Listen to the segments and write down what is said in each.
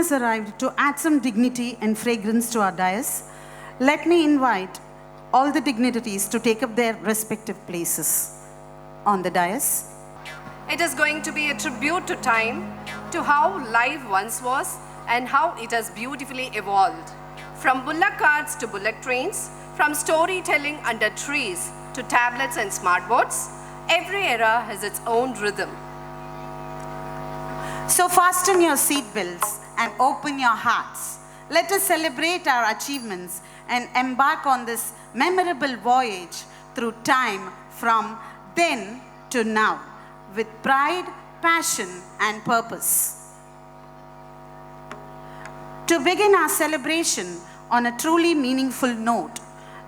has arrived to add some dignity and fragrance to our dais. Let me invite all the dignitaries to take up their respective places on the dais. It is going to be a tribute to time, to how life once was and how it has beautifully evolved. From bullock carts to bullock trains, from storytelling under trees to tablets and smartboards, every era has its own rhythm. So fasten your seatbelts and open your hearts. Let us celebrate our achievements and embark on this memorable voyage through time from then to now with pride, passion, and purpose. To begin our celebration on a truly meaningful note,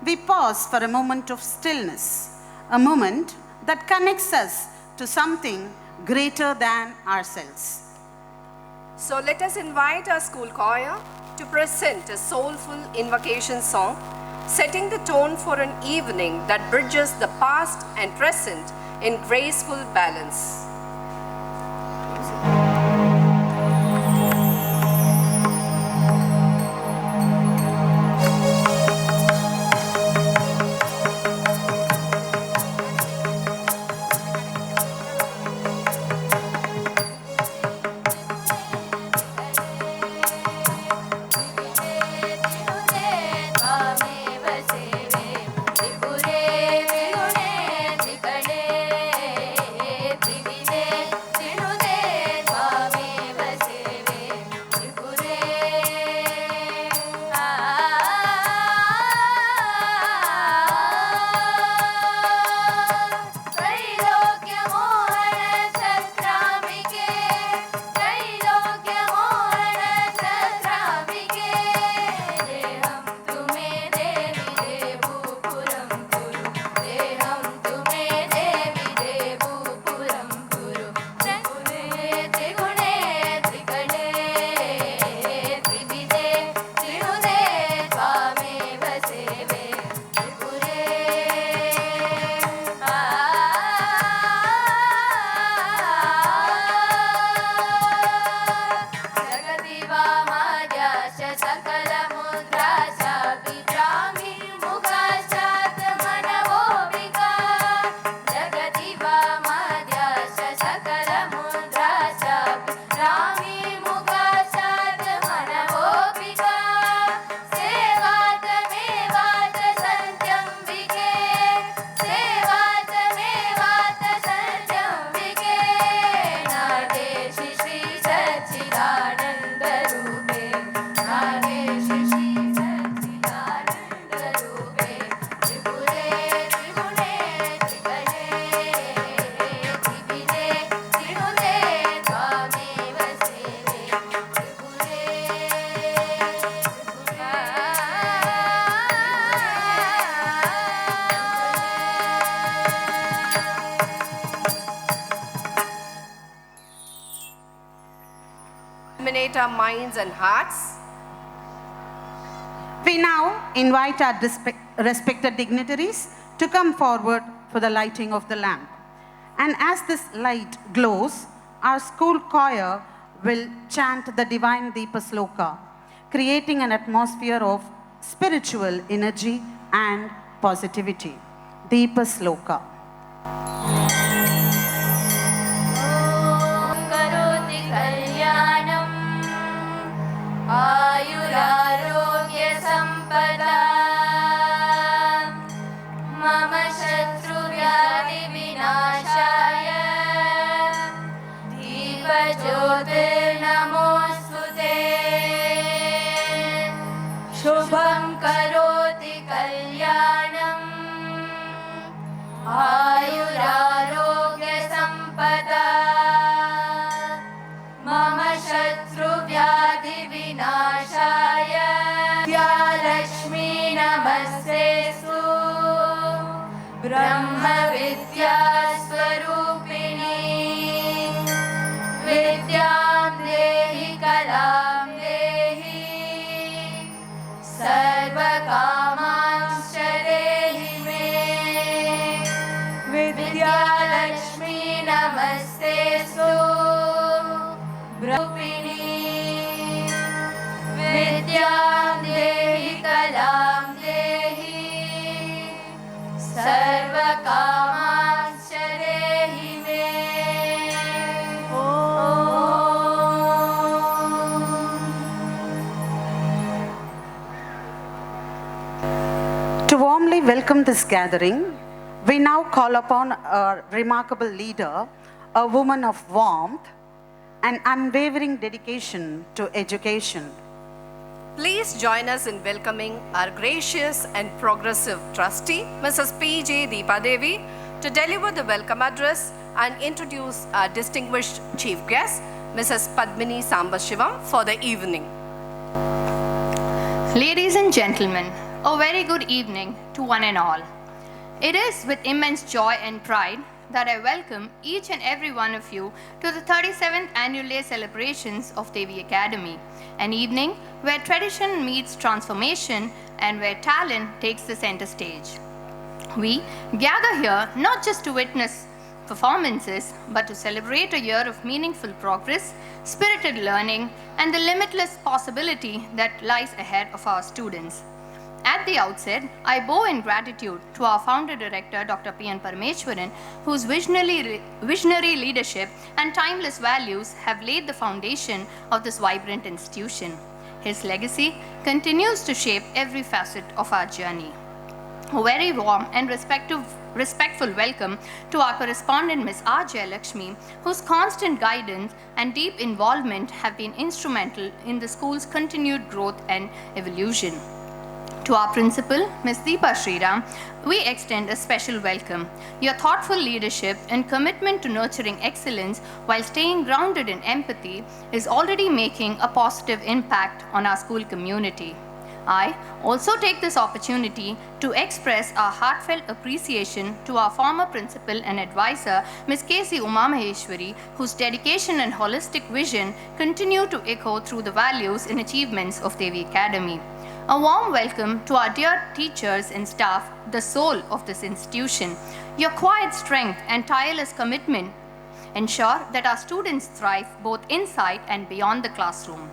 we pause for a moment of stillness, a moment that connects us to something greater than ourselves. So let us invite our school choir to present a soulful invocation song, setting the tone for an evening that bridges the past and present in graceful balance. Our minds and hearts. We now invite our respected dignitaries to come forward for the lighting of the lamp. And as this light glows, our school choir will chant the divine Deepa Sloka, creating an atmosphere of spiritual energy and positivity. Deepa Sloka. आयुरारोग्य संपदा मम शत्रु व्याधि विनाशाय दीपज्योतिर्नमोऽस्तुते शुभं करोति कल्याणम् आयुरारोग्य संपदा मम शत्रु व्याधि विनाशाय विद्यालक्ष्मी नमस्तेस्तु ब्रह्म विद्या स्वरूपिणी विद्यां देहि कलां देहि सर्वकामांश्च देहि मे विद्यालक्ष्मी नमस्तेस्तु रूपिणी विद्यां देहि कलां देहि सर्वकामांश्च देहि मे To warmly welcome this gathering, we now call upon a remarkable leader, a woman of warmth and unwavering dedication to education. Please join us in welcoming our gracious and progressive trustee, Mrs. P.J. Devi, to deliver the welcome address and introduce our distinguished chief guest, Mrs. Padmini Sambashivam, for the evening. Ladies and gentlemen, a very good evening to one and all. It is with immense joy and pride that I welcome each and every one of you to the 37th Annual Day celebrations of Devi Academy, an evening where tradition meets transformation and where talent takes the center stage. We gather here not just to witness performances, but to celebrate a year of meaningful progress, spirited learning, and the limitless possibility that lies ahead of our students. At the outset, I bow in gratitude to our founder director, Dr. P.N. Parameshwaran, whose visionary leadership and timeless values have laid the foundation of this vibrant institution. His legacy continues to shape every facet of our journey. A very warm and respectful welcome to our correspondent, Ms. R. Jayalakshmi, whose constant guidance and deep involvement have been instrumental in the school's continued growth and evolution. To our principal, Ms. Deepa Sriram, we extend a special welcome. Your thoughtful leadership and commitment to nurturing excellence while staying grounded in empathy is already making a positive impact on our school community. I also take this opportunity to express our heartfelt appreciation to our former principal and advisor, Ms. K.C. Umamaheshwari, whose dedication and holistic vision continue to echo through the values and achievements of Devi Academy. A warm welcome to our dear teachers and staff, the soul of this institution. Your quiet strength and tireless commitment ensure that our students thrive both inside and beyond the classroom.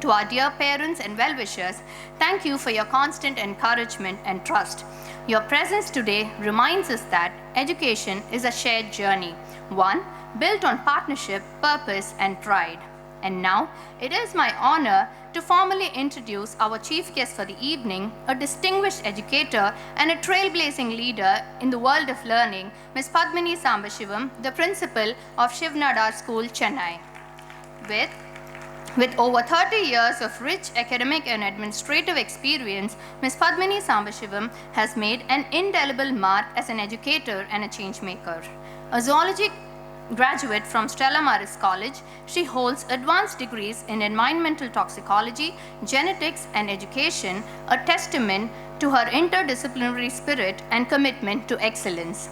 To our dear parents and well-wishers, thank you for your constant encouragement and trust. Your presence today reminds us that education is a shared journey, one built on partnership, purpose, and pride. And now, it is my honor to formally introduce our chief guest for the evening, a distinguished educator and a trailblazing leader in the world of learning, Ms. Padmini Sambashivam, the principal of Shivnadar School, Chennai. With over 30 years of rich academic and administrative experience, Ms. Padmini Sambashivam has made an indelible mark as an educator and a change maker. A zoology graduate from Stella Maris College, she holds advanced degrees in environmental toxicology, genetics, and education, a testament to her interdisciplinary spirit and commitment to excellence.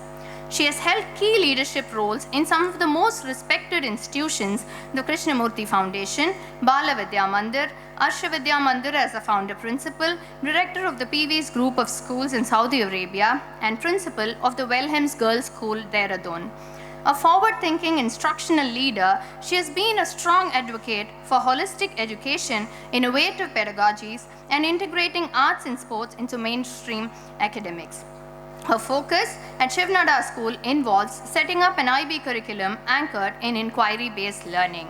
She has held key leadership roles in some of the most respected institutions, the Krishnamurti Foundation, Bala Vidya Mandir, Arsha Vidya Mandir as a founder principal, director of the PV's group of schools in Saudi Arabia, and principal of the Wellhams Girls' School, Dehradun. A forward-thinking instructional leader, she has been a strong advocate for holistic education, innovative pedagogies, and integrating arts and sports into mainstream academics. Her focus at Shivnadar School involves setting up an IB curriculum anchored in inquiry-based learning.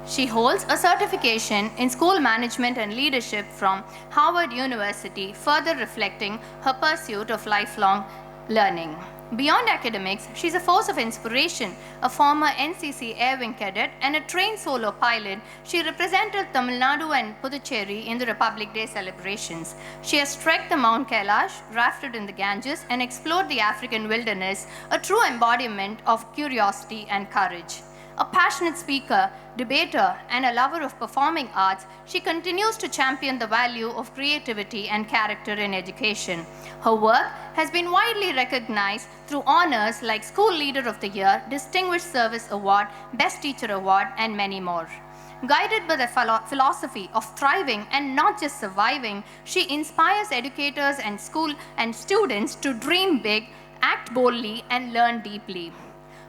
She holds a certification in school management and leadership from Harvard University, further reflecting her pursuit of lifelong learning. Beyond academics, she's a force of inspiration. A former NCC Air Wing cadet and a trained solo pilot, she represented Tamil Nadu and Puducherry in the Republic Day celebrations. She has trekked the Mount Kailash, rafted in the Ganges, and explored the African wilderness, a true embodiment of curiosity and courage. A passionate speaker, debater, and a lover of performing arts, she continues to champion the value of creativity and character in education. Her work has been widely recognized through honors like School Leader of the Year, Distinguished Service Award, Best Teacher Award, and many more. Guided by the philosophy of thriving and not just surviving, she inspires educators and school and students to dream big, act boldly, and learn deeply.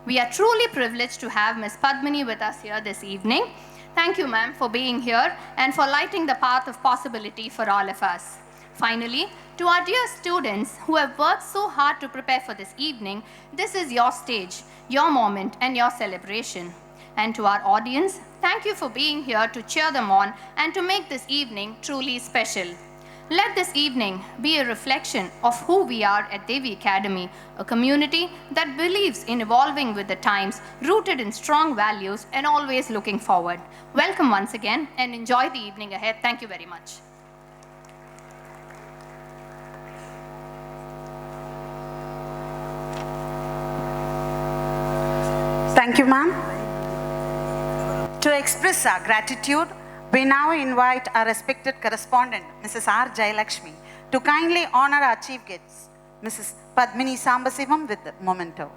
We are truly privileged to have Ms. Padmini with us here this evening. Thank you, ma'am, for being here and for lighting the path of possibility for all of us. Finally, to our dear students who have worked so hard to prepare for this evening, this is your stage, your moment, and your celebration. And to our audience, thank you for being here to cheer them on and to make this evening truly special. Let this evening be a reflection of who we are at Devi Academy, a community that believes in evolving with the times, rooted in strong values, and always looking forward. Welcome once again and enjoy the evening ahead. Thank you very much. Thank you, ma'am. To express our gratitude, we now invite our respected correspondent, Mrs. R. Jayalakshmi, to kindly honor our chief guests, Mrs. Padmini Sambasivam, with the memento.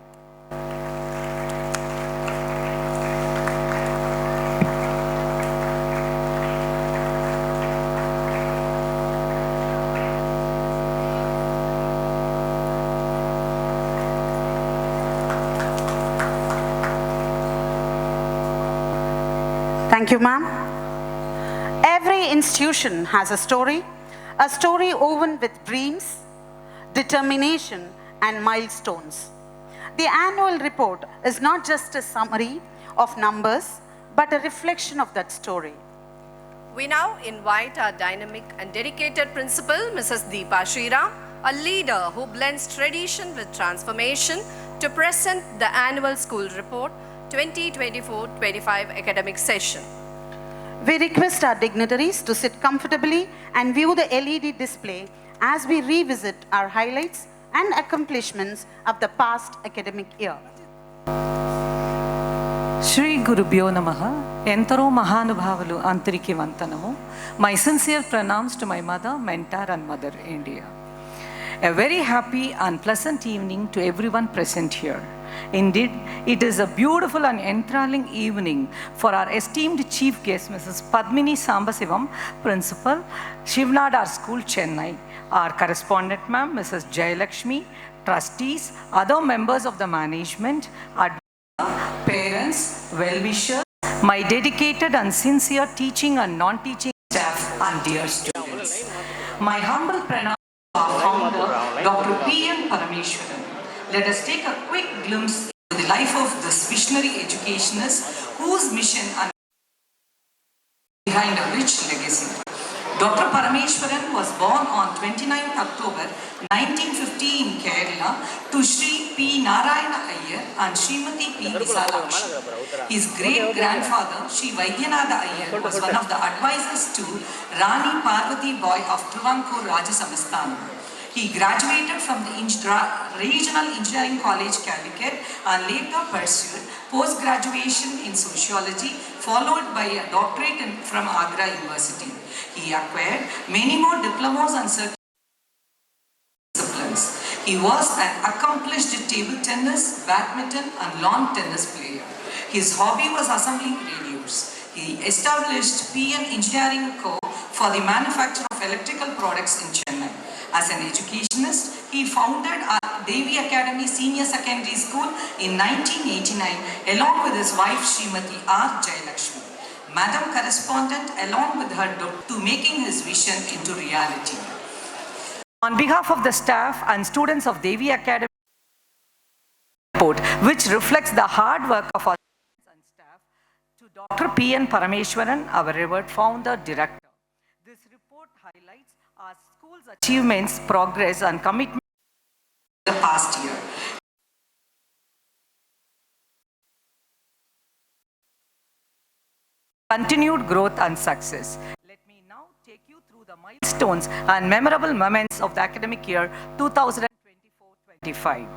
Thank you, ma'am. Every institution has a story woven with dreams, determination, and milestones. The annual report is not just a summary of numbers, but a reflection of that story. We now invite our dynamic and dedicated principal, Mrs. Deepa Shira, a leader who blends tradition with transformation, to present the annual school report 2024-25 academic session. We request our dignitaries to sit comfortably and view the LED display as we revisit our highlights and accomplishments of the past academic year. Shri Gurubhyo Namaha, Entaro Mahanubhavalu Antariki Vantanamu. My sincere pranams to my mother, mentor and mother India. A very happy and pleasant evening to everyone present here. Indeed, it is a beautiful and enthralling evening for our esteemed chief guest, Mrs. Padmini Sambasivam, Principal, Shivnadar School, Chennai, our correspondent, ma'am, Mrs. Jayalakshmi, trustees, other members of the management, our parents, well-wishers, my dedicated and sincere teaching and non-teaching staff, and dear students. My humble pranam to our founder, Dr. P.M. Parameshwaran. Let us take a quick glimpse into the life of this visionary educationist whose mission and behind a rich legacy. Dr. Parameshwaran was born on 29th October 1950 in Kerala to Sri P. Narayana Iyer and Srimati P. Visalakshi. His great-grandfather, Sri Vaidyanatha Iyer, was one of the advisors to Rani Parvati Boy of Travancore Rajasamasthanam. He graduated from the Regional Engineering College, Calicut, and later pursued post-graduation in sociology, followed by a doctorate from Agra University. He acquired many more diplomas and disciplines. He was an accomplished table tennis, badminton, and lawn tennis player. His hobby was assembling radios. He established PN Engineering Co. for the manufacture of electrical products in Chennai. As an educationist, he founded Devi Academy Senior Secondary School in 1989 along with his wife Srimati R. Jayalakshmi. Madam Correspondent along with her to making his vision into reality. On behalf of the staff and students of Devi Academy, report, which reflects the hard work of our students and staff, to Dr. P.N. Parameshwaran, our revered founder, director. This report highlights our school's achievements, progress, and commitment in the past year. Continued growth and success. Let me now take you through the milestones and memorable moments of the academic year 2024-25.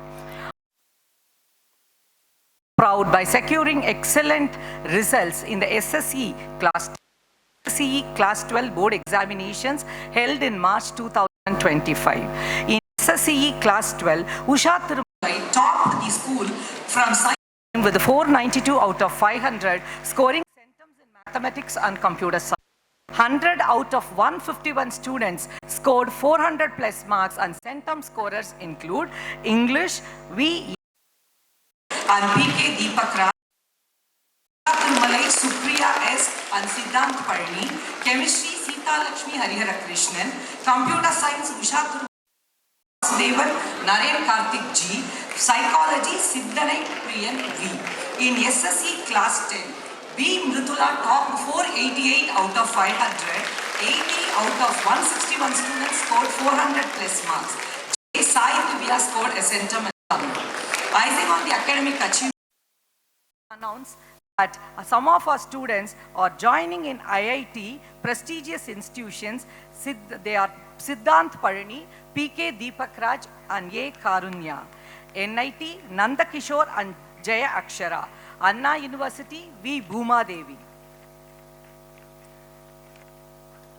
Proud by securing excellent results in the SSE Class 12 board examinations held in March 2025. In SSE Class 12, Usha Thirumalai topped the school from science with 492 out of 500, scoring centums in mathematics and computer science. 100 out of 151 students scored 400 plus marks, and centum scorers include English, V. and P.K. Deepak Raj, Tirmalai, Supriya S. and Siddhant Parni. Chemistry, Sita Lakshmi Harihara Krishnan. Computer Science, Usha Devan, Naren Karthik G. Psychology, Siddhanai Priyan V. In SSC Class 10, B. Mridula topped 488 out of 500. 80 out of 161 students scored 400 plus marks. J. Sai Divya scored a centum and thumb. Rising on the academic achievement, announce that some of our students are joining in IIT, prestigious institutions. They are Siddhant Parani, PK Deepak Raj and A. Karunya. NIT, Nanda Kishore and Jaya Akshara. Anna University, V. Bhuma Devi.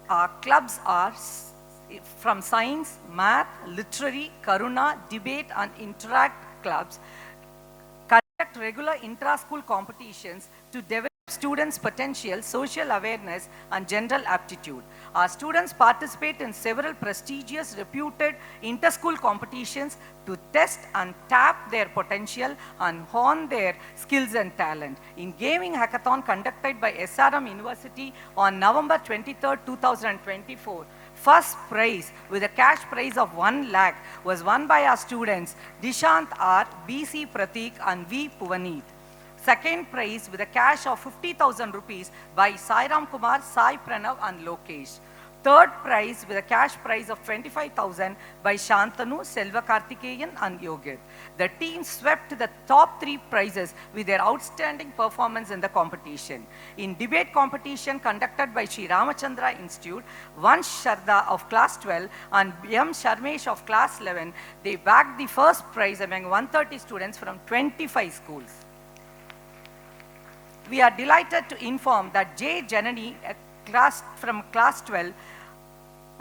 Our clubs are from science, math, literary, Karuna, debate and interact clubs. Conduct regular intra-school competitions to develop students' potential, social awareness and general aptitude. Our students participate in several prestigious, reputed inter-school competitions to test and tap their potential and hone their skills and talent. In gaming hackathon conducted by SRM University on November 23, 2024, first prize with a cash prize of 1 lakh was won by our students Dishant R, BC Pratik and V Puvaneet. Second prize with a cash of 50,000 rupees by Sairam Kumar, Sai Pranav and Lokesh. Third prize with a cash prize of 25,000 by Shantanu, Selva Karthikeyan and Yogit. The team swept the top 3 prizes with their outstanding performance in the competition. In debate competition conducted by Sri Ramachandra Institute, Vansh Sharda of class 12 and M. Sharmesh of class 11, they bagged the first prize among 130 students from 25 schools. We are delighted to inform that J. Janani from class 12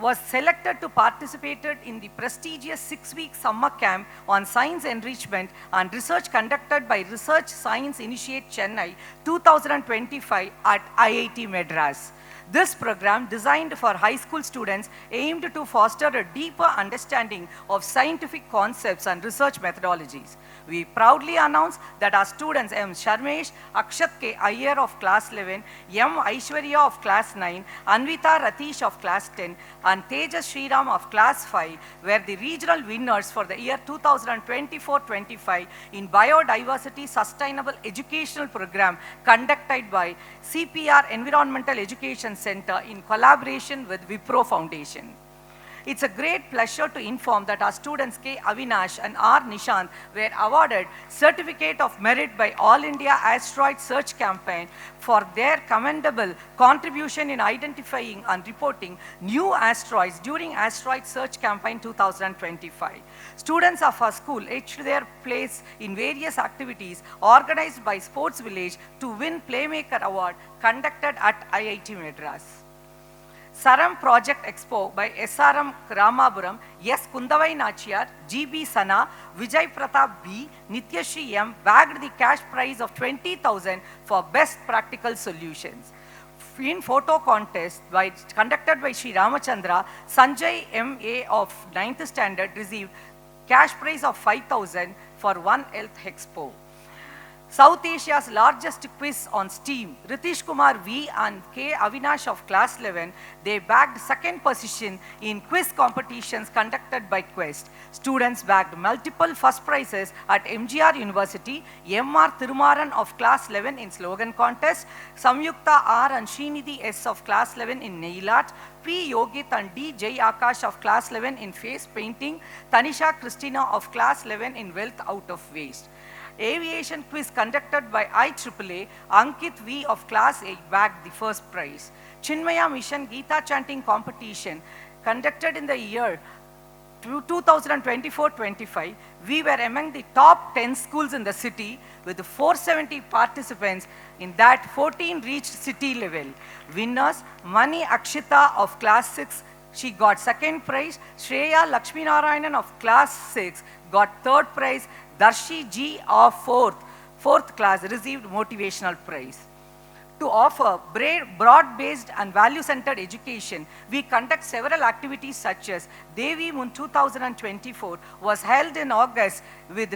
was selected to participate in the prestigious 6-week summer camp on science enrichment and research conducted by Research Science Initiate Chennai 2025 at IIT Madras. This program, designed for high school students, aimed to foster a deeper understanding of scientific concepts and research methodologies. We proudly announce that our students M. Sharmesh, Akshat K. Iyer of class 11, M. Aishwarya of class 9, Anvita Ratish of class 10, and Tejas Sriram of class 5 were the regional winners for the year 2024-25 in Biodiversity Sustainable Educational Program conducted by CPR Environmental Education Center in collaboration with Wipro Foundation. It's a great pleasure to inform that our students K. Avinash and R. Nishant were awarded Certificate of Merit by All India Asteroid Search Campaign for their commendable contribution in identifying and reporting new asteroids during Asteroid Search Campaign 2025. Students of our school etched their place in various activities organized by Sports Village to win Playmaker Award conducted at IIT Madras. Saram Project Expo by SRM Ramapuram, S. Kundavai Nachiyar, GB Sana, Vijay Pratap B, Nityashri M bagged the cash prize of 20,000 for best practical solutions. In photo contest conducted by Sri Ramachandra, Sanjay M.A. of 9th standard received cash prize of 5,000 for One Health Expo. South Asia's largest quiz on STEAM, Ritish Kumar V and K. Avinash of class 11, they bagged second position in quiz competitions conducted by Quest. Students bagged multiple first prizes at MGR University, M.R. Thirumaran of class 11 in slogan contest, Samyukta R. and Srinidhi S. of class 11 in nail art, P. Yogit and D. Jai Akash of class 11 in face painting, Tanisha Christina of class 11 in wealth out of waste. Aviation quiz conducted by IAAA, Ankit V of class 8 bagged the first prize. Chinmaya Mission Geeta Chanting Competition conducted in the year 2024-25, we were among the top 10 schools in the city with 470 participants. In that, 14 reached city level. Winners, Mani Akshita of class 6, she got second prize. Shreya Lakshminarayanan of class 6 got third prize. Darshi G of fourth class received motivational prize. To offer broad-based and value-centered education, we conduct several activities such as Devi Moon 2024 was held in August with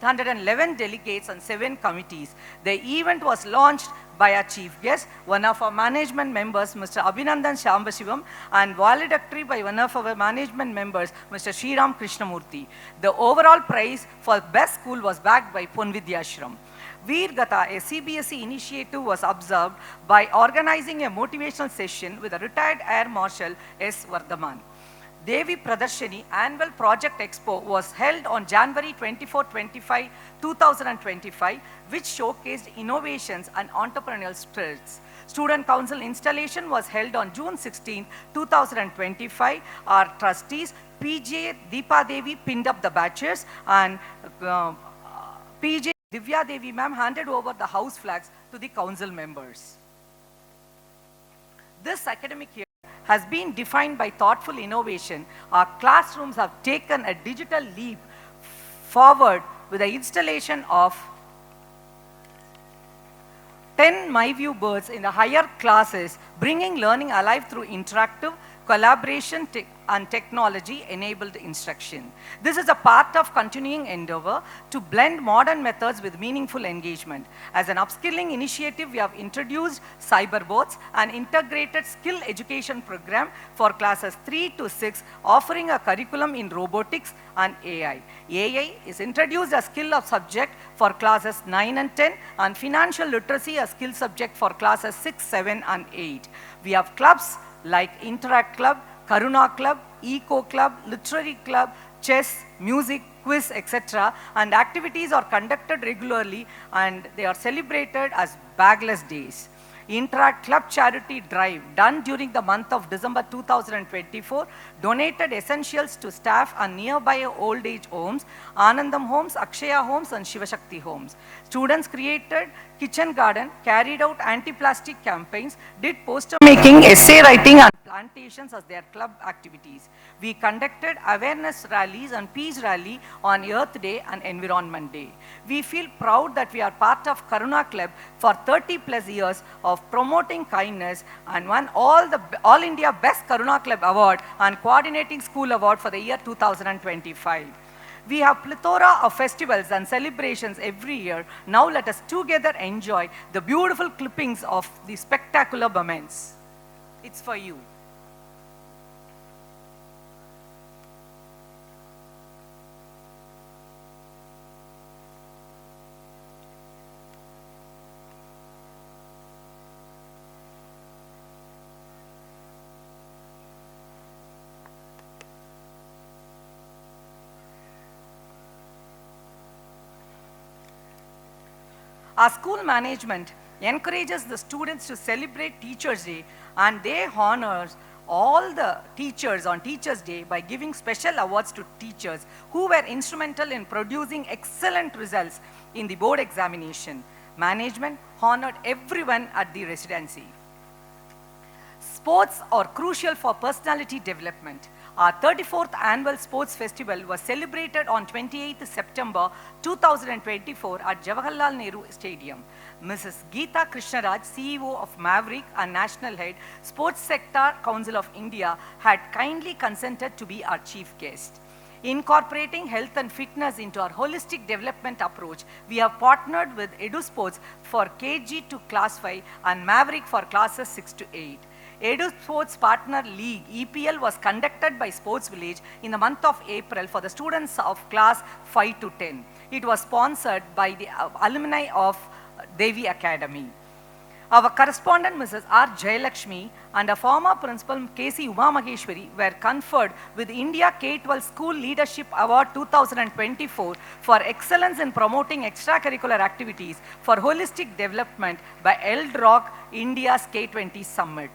111 delegates and 7 committees. The event was launched by our chief guest, one of our management members, Mr. Abhinandan Shambashivam, and valedictory by one of our management members, Mr. Sriram Krishnamurthy. The overall prize for best school was backed by Ponvidyashram. Veer Gata, a CBSE initiative, was observed by organizing a motivational session with a retired Air Marshal S. Vardhaman. Devi Pradarshani Annual Project Expo was held on January 24-25, 2025, which showcased innovations and entrepreneurial spirits. Student Council installation was held on June 16, 2025. Our trustees, PJ Deepa Devi, pinned up the badges, and PJ Divya Devi ma'am handed over the house flags to the council members. This academic year has been defined by thoughtful innovation. Our classrooms have taken a digital leap forward with the installation of 10 MyView boards in the higher classes, bringing learning alive through interactive collaboration and technology-enabled instruction. This is a part of continuing endeavor to blend modern methods with meaningful engagement. As an upskilling initiative, we have introduced cyberboards, an integrated skill education program for classes 3 to 6, offering a curriculum in robotics and AI. AI is introduced as skill of subject for classes 9 and 10, and financial literacy as skill subject for classes 6, 7, and 8. We have clubs like Interact Club, Karuna Club, Eco Club, Literary Club, chess, music, quiz, etc. And activities are conducted regularly and they are celebrated as bagless days. Interact Club Charity Drive, done during the month of December 2024, donated essentials to staff and nearby old age homes, Anandam Homes, Akshaya Homes, and Shivashakti Homes. Students created kitchen garden, carried out anti-plastic campaigns, did poster making, essay writing, and plantations as their club activities. We conducted awareness rallies and peace rally on Earth Day and Environment Day. We feel proud that we are part of Karuna Club for 30 plus years of promoting kindness and won All India Best Karuna Club Award and Coordinating School Award for the year 2025. We have plethora of festivals and celebrations every year. Now let us together enjoy the beautiful clippings of the spectacular moments. It's for you. Our school management encourages the students to celebrate Teachers' Day, and they honor all the teachers on Teachers' Day by giving special awards to teachers who were instrumental in producing excellent results in the board examination. Management honored everyone at the residency. Sports are crucial for personality development. Our 34th annual sports festival was celebrated on 28th September 2024 at Jawaharlal Nehru Stadium. Mrs. Geeta Krishnaraj, CEO of Maverick and National Head, Sports Sector Council of India, had kindly consented to be our chief guest. Incorporating health and fitness into our holistic development approach, we have partnered with EduSports for KG to Class 5 and Maverick for classes 6 to 8. EduSports Partner League, EPL, was conducted by Sports Village in the month of April for the students of class 5 to 10. It was sponsored by the alumni of Devi Academy. Our correspondent, Mrs. R. Jayalakshmi, and a former principal, K.C. Uma Maheshwari, were conferred with India K-12 School Leadership Award 2024 for excellence in promoting extracurricular activities for holistic development by ELDROC, India's K20 Summit.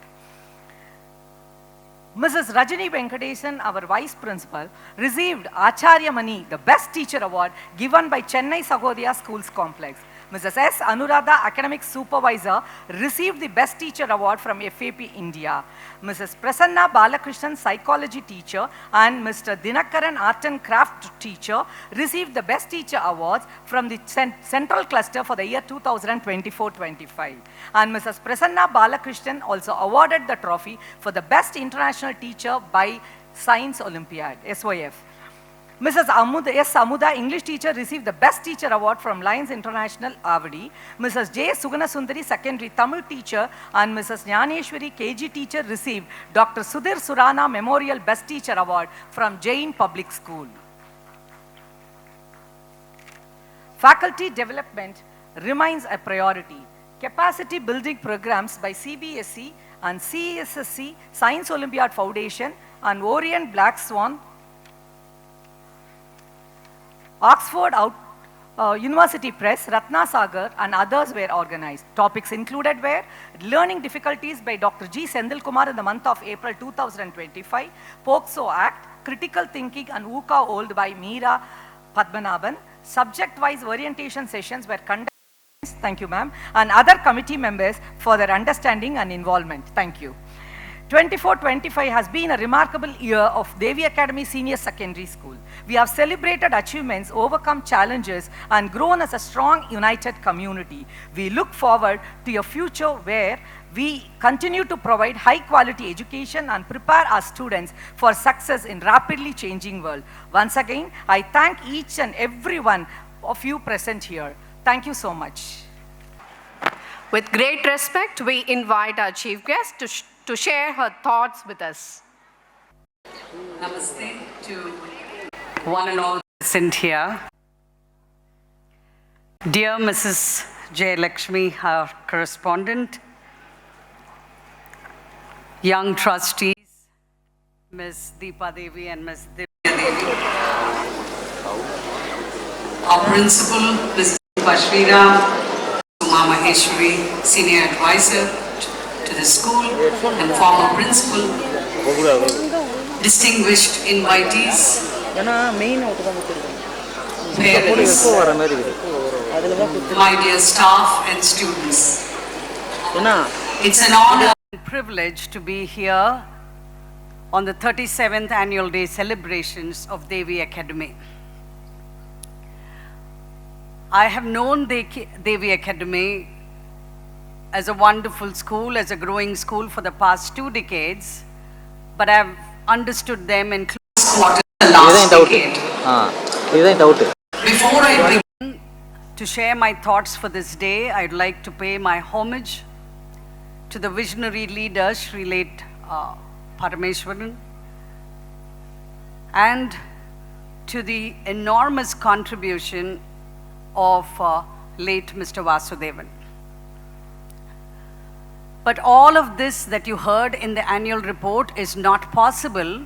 Mrs. Rajani Venkatesan, our vice principal, received Acharya Mani, the best teacher award given by Chennai Sahodaya Schools Complex. Mrs. S. Anuradha, academic supervisor, received the best teacher award from FAP India. Mrs. Prasanna Balakrishnan, psychology teacher, and Mr. Dinakaran, art and craft teacher, received the best teacher awards from the central cluster for the year 2024-25. And Mrs. Prasanna Balakrishnan also awarded the trophy for the best international teacher by Science Olympiad, SOF. Mrs. Amuda, English teacher, received the Best Teacher Award from Lions International, Avadi. Mrs. J. Suganasundari, secondary Tamil teacher, and Mrs. Jnaneshwari, KG teacher, received Dr. Sudhir Surana Memorial Best Teacher Award from Jain Public School. Faculty development remains a priority. Capacity building programs by CBSE and CSSC, Science Olympiad Foundation, and Orient Black Swan, Oxford University Press, Ratna Sagar, and others were organized. Topics included were learning difficulties by Dr. G. Sendil Kumar in the month of April 2025, POCSO Act, critical thinking and VUCA Old by Meera Padmanabhan, subject-wise orientation sessions were conducted. Thank you, ma'am, and other committee members for their understanding and involvement. Thank you. 24-25 has been a remarkable year of Devi Academy Senior Secondary School. We have celebrated achievements, overcome challenges, and grown as a strong, united community. We look forward to a future where we continue to provide high-quality education and prepare our students for success in rapidly changing world. Once again, I thank each and every one of you present here. Thank you so much. With great respect, we invite our chief guest to share her thoughts with us. Namaste to one and all present here. Dear Mrs. Jayalakshmi, our correspondent, young trustees, Ms. Deepa Devi and Ms. Divya Devi, our principal, Ms. Bashvira, Suma Maheshwari, senior advisor to the school and former principal, distinguished invitees, parents, my dear staff and students. It's an honor and privilege to be here on the 37th annual day celebrations of Devi Academy. I have known Devi Academy as a wonderful school, as a growing school for the past 2 decades, but I've understood them in close quarters the last decade. Before I begin to share my thoughts for this day, I'd like to pay my homage to the visionary leader, Shri late Parameshwaran, and to the enormous contribution of late Mr. Vasudevan. But all of this that you heard in the annual report is not possible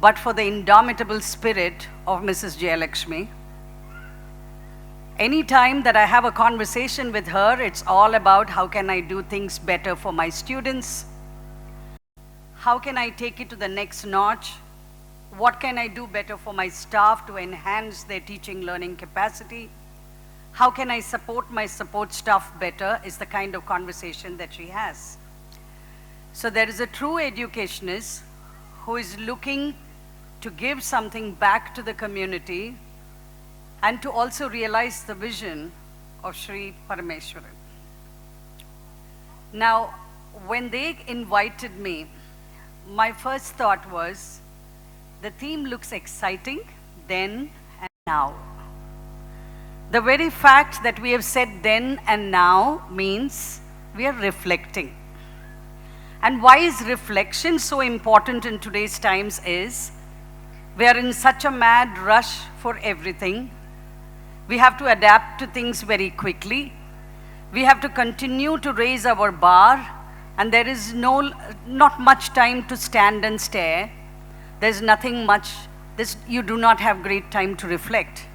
but for the indomitable spirit of Mrs. Jayalakshmi. Any time that I have a conversation with her, it's all about how can I do things better for my students? How can I take it to the next notch? What can I do better for my staff to enhance their teaching learning capacity? How can I support my support staff better is the kind of conversation that she has. So there is a true educationist who is looking to give something back to the community and to also realize the vision of Shri Parameshwaran. Now, when they invited me, my first thought was, the theme looks exciting then and now. The very fact that we have said then and now means we are reflecting. And why is reflection so important in today's times is, we are in such a mad rush for everything. We have to adapt to things very quickly. We have to continue to raise our bar, and there is not much time to stand and stare. There's nothing much, you do not have great time to reflect.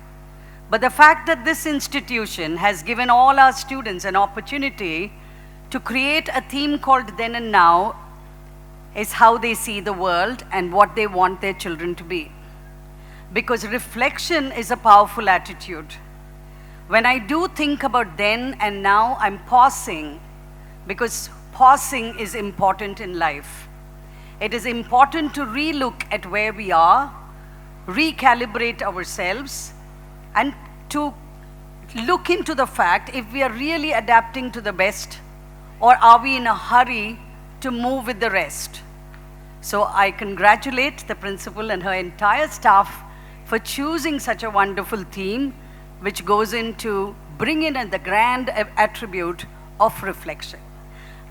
But the fact that this institution has given all our students an opportunity to create a theme called Then and Now is how they see the world and what they want their children to be. Because reflection is a powerful attitude. When I do think about then and now, I'm pausing, because pausing is important in life. It is important to relook at where we are, recalibrate ourselves, and to look into the fact if we are really adapting to the best, or are we in a hurry to move with the rest. So I congratulate the principal and her entire staff for choosing such a wonderful theme, which goes into bring in the grand attribute of reflection.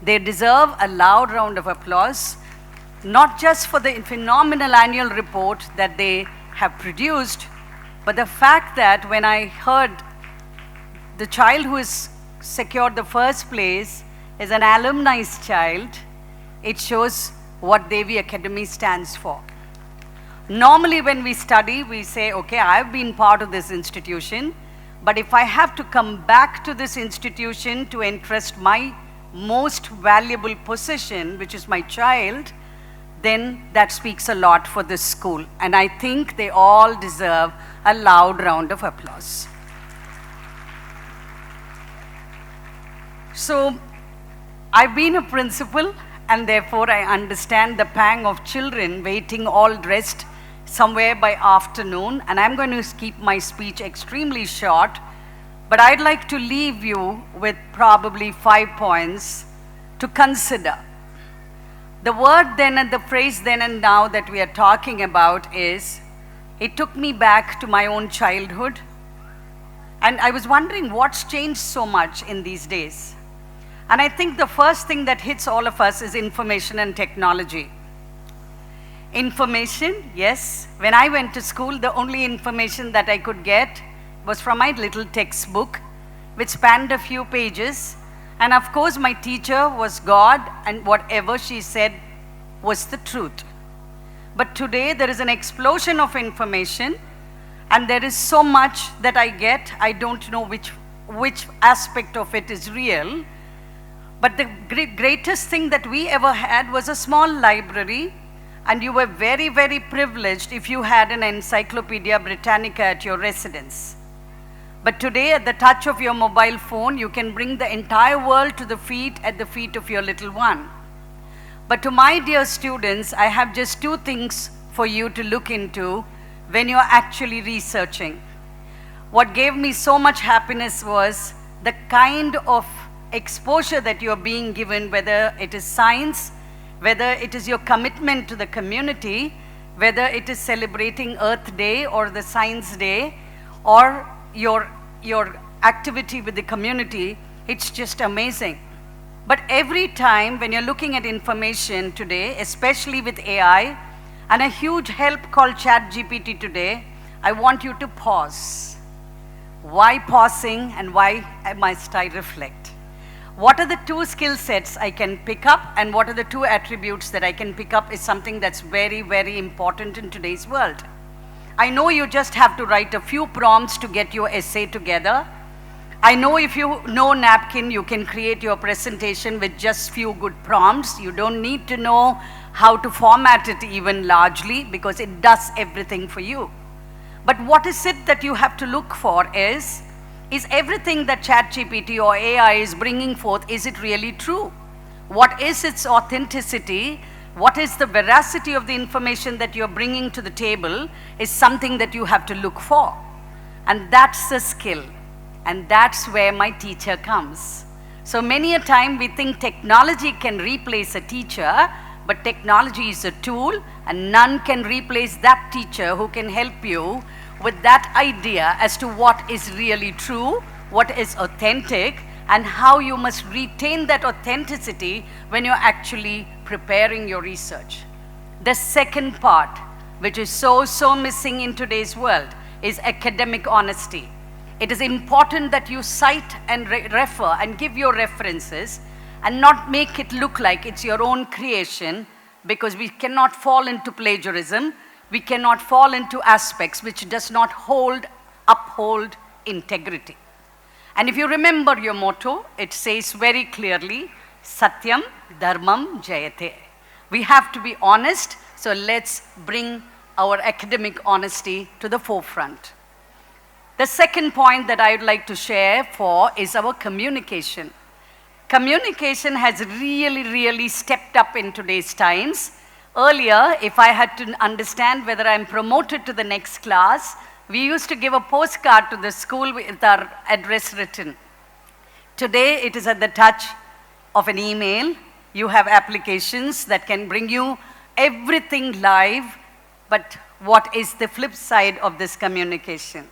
They deserve a loud round of applause, not just for the phenomenal annual report that they have produced, but the fact that when I heard the child who has secured the first place is an alumni's child, it shows what Devi Academy stands for. Normally when we study, we say, okay, I've been part of this institution, but if I have to come back to this institution to entrust my most valuable possession, which is my child, then that speaks a lot for this school. And I think they all deserve a loud round of applause. So, I've been a principal, and therefore I understand the pang of children waiting all dressed somewhere by afternoon, and I'm going to keep my speech extremely short, but I'd like to leave you with probably 5 points to consider. The word then and the phrase then and now that we are talking about is, it took me back to my own childhood, and I was wondering what's changed so much in these days. And I think the first thing that hits all of us is information and technology. Information, yes. When I went to school, the only information that I could get was from my little textbook, which spanned a few pages. And of course, my teacher was God, and whatever she said was the truth. But today, there is an explosion of information, and there is so much that I get, I don't know which aspect of it is real. But the greatest thing that we ever had was a small library, and you were very, very privileged if you had an Encyclopedia Britannica at your residence. But today, at the touch of your mobile phone, you can bring the entire world to the feet at the feet of your little one. But to my dear students, I have just 2 things for you to look into when you're actually researching. What gave me so much happiness was the kind of exposure that you're being given, whether it is science, whether it is your commitment to the community, whether it is celebrating Earth Day or the Science Day, or your activity with the community, it's just amazing. But every time when you're looking at information today, especially with AI, and a huge help called ChatGPT today, I want you to pause. Why pausing, and why must I reflect? What are the 2 skill sets I can pick up, and what are the 2 attributes that I can pick up is something that's very, very important in today's world. I know you just have to write a few prompts to get your essay together. I know if you know napkin, you can create your presentation with just few good prompts. You don't need to know how to format it even largely, because it does everything for you. But what is it that you have to look for is everything that ChatGPT or AI is bringing forth, is it really true? What is its authenticity? What is the veracity of the information that you're bringing to the table is something that you have to look for. And that's a skill. And that's where my teacher comes. So many a time we think technology can replace a teacher, but technology is a tool, and none can replace that teacher who can help you with that idea as to what is really true, what is authentic, and how you must retain that authenticity when you're actually preparing your research. The second part, which is so missing in today's world, is academic honesty. It is important that you cite and refer and give your references and not make it look like it's your own creation, because we cannot fall into plagiarism. We cannot fall into aspects which does not uphold integrity. And if you remember your motto, it says very clearly, Satyam Dharmam Jayate. We have to be honest, so let's bring our academic honesty to the forefront. The second point that I would like to share is our communication. Communication has really stepped up in today's times. Earlier, if I had to understand whether I'm promoted to the next class, we used to give a postcard to the school with our address written. Today, it is at the touch of an email. You have applications that can bring you everything live But what is the flip side of this communication?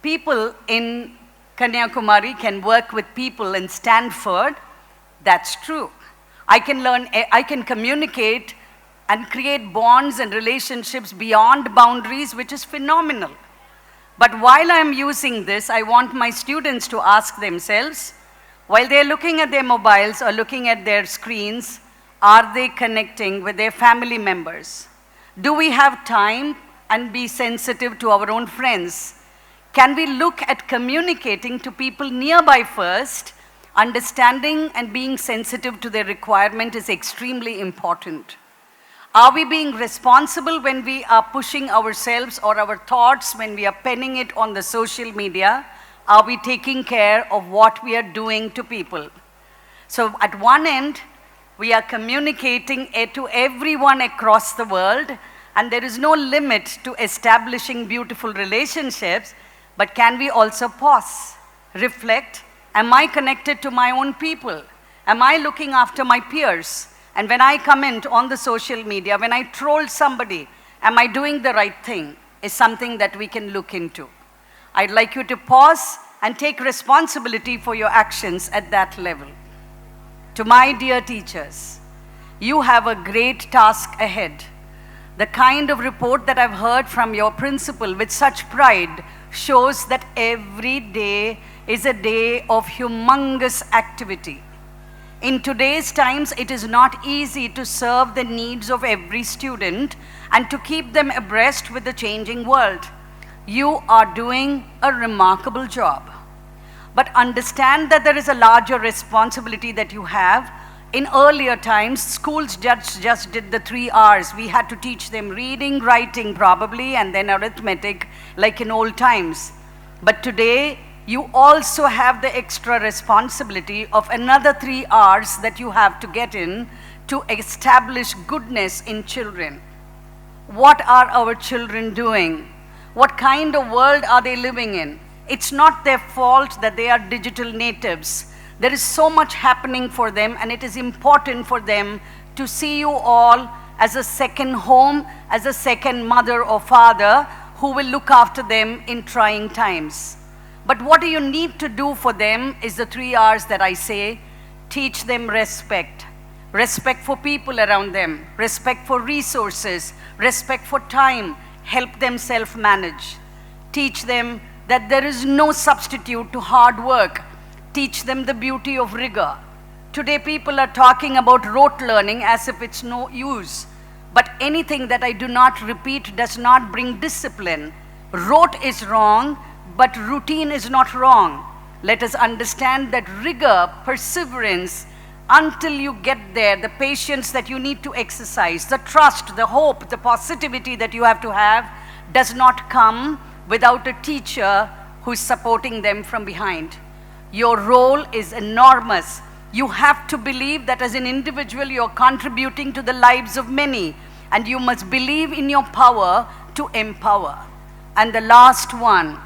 People in Kanyakumari can work with people in Stanford. That's true. I can communicate and create bonds and relationships beyond boundaries, which is phenomenal. But while I'm using this, I want my students to ask themselves, while they're looking at their mobiles or looking at their screens, are they connecting with their family members? Do we have time and be sensitive to our own friends? Can we look at communicating to people nearby first? Understanding and being sensitive to their requirement is extremely important. Are we being responsible when we are pushing ourselves or our thoughts when we are penning it on the social media? Are we taking care of what we are doing to people? So at one end, we are communicating it to everyone across the world, and there is no limit to establishing beautiful relationships, but can we also pause, reflect? Am I connected to my own people? Am I looking after my peers? And when I comment on the social media, when I troll somebody, am I doing the right thing? Is something that we can look into. I'd like you to pause and take responsibility for your actions at that level. To my dear teachers, you have a great task ahead. The kind of report that I've heard from your principal with such pride shows that every day is a day of humongous activity. In today's times, it is not easy to serve the needs of every student and to keep them abreast with the changing world. You are doing a remarkable job. But understand that there is a larger responsibility that you have. In earlier times, schools just did the 3 R's. We had to teach them reading, writing probably, and then arithmetic like in old times. But today, you also have the extra responsibility of another 3 R's that you have to get in to establish goodness in children. What are our children doing? What kind of world are they living in? It's not their fault that they are digital natives. There is so much happening for them, and it is important for them to see you all as a second home, as a second mother or father who will look after them in trying times. But what do you need to do for them is the 3 R's that I say. Teach them respect. Respect for people around them. Respect for resources. Respect for time. Help them self-manage. Teach them that there is no substitute to hard work. Teach them the beauty of rigor. Today people are talking about rote learning as if it's no use. But anything that I do not repeat does not bring discipline. Rote is wrong, but routine is not wrong. Let us understand that rigor, perseverance, until you get there, the patience that you need to exercise, the trust, the hope, the positivity that you have to have, does not come without a teacher who is supporting them from behind. Your role is enormous. You have to believe that as an individual, you're contributing to the lives of many, and you must believe in your power to empower. And the last one,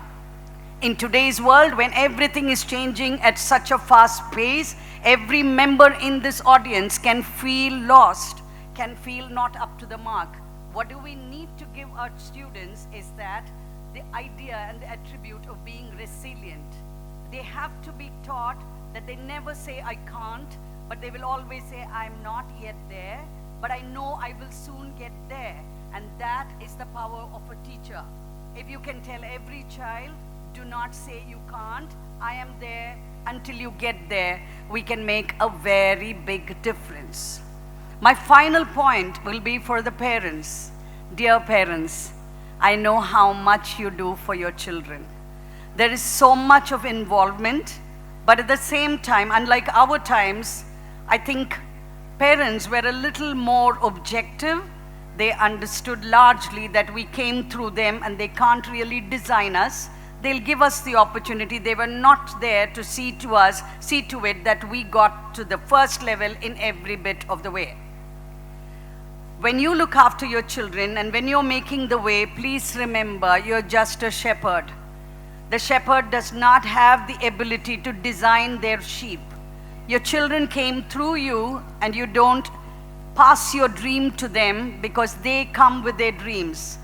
in today's world, when everything is changing at such a fast pace, every member in this audience can feel lost, can feel not up to the mark. What do we need to give our students is that the idea and the attribute of being resilient. They have to be taught that they never say, I can't, but they will always say, I'm not yet there, but I know I will soon get there. And that is the power of a teacher. If you can tell every child, do not say you can't, I am there until you get there, we can make a very big difference. My final point will be for the parents. Dear parents, I know how much you do for your children. There is so much of involvement, but at the same time, unlike our times, I think parents were a little more objective. They understood largely that we came through them and they can't really design us. They'll give us the opportunity. They were not there to see to it that we got to the first level in every bit of the way. When you look after your children and when you're making the way, please remember you're just a shepherd. The shepherd does not have the ability to design their sheep. Your children came through you and you don't Pass your dream to them because they come with their dreams.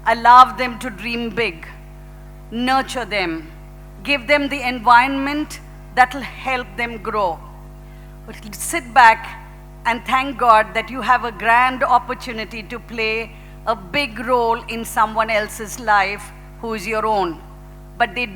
Allow them to dream big. Nurture them. Give them the environment that will help them grow. Sit back and thank God that you have a grand opportunity to play a big role in someone else's life who is your own. But they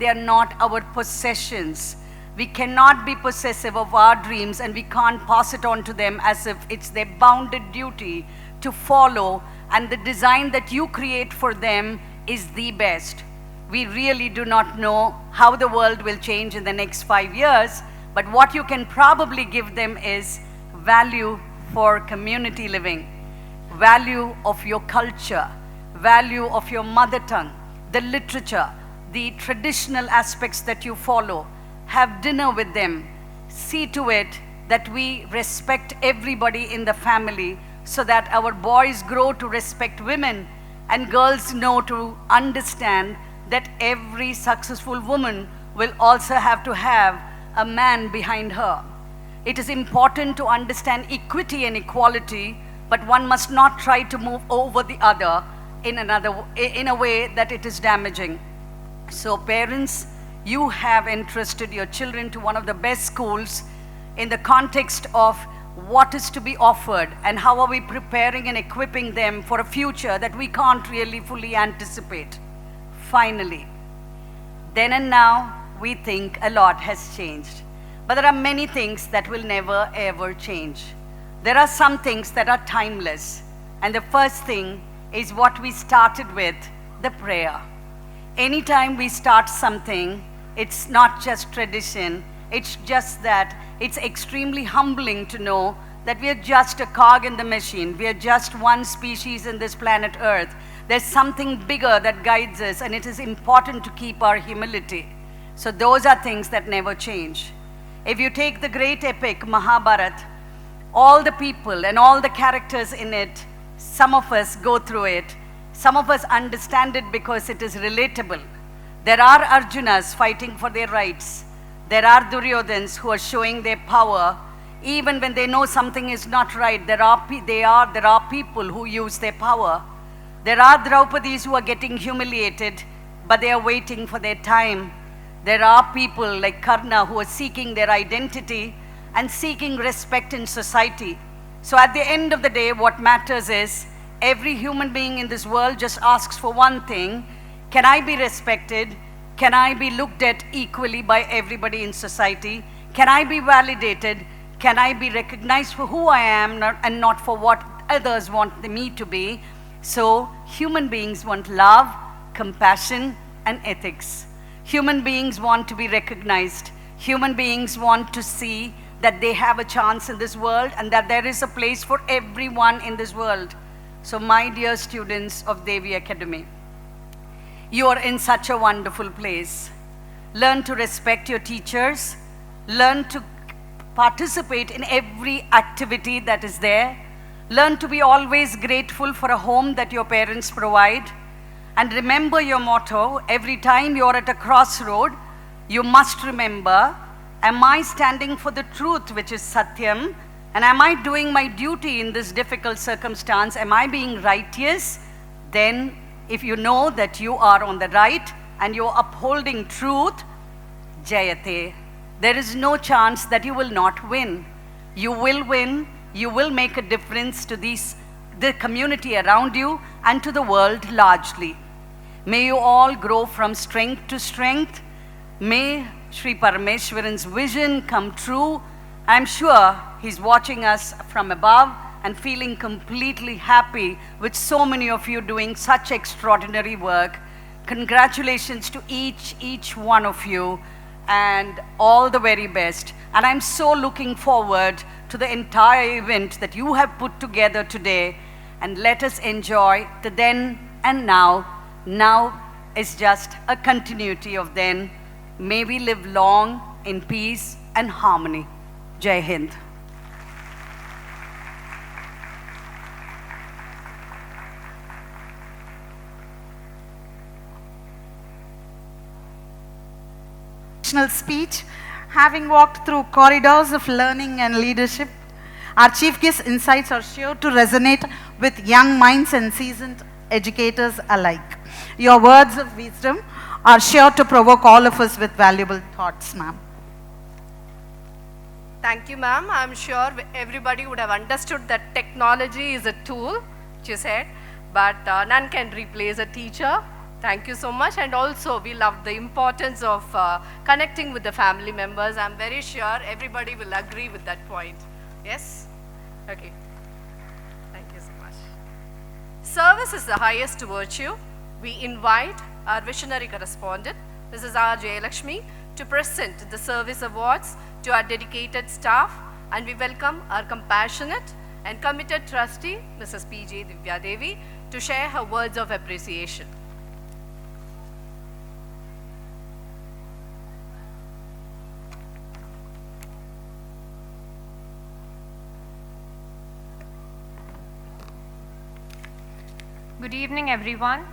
are not our possessions. We cannot be possessive of our dreams, and we can't pass it on to them as if it's their bounded duty to follow, and the design that you create for them is the best. We really do not know how the world will change in the next 5 years, but what you can probably give them is value for community living, value of your culture, value of your mother tongue, the literature, the traditional aspects that you follow. Have dinner with them. See to it that we respect everybody in the family so that our boys grow to respect women and girls know to understand that every successful woman will also have to have a man behind her. It is important to understand equity and equality, but one must not try to move over the other in a way that it is damaging. So parents, you have entrusted your children to one of the best schools in the context of what is to be offered and how are we preparing and equipping them for a future that we can't really fully anticipate. Finally, then and now, we think a lot has changed. But there are many things that will never ever change. There are some things that are timeless. And the first thing is what we started with, the prayer. Anytime we start something, it's not just tradition, it's just that it's extremely humbling to know that we are just a cog in the machine. We are just one species in this planet Earth. There's something bigger that guides us, and it is important to keep our humility. So those are things that never change. If you take the great epic Mahabharata, all the people and all the characters in it, some of us go through it, some of us understand it because it is relatable. There are Arjunas fighting for their rights. There are Duryodhans who are showing their power. Even when they know something is not right, there are people who use their power. There are Draupadis who are getting humiliated, but they are waiting for their time. There are people like Karna who are seeking their identity and seeking respect in society. So at the end of the day, what matters is every human being in this world just asks for one thing: can I be respected? Can I be looked at equally by everybody in society? Can I be validated? Can I be recognized for who I am and not for what others want me to be? So human beings want love, compassion, and ethics. Human beings want to be recognized. Human beings want to see that they have a chance in this world and that there is a place for everyone in this world. So my dear students of Devi Academy, you are in such a wonderful place. Learn to respect your teachers. Learn to participate in every activity that is there. Learn to be always grateful for a home that your parents provide. And remember your motto: every time you're at a crossroad, you must remember, am I standing for the truth, which is Satyam? And am I doing my duty in this difficult circumstance? Am I being righteous? Then, if you know that you are on the right and you're upholding truth, Jayate, there is no chance that you will not win. You will win. You will make a difference to the community around you and to the world largely. May you all grow from strength to strength. May Sri Parameshwaran's vision come true. I'm sure he's watching us from above and feeling completely happy with so many of you doing such extraordinary work. Congratulations to each one of you, and all the very best. And I'm so looking forward to the entire event that you have put together today. And let us enjoy the then and now. Now is just a continuity of then. May we live long in peace and harmony. Jai Hind. Speech, having walked through corridors of learning and leadership, Our chief guest's insights are sure to resonate with young minds and seasoned educators alike. Your words of wisdom are sure to provoke all of us with valuable thoughts, ma'am. Thank you, ma'am. I'm sure everybody would have understood that technology is a tool, which you said, but none can replace a teacher. Thank you so much. And also, we love the importance of connecting with the family members. I'm very sure everybody will agree with that point. Yes? Okay. Thank you so much. Service is the highest virtue. We invite our visionary correspondent, Mrs. R. Jayalakshmi, to present the service awards to our dedicated staff, and we welcome our compassionate and committed trustee, Mrs. P.J. Divya Devi, to share her words of appreciation. Good evening, everyone.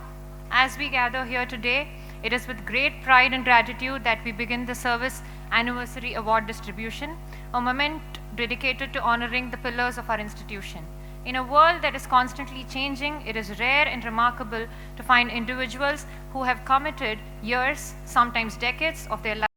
As we gather here today, it is with great pride and gratitude that we begin the Service Anniversary Award distribution, a moment dedicated to honoring the pillars of our institution. In a world that is constantly changing, it is rare and remarkable to find individuals who have committed years, sometimes decades, of their life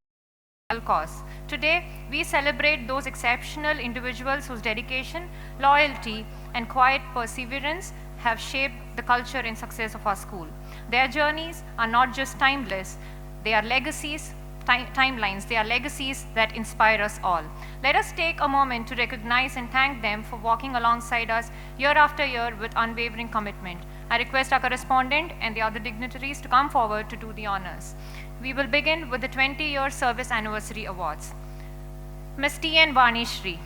to a cause. Today, we celebrate those exceptional individuals whose dedication, loyalty, and quiet perseverance have shaped the culture and success of our school. Their journeys are not just timeless, they are legacies, timelines, they are legacies that inspire us all. Let us take a moment to recognize and thank them for walking alongside us year after year with unwavering commitment. I request our correspondent and the other dignitaries to come forward to do the honors. We will begin with the 20-year Service Anniversary Awards. Ms. T. N. Vanishri.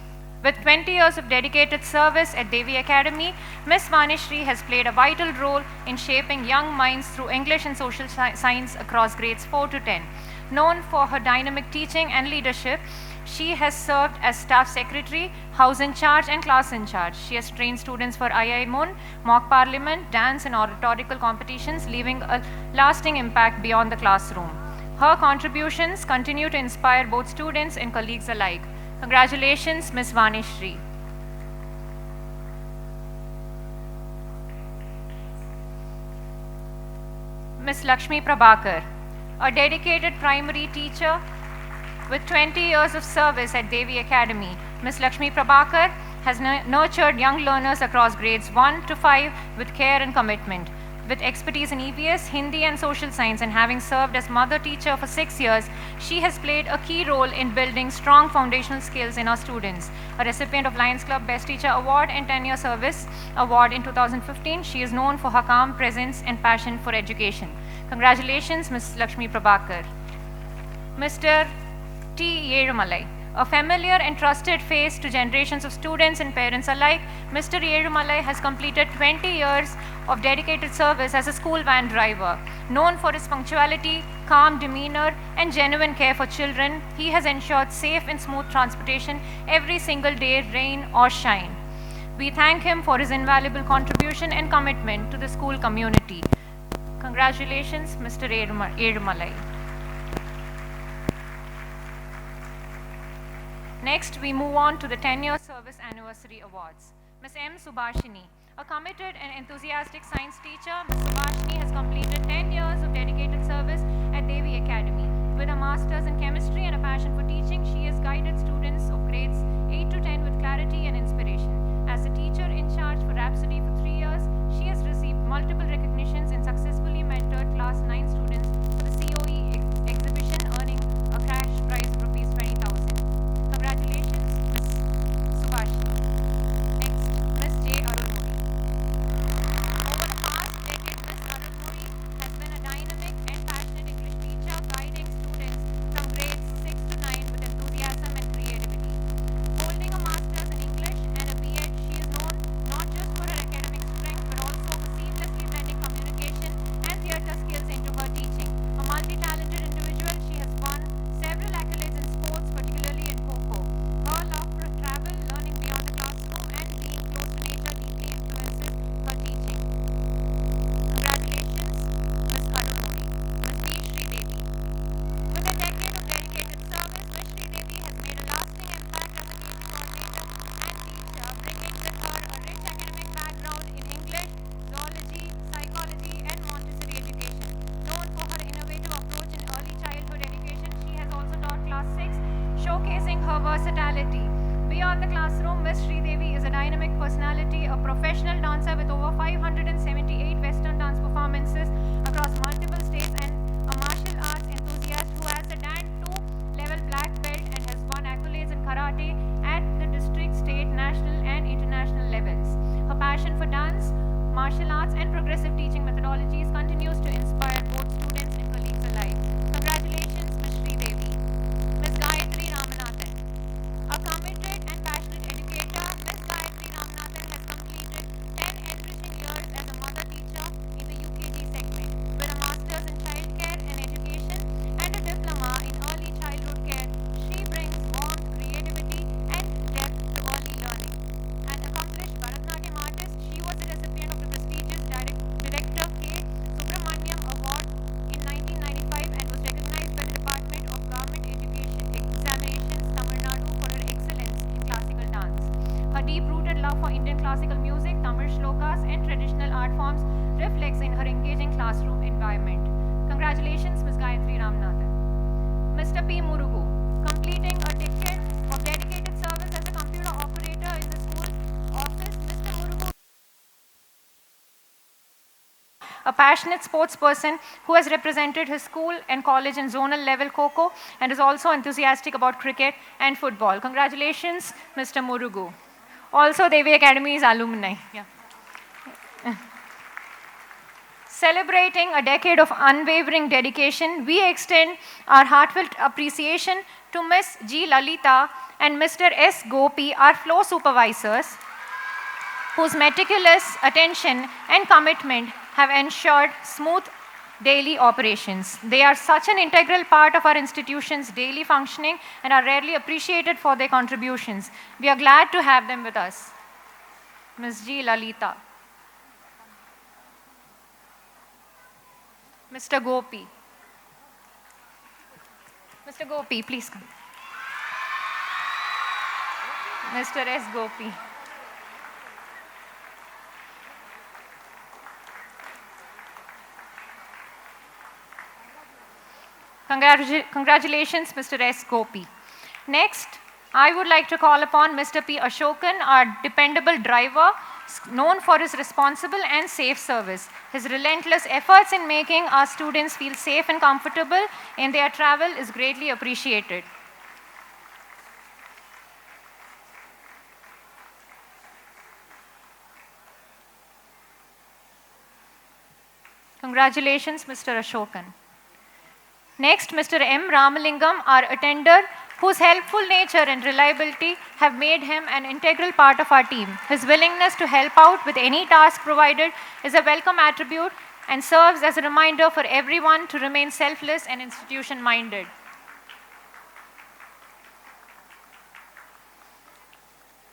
With 20 years of dedicated service at Devi Academy, Ms. Vanishri has played a vital role in shaping young minds through English and social science across grades 4 to 10. Known for her dynamic teaching and leadership, she has served as staff secretary, house in charge, and class in charge. She has trained students for IIMON, mock parliament, dance, and oratorical competitions, leaving a lasting impact beyond the classroom. Her contributions continue to inspire both students and colleagues alike. Congratulations, Ms. Vanishri. Ms. Lakshmi Prabhakar, a dedicated primary teacher with 20 years of service at Devi Academy. Ms. Lakshmi Prabhakar has nurtured young learners across grades 1 to 5 with care and commitment. With expertise in EVS, Hindi, and social science, and having served as mother teacher for 6 years, she has played a key role in building strong foundational skills in our students. A recipient of Lions Club Best Teacher Award and 10-year Service Award in 2015, she is known for her calm presence and passion for education. Congratulations, Ms. Lakshmi Prabhakar. Mr. T. Yerumalai. A familiar and trusted face to generations of students and parents alike, Mr. Yerumalai has completed 20 years of dedicated service as a school van driver. Known for his punctuality, calm demeanor, and genuine care for children, he has ensured safe and smooth transportation every single day, rain or shine. We thank him for his invaluable contribution and commitment to the school community. Congratulations, Mr. Yerumalai. Next, we move on to the 10-year Service Anniversary Awards. Ms. M. Subhashini, a committed and enthusiastic science teacher, Ms. Subhashini has completed 10 years of dedicated service at Devi Academy. With a master's in chemistry and a passion for teaching, she has guided students of grades 8 to 10 with clarity and inspiration. As a teacher in charge for Rhapsody for 3 years, she has received multiple recognitions and successfully mentored class 9 students for the COE exhibition, earning a cash prize of Rs 20,000. Congratulations, Ms. Subhashini. Next, Ms. J. Arulmoni. Over the past decade, Ms. Arulmoni has been a dynamic and passionate English teacher, guiding students from grades 6 to 9 with enthusiasm demonstrating her versatility. Beyond the classroom, Miss Devi is a dynamic personality, a professional dancer with over 578 Western dance performances across multiple states, and a martial arts enthusiast who has a Dan 2-level black belt and has won accolades in karate at the district, state, national, and international levels. Her passion for dance, martial arts, and progressive teaching methodologies continues to inspire both students and colleagues alike. Congratulations, Ms. Devi. Ms. Gayatri Ramanathan. A committed and passionate educator, Ms. Gayatri Ramanathan has completed 10 enriching years as a mother teacher in the UKG segment with a master's in childcare and education and a diploma in early childhood care. She brings warmth, creativity, and depth to early learning. An accomplished Bharatanatyam artist, she was the recipient of the prestigious Director K. Subramaniam Award in 1995 and was recognized by the Department of Government Education Examinations, Tamil Nadu, for her excellence in classical dance. Her deep-rooted love for Indian classical music, Tamil shlokas, and traditional art forms reflects in her engaging classroom environment. Congratulations, Ms. Gayatri Ramanathan. Mr. P. Murugu, completing a decade of dedicated service as a computer operator in the school office. Mr. Murugu, a passionate sports person who has represented his school and college in zonal level Kho-Kho and is also enthusiastic about cricket and football. Congratulations, Mr. Murugu. Also, Devi Academy's alumni. Yeah. Celebrating a decade of unwavering dedication, we extend our heartfelt appreciation to Ms. G. Lalita and Mr. S. Gopi, our floor supervisors, whose meticulous attention and commitment have ensured smooth daily operations. They are such an integral part of our institution's daily functioning and are rarely appreciated for their contributions. We are glad to have them with us. Ms. G. Lalita. Mr. Gopi. Mr. Gopi, please come. Mr. S. Gopi. Congratulations, Mr. S. Gopi. Next, I would like to call upon Mr. P. Ashokan, our dependable driver, known for his responsible and safe service. His relentless efforts in making our students feel safe and comfortable in their travel is greatly appreciated. Congratulations, Mr. Ashokan. Next, Mr. M. Ramalingam, our attender, whose helpful nature and reliability have made him an integral part of our team. His willingness to help out with any task provided is a welcome attribute and serves as a reminder for everyone to remain selfless and institution-minded.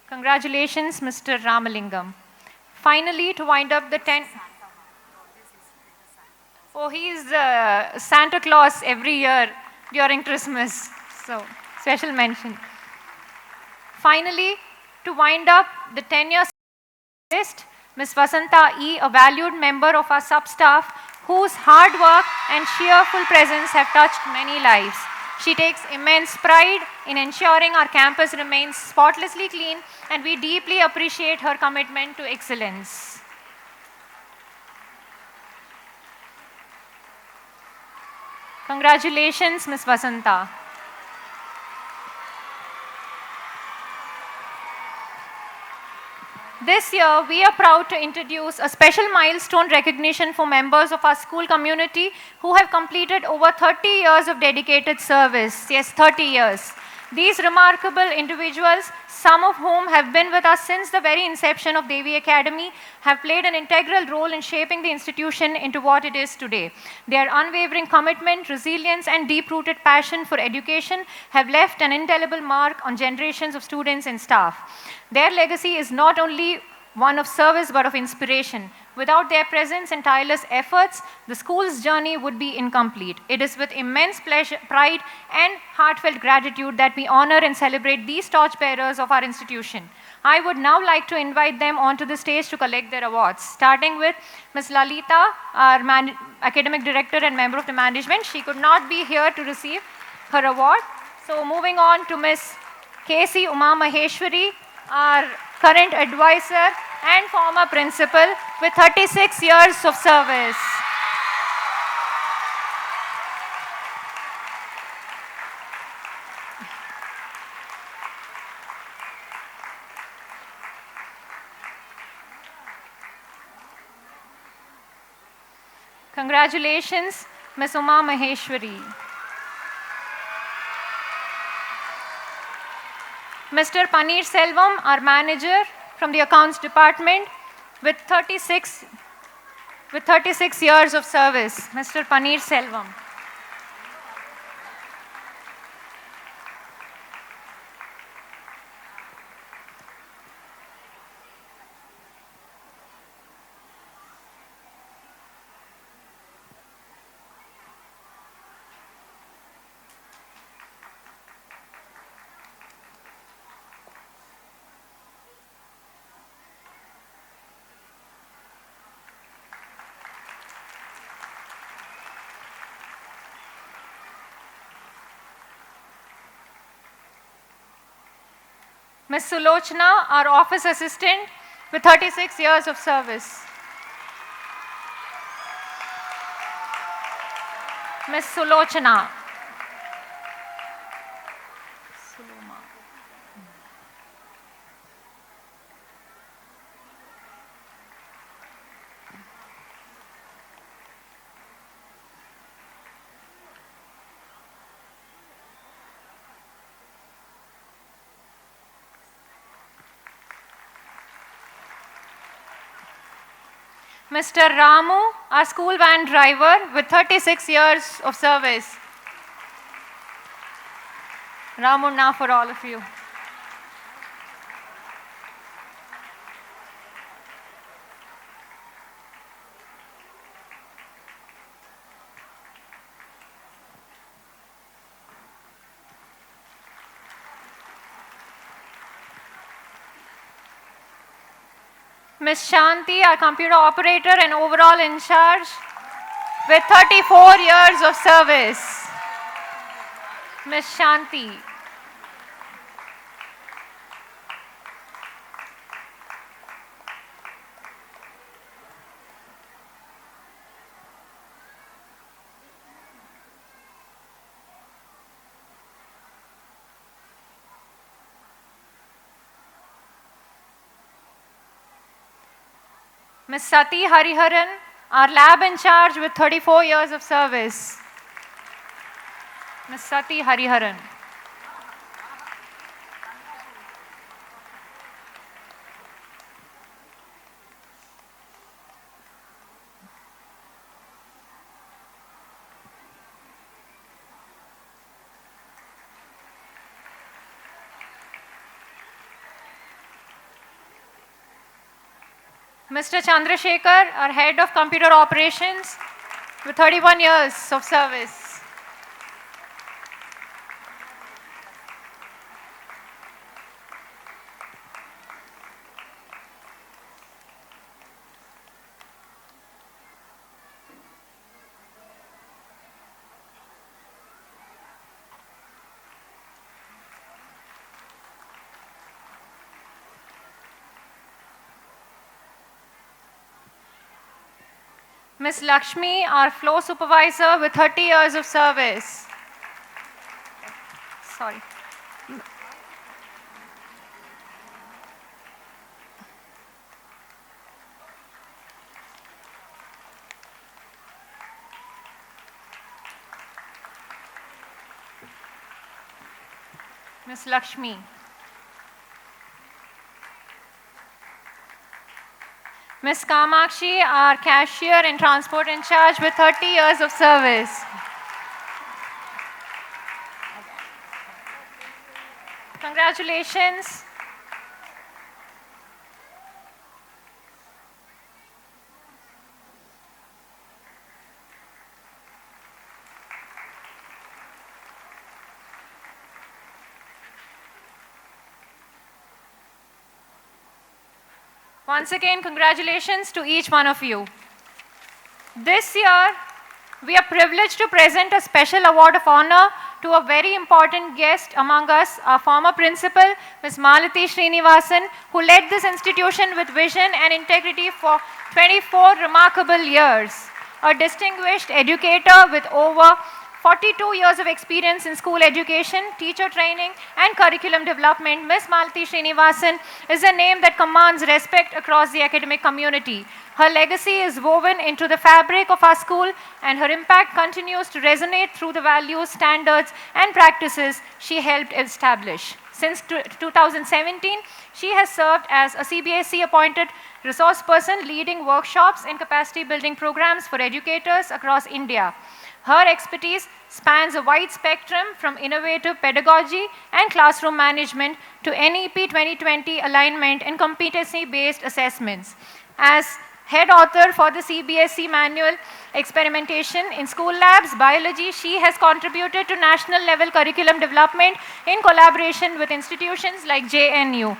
Congratulations, Mr. Ramalingam. Finally, to wind up the 10... Oh, he's Santa Claus every year during Christmas. So, special mention. Finally, to wind up the 10-year list, Ms. Vasanta E., a valued member of our sub-staff, whose hard work and cheerful presence have touched many lives. She takes immense pride in ensuring our campus remains spotlessly clean, and we deeply appreciate her commitment to excellence. Congratulations, Ms. Vasanta. This year, we are proud to introduce a special milestone recognition for members of our school community who have completed over 30 years of dedicated service. Yes, 30 years. These remarkable individuals, some of whom have been with us since the very inception of Devi Academy, have played an integral role in shaping the institution into what it is today. Their unwavering commitment, resilience, and deep-rooted passion for education have left an indelible mark on generations of students and staff. Their legacy is not only one of service but of inspiration. Without their presence and tireless efforts, the school's journey would be incomplete. It is with immense pleasure, pride, and heartfelt gratitude that we honor and celebrate these torchbearers of our institution. I would now like to invite them onto the stage to collect their awards, starting with Ms. Lalita, our academic director and member of the management. She could not be here to receive her award. So moving on to Ms. K.C. Uma Maheshwari, our current advisor and former principal with 36 years of service. Congratulations, Ms. Uma Maheshwari. Mr. Paneer Selvam, our manager from the accounts department with 36 years of service. Mr. Paneer Selvam. Ms. Sulochana, our office assistant with 36 years of service. Ms. Sulochana. Mr. Ramu, our school van driver with 36 years of service. Ramu, now for all of you. Ms. Shanti, our computer operator and overall in charge with 34 years of service. Ms. Shanti. Ms. Sati Hariharan, our lab in charge with 34 years of service. Ms. Sati Hariharan. Mr. Chandrasekhar, our head of computer operations with 31 years of service. Ms. Lakshmi, our flow supervisor with 30 years of service. Sorry. Ms. Lakshmi. Ms. Kamakshi, our cashier and transport in charge with 30 years of service. Congratulations. Once again, congratulations to each one of you. This year, we are privileged to present a special award of honor to a very important guest among us, our former principal, Ms. Malati Srinivasan, who led this institution with vision and integrity for 24 remarkable years. A distinguished educator with over 42 years of experience in school education, teacher training, and curriculum development, Ms. Malati Srinivasan is a name that commands respect across the academic community. Her legacy is woven into the fabric of our school, and her impact continues to resonate through the values, standards, and practices she helped establish. Since 2017, she has served as a CBSE appointed resource person, leading workshops and capacity building programs for educators across India. Her expertise spans a wide spectrum from innovative pedagogy and classroom management to NEP 2020 alignment and competency-based assessments. As head author for the CBSE manual experimentation in school labs, biology, she has contributed to national level curriculum development in collaboration with institutions like JNU.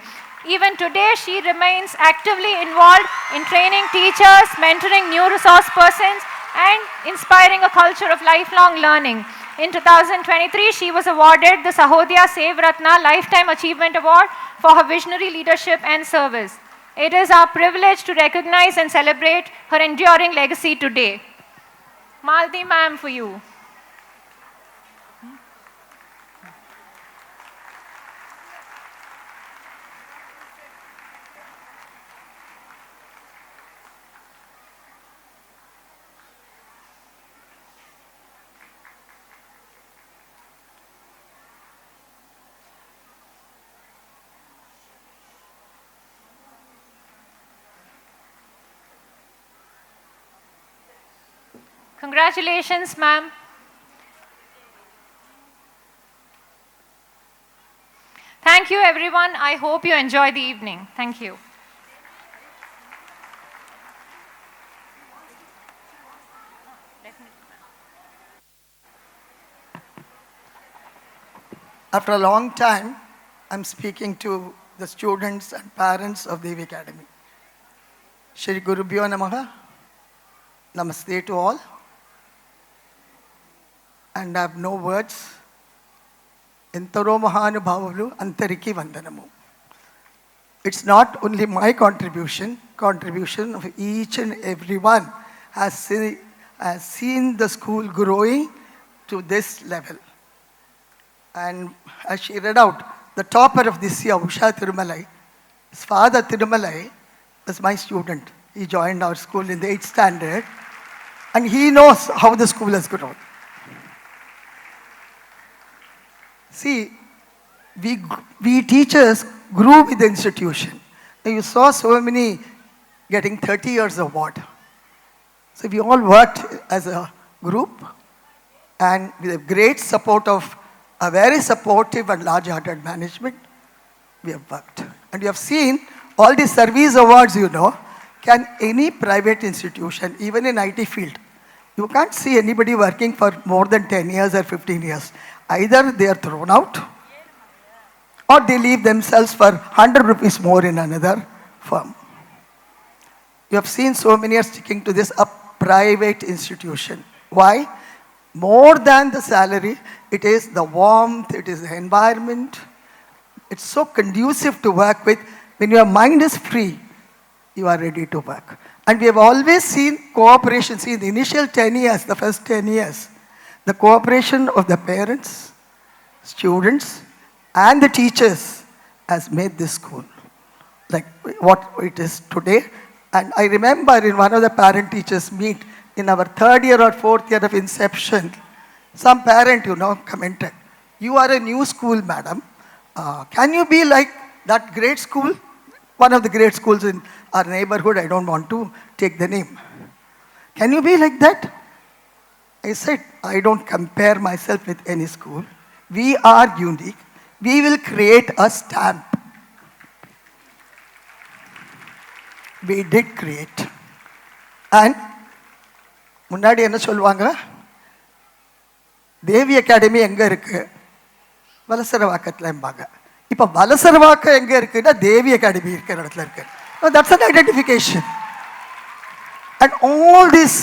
Even today, she remains actively involved in training teachers, mentoring new resource persons, and inspiring a culture of lifelong learning. In 2023, she was awarded the Sahodaya Sev Ratna Lifetime Achievement Award for her visionary leadership and service. It is our privilege to recognize and celebrate her enduring legacy today. Malati ma'am, for you. Congratulations, ma'am. Thank you, everyone. I hope you enjoy the evening. Thank you. After a long time, I'm speaking to the students and parents of Devi Academy. Shri Gurubhyo Namaha. Namaste to all. And I have no words. Entaro Mahanubhavalu Antariki Vandanamu. It's not only my contribution of each and everyone has seen the school growing to this level. And as she read out, the topper of this year, Usha Tirumalai, his father Tirumalai was my student. He joined our school in the 8th standard, and he knows how the school has grown. See, we teachers grew with the institution. Now you saw so many getting 30 years award. So we all worked as a group, and with the great support of a very supportive and large-hearted management, we have worked. And you have seen all these service awards, you know, can any private institution, even in IT field, you can't see anybody working for more than 10 years or 15 years. Either they are thrown out, or they leave themselves for 100 rupees more in another firm. You have seen so many are sticking to this, a private institution. Why? More than the salary, it is the warmth, it is the environment. It's so conducive to work with. When your mind is free, you are ready to work. And we have always seen cooperation. See, in the initial 10 years, the first 10 years, the cooperation of the parents, students, and the teachers has made this school like what it is today. And I remember in one of the parent-teachers meet, in our 3rd year or 4th year of inception, some parent, you know, commented, "You are a new school, madam. Can you be like that great school?" One of the great schools in our neighborhood, I don't want to take the name. "Can you be like that?" I said, "I don't compare myself with any school. We are unique. We will create a stamp." We did create. And முன்னாடி என்ன சொல்லுவாங்க, தேவி academy எங்க இருக்கு? வலசரவாக்கத்துலம்பாங்க. இப்ப வலசரவாக்கம் எங்க இருக்குன்னா தேவி academy இருக்கிற இடத்துல இருக்கு. That's an identification. And all this,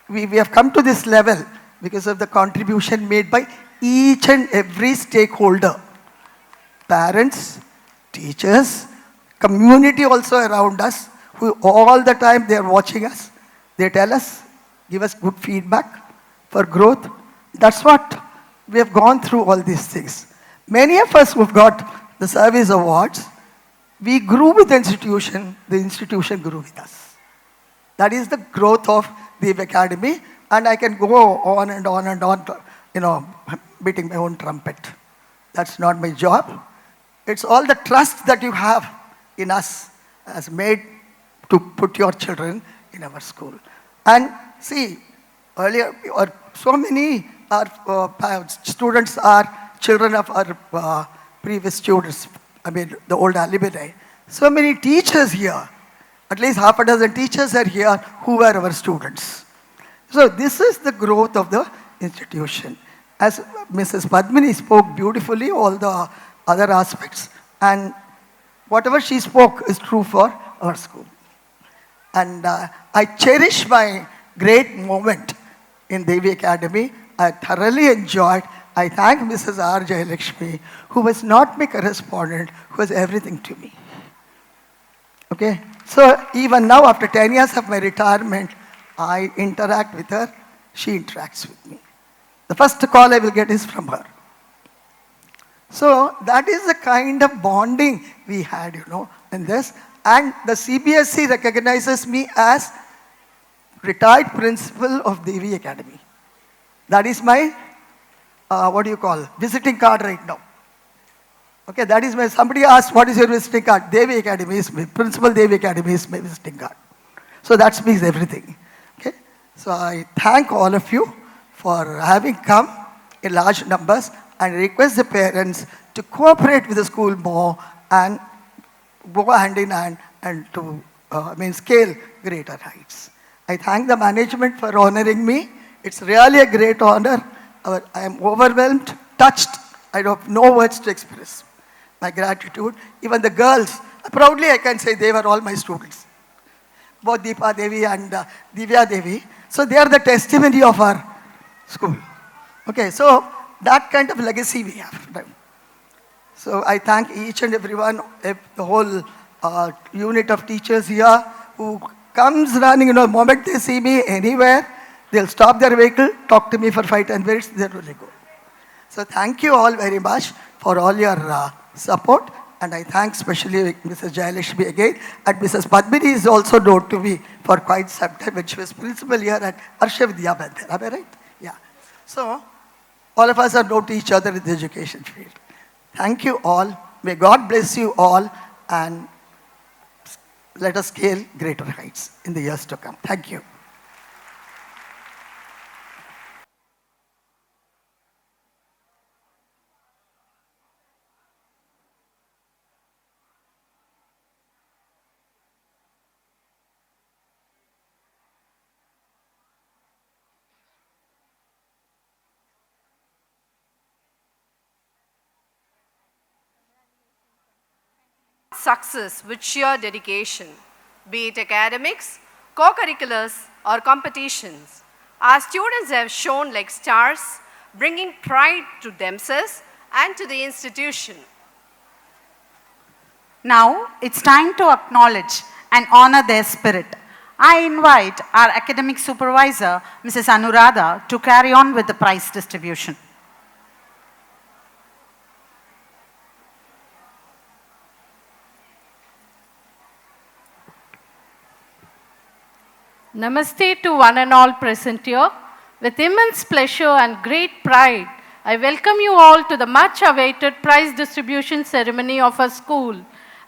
we have come to this level because of the contribution made by each and every stakeholder. Parents, teachers, community also around us, who all the time they are watching us. They tell us, give us good feedback for growth. That's what we have gone through all these things. Many of us who have got the service awards, we grew with the institution grew with us. That is the growth of Devi Academy, and I can go on and on and on, beating my own trumpet. That's not my job. It's all the trust that you have in us has made to put your children in our school. And see, earlier, so many students are children of our previous students, the old alumni. So many teachers here, at least half a dozen teachers are here who were our students. So this is the growth of the institution. As Mrs. Padmini spoke beautifully, all the other aspects, and whatever she spoke is true for our school. And I cherish my great moment in Devi Academy. I thoroughly enjoyed. I thank Mrs. R. Jayalakshmi, who was not my correspondent, who was everything to me. Okay? So even now, after 10 years of my retirement, I interact with her. She interacts with me. The first call I will get is from her. So that is the kind of bonding we had, in this. And the CBSE recognizes me as retired principal of Devi Academy. That is my, visiting card right now. Okay, that is my, somebody asked, what is your visiting card? Devi Academy is my, Principal Devi Academy is my visiting card. So that speaks everything. Okay, so I thank all of you for having come in large numbers, and request the parents to cooperate with the school more and go hand in hand and to scale greater heights. I thank the management for honoring me. It's really a great honor. I am overwhelmed, touched. I have no words to express my gratitude. Even the girls, proudly I can say they were all my students. Both Deepa Devi and Divya Devi. So they are the testimony of our school. Okay, so that kind of legacy we have. So I thank each and everyone, the whole unit of teachers here who comes running, the moment they see me anywhere, they'll stop their vehicle, talk to me for 5-10 minutes, they'll really go. So thank you all very much for all your support, and I thank especially Mrs. Jayalakshmi again, and Mrs. Padmini is also known to me for quite some time when she was principal here at Harsha Vidya Mandir. Am I right? Yeah. So all of us are known to each other in the education field. Thank you all. May God bless you all, and let us scale greater heights in the years to come. Thank you. Success with sheer dedication, be it academics, co-curriculars, or competitions. Our students have shone like stars, bringing pride to themselves and to the institution. Now it's time to acknowledge and honor their spirit. I invite our academic supervisor, Mrs. Anuradha, to carry on with the prize distribution. Namaste to one and all present here. With immense pleasure and great pride, I welcome you all to the much awaited prize distribution ceremony of our school,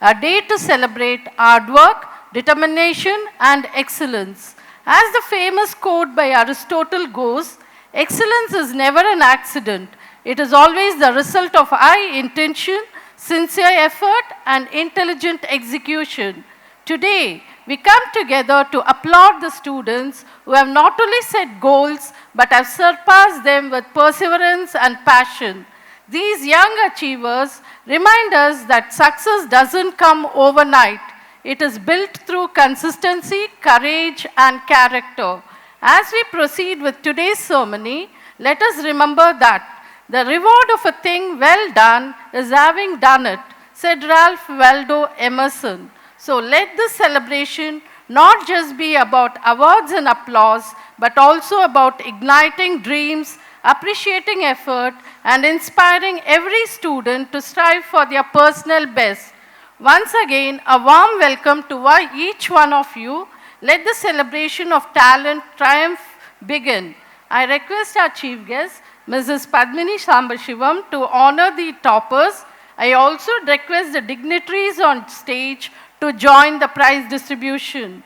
a day to celebrate hard work, determination and excellence. As the famous quote by Aristotle goes, excellence is never an accident. It is always the result of high intention, sincere effort and intelligent execution. Today, we come together to applaud the students who have not only set goals, but have surpassed them with perseverance and passion. These young achievers remind us that success doesn't come overnight. It is built through consistency, courage, and character. As we proceed with today's ceremony, Let us remember that the reward of a thing well done is having done it, said Ralph Waldo Emerson. So let this celebration not just be about awards and applause, but also about igniting dreams, appreciating effort, and inspiring every student to strive for their personal best. Once again, a warm welcome to each one of you. Let the celebration of talent triumph begin. I request our chief guest, Mrs. Padmini Sambashivam, to honor the toppers. I also request the dignitaries on stage to join the prize distribution.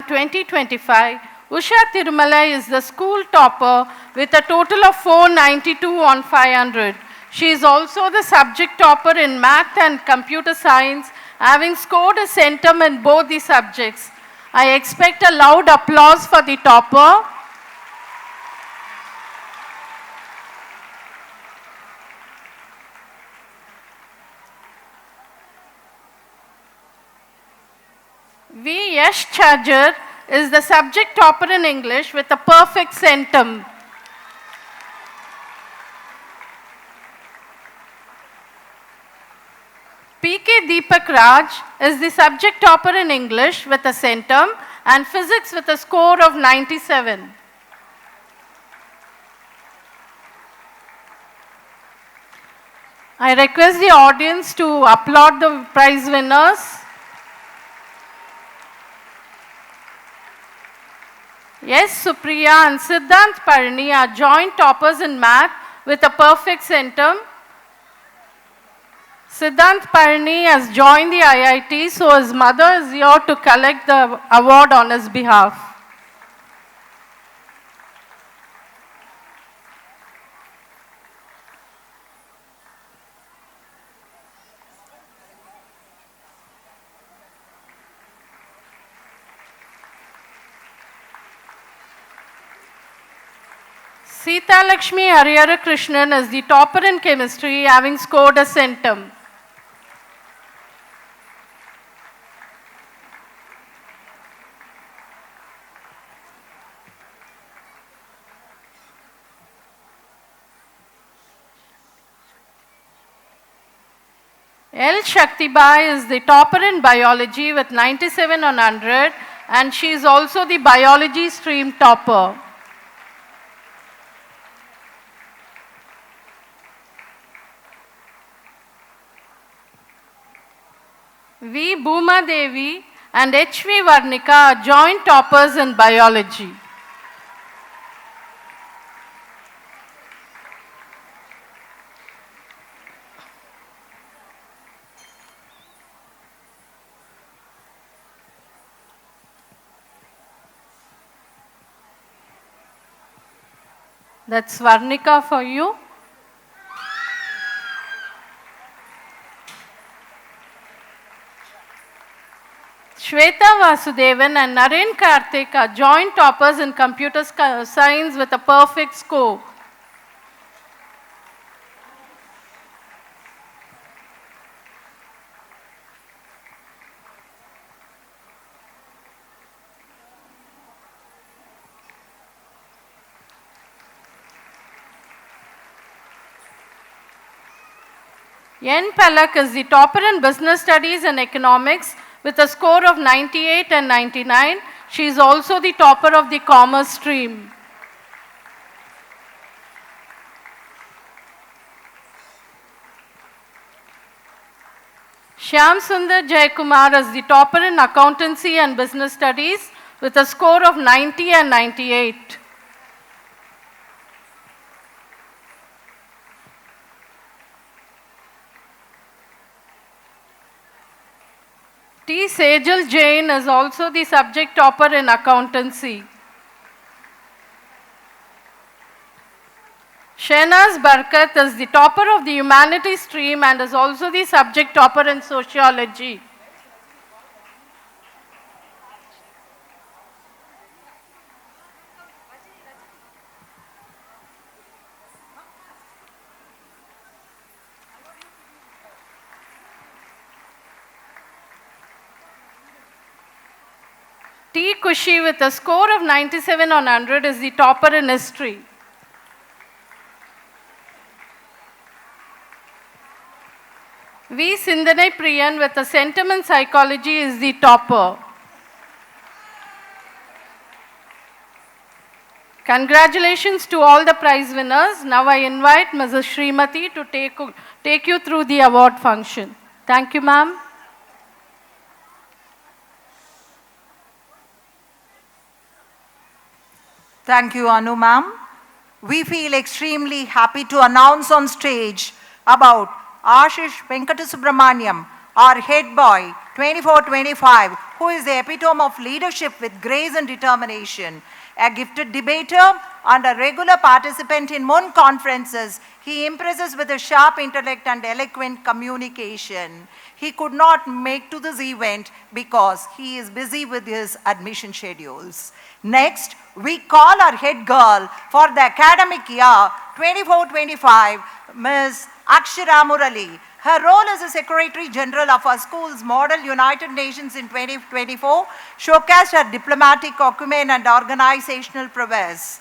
2025, Usha Tirumala is the school topper with a total of 492 on 500. She is also the subject topper in math and computer science, having scored a centum in both the subjects. I expect a loud applause for the topper. V. Yash Chajar is the subject topper in English with a perfect centum. P.K. Deepak Raj is the subject topper in English with a centum and physics with a score of 97. I request the audience to applaud the prize winners. Yes, Supriya and Siddhant Parni are joint toppers in math with a perfect centum. Siddhant Parni has joined the IIT, so his mother is here to collect the award on his behalf. Sita Lakshmi Harihara Krishnan is the topper in chemistry, having scored a centum. L. Shaktibai is the topper in biology with 97 on 100, and she is also the biology stream topper. V. Bhuma Devi and H. V. Varnika are joint toppers in biology. That's Varnika for you. Shweta Vasudevan and Naren Karthik are joint toppers in computer science with a perfect score. N. Palak is the topper in business studies and economics with a score of 98 and 99. She is also the topper of the commerce stream. Shyam Sundar Jayakumar is the topper in accountancy and business studies with a score of 90 and 98. T. Sejal Jain is also the subject topper in accountancy. Shehnaz Barkat is the topper of the humanities stream and is also the subject topper in sociology. T. Kushi with a score of 97 on 100 is the topper in history. V. Sindhanai Priyan with a sentiment psychology is the topper. Congratulations to all the prize winners. Now I invite Mrs. Srimati to take you through the award function. Thank you, ma'am. Thank you, Anu ma'am. We feel extremely happy to announce on stage about Ashish Venkatasubramaniam, our head boy, 24-25, who is the epitome of leadership with grace and determination. A gifted debater and a regular participant in MUN conferences, he impresses with a sharp intellect and eloquent communication. He could not make to this event because he is busy with his admission schedules. Next, we call our head girl for the academic year 24-25, Ms. Akshara Murali. Her role as the Secretary General of our school's Model United Nations in 2024 showcased her diplomatic acumen and organizational prowess.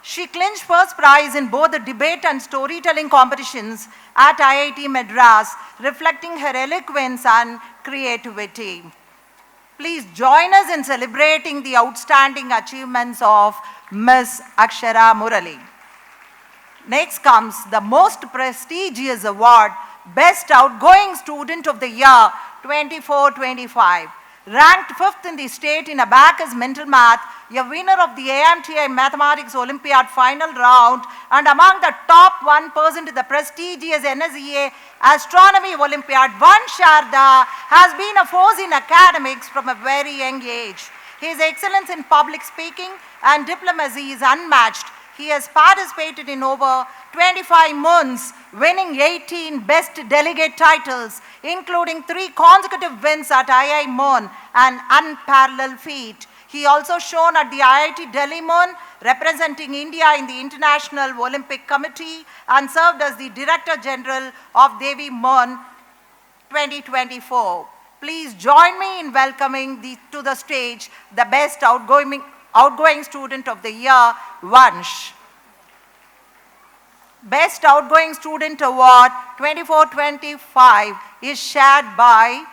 She clinched first prize in both the debate and storytelling competitions at IIT Madras, reflecting her eloquence and creativity. Please join us in celebrating the outstanding achievements of Ms. Akshara Murali. Next comes the most prestigious award, Best Outgoing Student of the Year 24-25. Ranked 5th in the state in Abacus Mental Math, a winner of the AMTI Mathematics Olympiad final round, and among the top 1% in the prestigious NSEA Astronomy Olympiad, Van Sharda has been a force in academics from a very young age. His excellence in public speaking and diplomacy is unmatched. He has participated in over 25 MUNs, winning 18 Best Delegate titles, including 3 consecutive wins at II MUN, an unparalleled feat. He also shone at the IIT Delhi MUN, representing India in the International Olympic Committee, and served as the Director General of Devi MUN 2024. Please join me in welcoming to the stage the Best Outgoing Student of the Year, Vansh. Best Outgoing Student Award 24-25 is shared by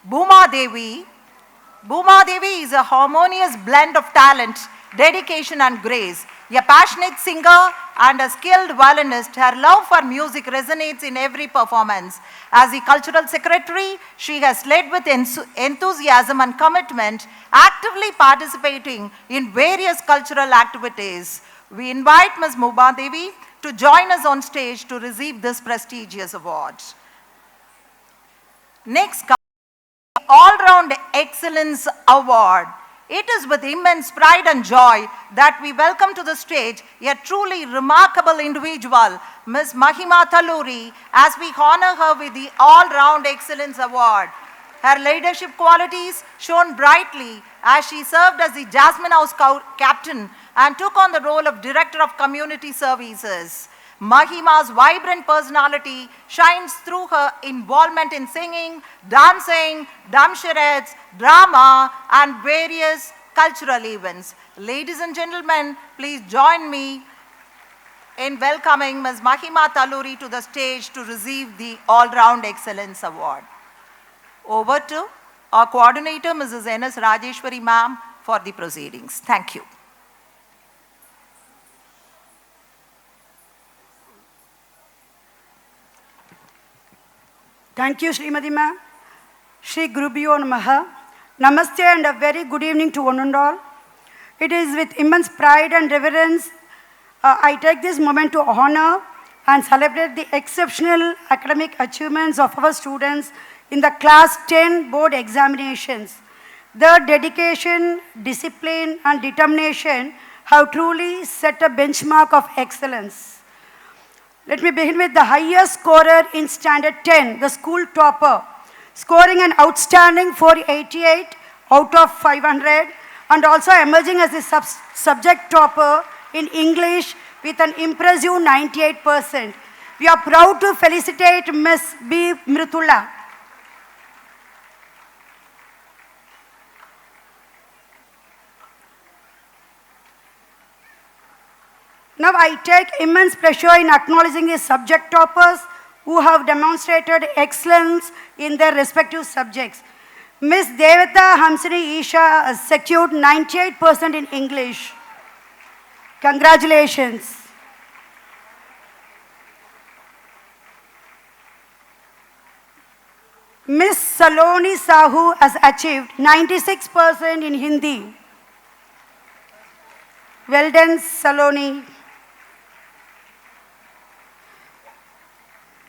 Bhuma Devi. Bhuma Devi is a harmonious blend of talent, dedication and grace. A passionate singer and a skilled violinist, her love for music resonates in every performance. As the cultural secretary, she has led with enthusiasm and commitment, actively participating in various cultural activities. We invite Ms. Bhuma Devi to join us on stage to receive this prestigious award. Next comes the All-Round Excellence Award. It is with immense pride and joy that we welcome to the stage a truly remarkable individual, Ms. Mahima Talluri, as we honor her with the All-Round Excellence Award. Her leadership qualities shone brightly as she served as the Jasmine House captain and took on the role of Director of Community Services. Mahima's vibrant personality shines through her involvement in singing, dancing, drum charades, drama, and various cultural events. Ladies and gentlemen, please join me in welcoming Ms. Mahima Talluri to the stage to receive the All-Round Excellence Award. Over to our coordinator, Mrs. N.S. Rajeshwari ma'am, for the proceedings. Thank you. Thank you, Srimati ma'am. Shri Gurubhyo Namaha. Namaste and a very good evening to one and all. It is with immense pride and reverence I take this moment to honor and celebrate the exceptional academic achievements of our students in the Class 10 board examinations. Their dedication, discipline, and determination have truly set a benchmark of excellence. Let me begin with the highest scorer in Standard 10, the school topper, scoring an outstanding 488 out of 500, and also emerging as the subject topper in English with an impressive 98%. We are proud to felicitate Ms. B. Mrithula. Now I take immense pleasure in acknowledging the subject toppers who have demonstrated excellence in their respective subjects. Miss Devata Hamsini Isha secured 98% in English. Congratulations. Miss Saloni Sahu has achieved 96% in Hindi. Well done, Saloni.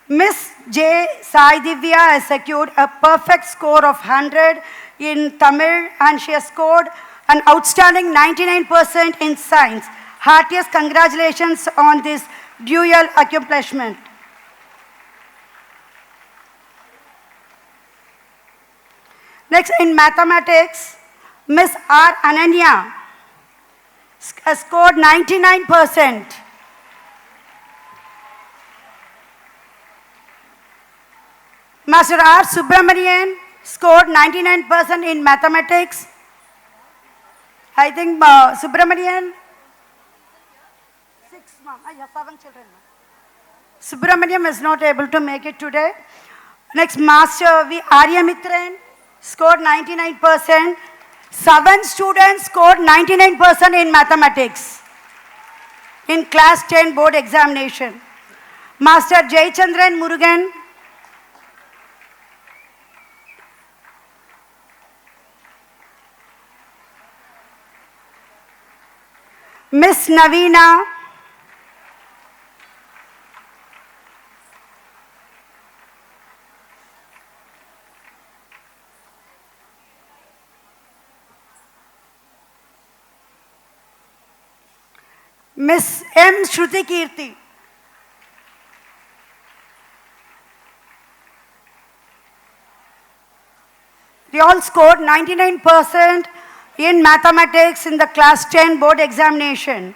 Miss J. Sai Divya has secured a perfect score of 100 in Tamil and she has scored an outstanding 99% in science. Heartiest congratulations on this dual accomplishment. Next, in mathematics, Miss R. Ananya has scored 99%. Master R. Subramanian scored 99% in mathematics. I think Subramanian, 7 children. Subramanian is not able to make it today. Next, Master V. Aryamitran scored 99%. 7 students scored 99% in mathematics in class 10 board examination. Master Jayachandran Murugan Miss Navina Miss M. Shruti Kirti. They all scored 99% in mathematics in the class 10 board examination.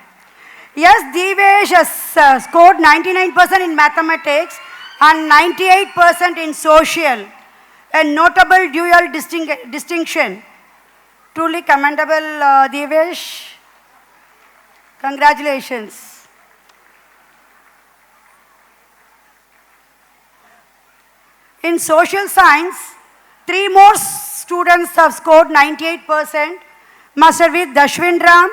Yes, Devesh has scored 99% in mathematics and 98% in social. A notable dual distinction. Truly commendable, Devesh. Congratulations. In social science, 3 more students have scored 98%. Master V. Dashwindram,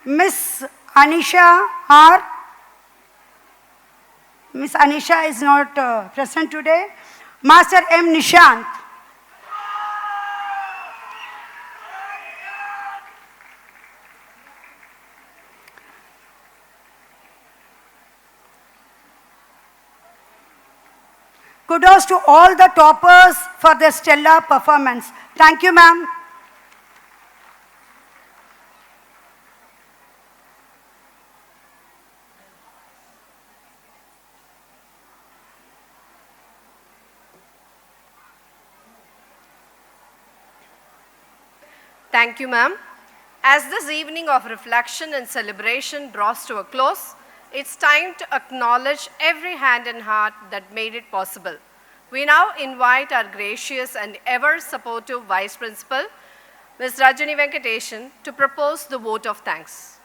Miss Anisha R. Miss Anisha is not present today. Master M. Nishant. Kudos to all the toppers for their stellar performance. Thank you, ma'am. Thank you, ma'am. As this evening of reflection and celebration draws to a close, it's time to acknowledge every hand and heart that made it possible. We now invite our gracious and ever supportive Vice Principal, Ms. Rajani Venkateshan, to propose the vote of thanks.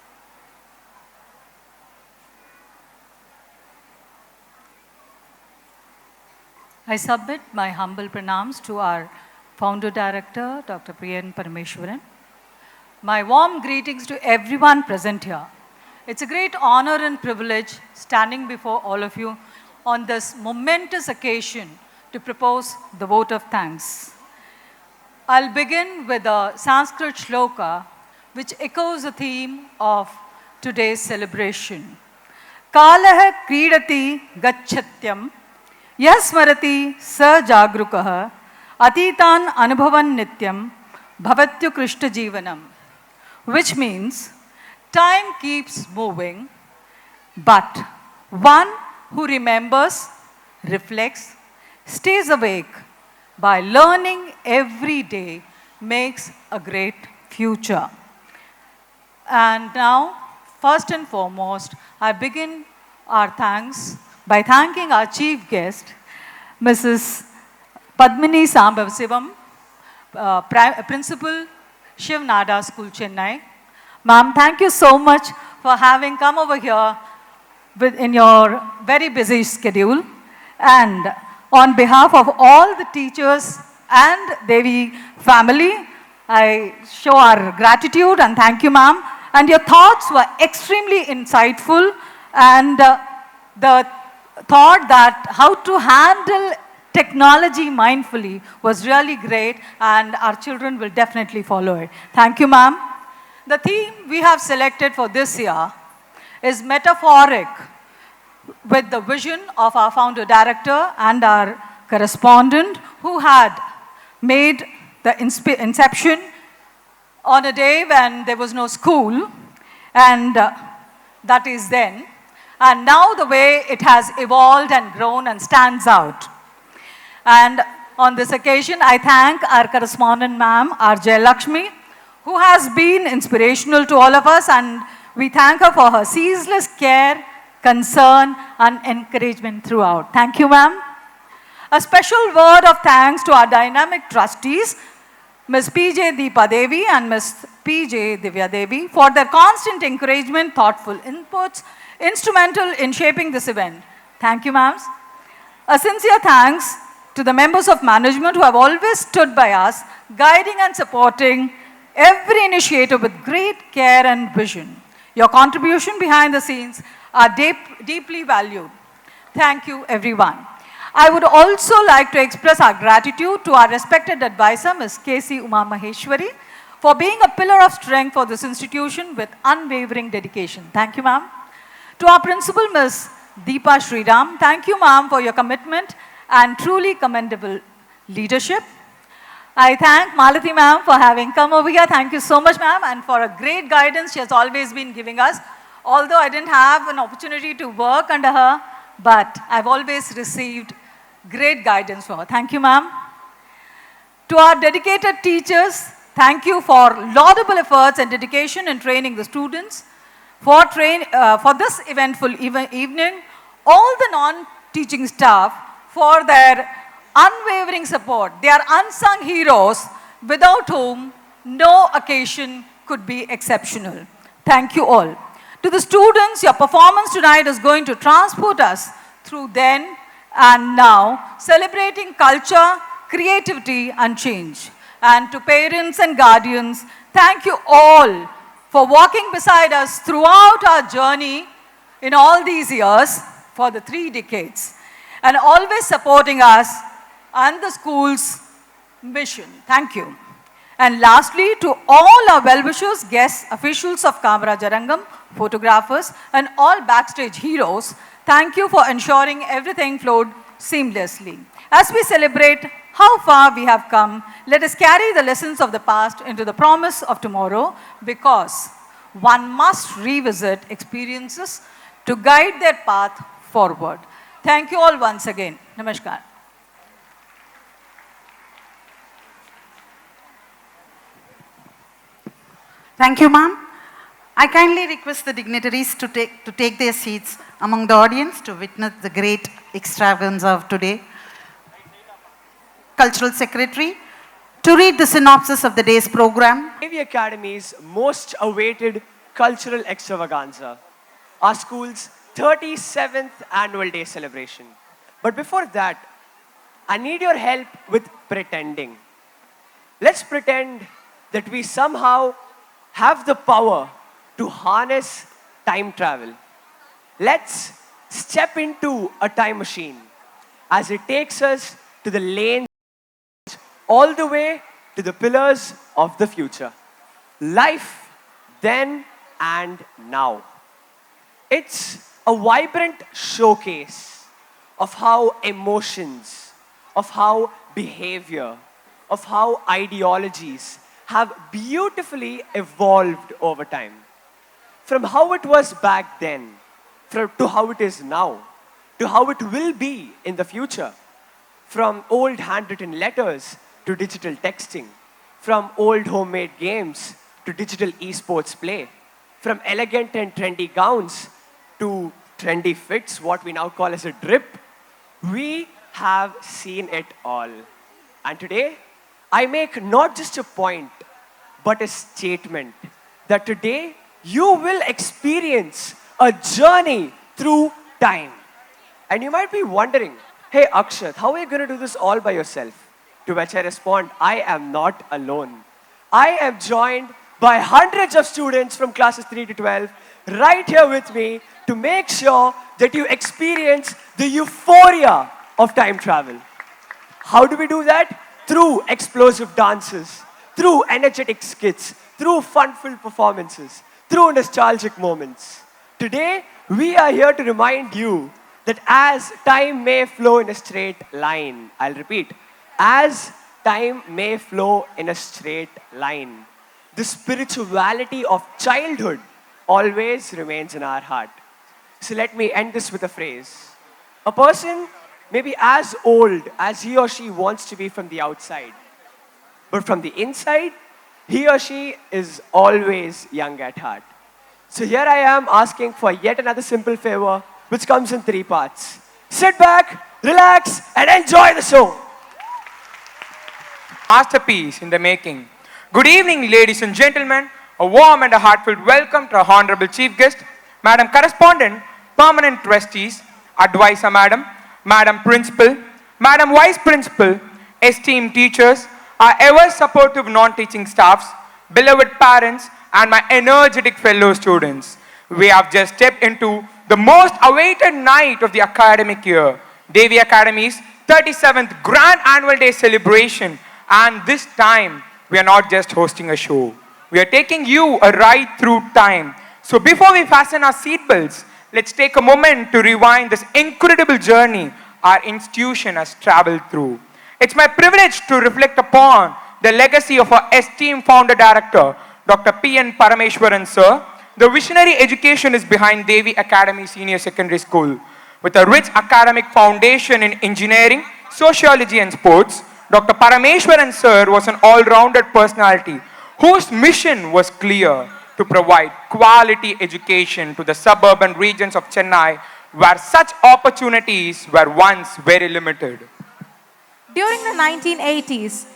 I submit my humble pranams to our Founder Director, Dr. Priyan Parameshwaran. My warm greetings to everyone present here. It's a great honor and privilege standing before all of you on this momentous occasion to propose the vote of thanks. I'll begin with a Sanskrit shloka which echoes the theme of today's celebration. Kalah kridati gacchatyam yasmarati sa jagrukah atitan anubhavan nityam bhavatyu krishta jivanam, which means time keeps moving, but one who remembers, reflects, stays awake by learning every day makes a great future. And now, first and foremost, I begin our thanks by thanking our chief guest, Mrs. Padmini Sambasivam, Principal, Shiv Nada School, Chennai, Ma'am, thank you so much for having come over here in your very busy schedule. And on behalf of all the teachers and Devi family, I show our gratitude and thank you, ma'am. And your thoughts were extremely insightful, and the thought that how to handle technology mindfully was really great, and our children will definitely follow it. Thank you, ma'am. The theme we have selected for this year is metaphoric, with the vision of our founder director and our correspondent, who had made the inception on a day when there was no school, and that is then. And now the way it has evolved and grown and stands out. And on this occasion, I thank our correspondent ma'am, R.J. Lakshmi, who has been inspirational to all of us, and we thank her for her ceaseless care, concern, and encouragement throughout. Thank you, ma'am. A special word of thanks to our dynamic trustees, Ms. P.J. Deepa Devi and Ms. P.J. Divya Devi, for their constant encouragement, thoughtful inputs, instrumental in shaping this event. Thank you, ma'ams. A sincere thanks to the members of management who have always stood by us, guiding and supporting every initiative with great care and vision. Your contribution behind the scenes are deeply valued. Thank you, everyone. I would also like to express our gratitude to our respected advisor, Ms. K.C. Uma Maheshwari, for being a pillar of strength for this institution with unwavering dedication. Thank you, ma'am. To our principal, Ms. Deepa Sriram, thank you, ma'am, for your commitment and truly commendable leadership. I thank Malathi, ma'am, for having come over here. Thank you so much, ma'am, and for a great guidance she has always been giving us. Although I didn't have an opportunity to work under her, but I've always received great guidance from her. Thank you, ma'am. To our dedicated teachers, thank you for laudable efforts and dedication in training the students. For this eventful evening, all the non-teaching staff for their unwavering support. They are unsung heroes without whom no occasion could be exceptional. Thank you all. To the students, your performance tonight is going to transport us through then and now, celebrating culture, creativity, and change. And to parents and guardians, thank you all for walking beside us throughout our journey in all these years for the 3 decades, and always supporting us and the school's mission. Thank you. And lastly, to all our well-wishers, guests, officials of Kamarajar, Arangam, photographers, and all backstage heroes, thank you for ensuring everything flowed seamlessly. As we celebrate how far we have come, let us carry the lessons of the past into the promise of tomorrow, because one must revisit experiences to guide their path forward. Thank you all once again. Namaskar. Thank you, ma'am. I kindly request the dignitaries to take their seats among the audience to witness the great extravaganza of today. Cultural Secretary, to read the synopsis of the day's program. Devi Academy's most awaited cultural extravaganza, our school's 37th annual day celebration. But before that, I need your help with pretending. Let's pretend that we somehow have the power to harness time travel. Let's step into a time machine as it takes us to the lanes all the way to the pillars of the future. Life then and now. It's a vibrant showcase of how emotions, of how behavior, of how ideologies have beautifully evolved over time. From how it was back then, to how it is now, to how it will be in the future. From old handwritten letters to digital texting. From old homemade games to digital esports play. From elegant and trendy gowns to trendy fits, what we now call as a drip. We have seen it all. And today, I make not just a point, but a statement that today you will experience a journey through time. And you might be wondering, hey Akshat, how are you going to do this all by yourself? To which I respond, I am not alone. I am joined by hundreds of students from classes 3 to 12 right here with me to make sure that you experience the euphoria of time travel. How do we do that? Through explosive dances, through energetic skits, through fun-filled performances, through nostalgic moments. Today, we are here to remind you that as time may flow in a straight line, I'll repeat, as time may flow in a straight line, the spirituality of childhood always remains in our heart. So let me end this with a phrase. A person may be as old as he or she wants to be from the outside, but from the inside, he or she is always young at heart. So here I am asking for yet another simple favor, which comes in 3 parts. Sit back, relax, and enjoy the show. Masterpiece in the making. Good evening, ladies and gentlemen. A warm and a heartfelt welcome to our Honorable Chief Guest, Madam Correspondent, Permanent Trustees, Advisor Madam, Madam Principal, Madam Vice Principal, esteemed teachers, our ever supportive non-teaching staffs, beloved parents, and my energetic fellow students. We have just stepped into the most awaited night of the academic year, Devi Academy's 37th Grand Annual Day celebration. And this time, we are not just hosting a show. We are taking you a ride through time. So before we fasten our seatbelts, let's take a moment to rewind this incredible journey our institution has traveled through. It's my privilege to reflect upon the legacy of our esteemed founder director, Dr. P.N. Parameshwaran sir. The visionary education is behind Devi Academy Senior Secondary School. With a rich academic foundation in engineering, sociology and sports, Dr. Parameshwaran sir was an all-rounded personality whose mission was clear: to provide quality education to the suburban regions of Chennai where such opportunities were once very limited. During the 1980s,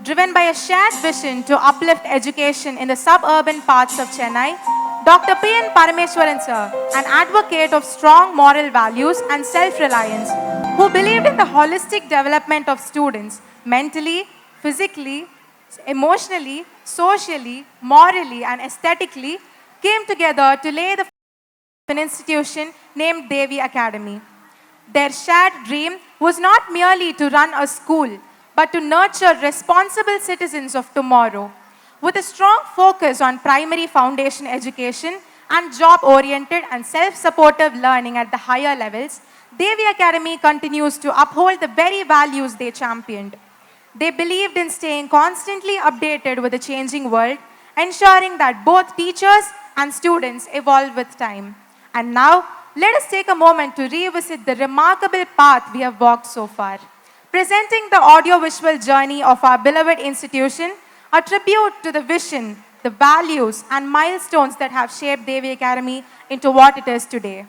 driven by a shared vision to uplift education in the suburban parts of Chennai, Dr. P.N. Parameshwaran sir, an advocate of strong moral values and self-reliance, who believed in the holistic development of students mentally, physically, emotionally, socially, morally, and aesthetically, came together to lay the an institution named Devi Academy. Their shared dream was not merely to run a school, but to nurture responsible citizens of tomorrow. With a strong focus on primary foundation education and job-oriented and self-supportive learning at the higher levels, Devi Academy continues to uphold the very values they championed. They believed in staying constantly updated with the changing world, ensuring that both teachers and students evolve with time. And now, let us take a moment to revisit the remarkable path we have walked so far. Presenting the audio-visual journey of our beloved institution, a tribute to the vision, the values, and milestones that have shaped Devi Academy into what it is today.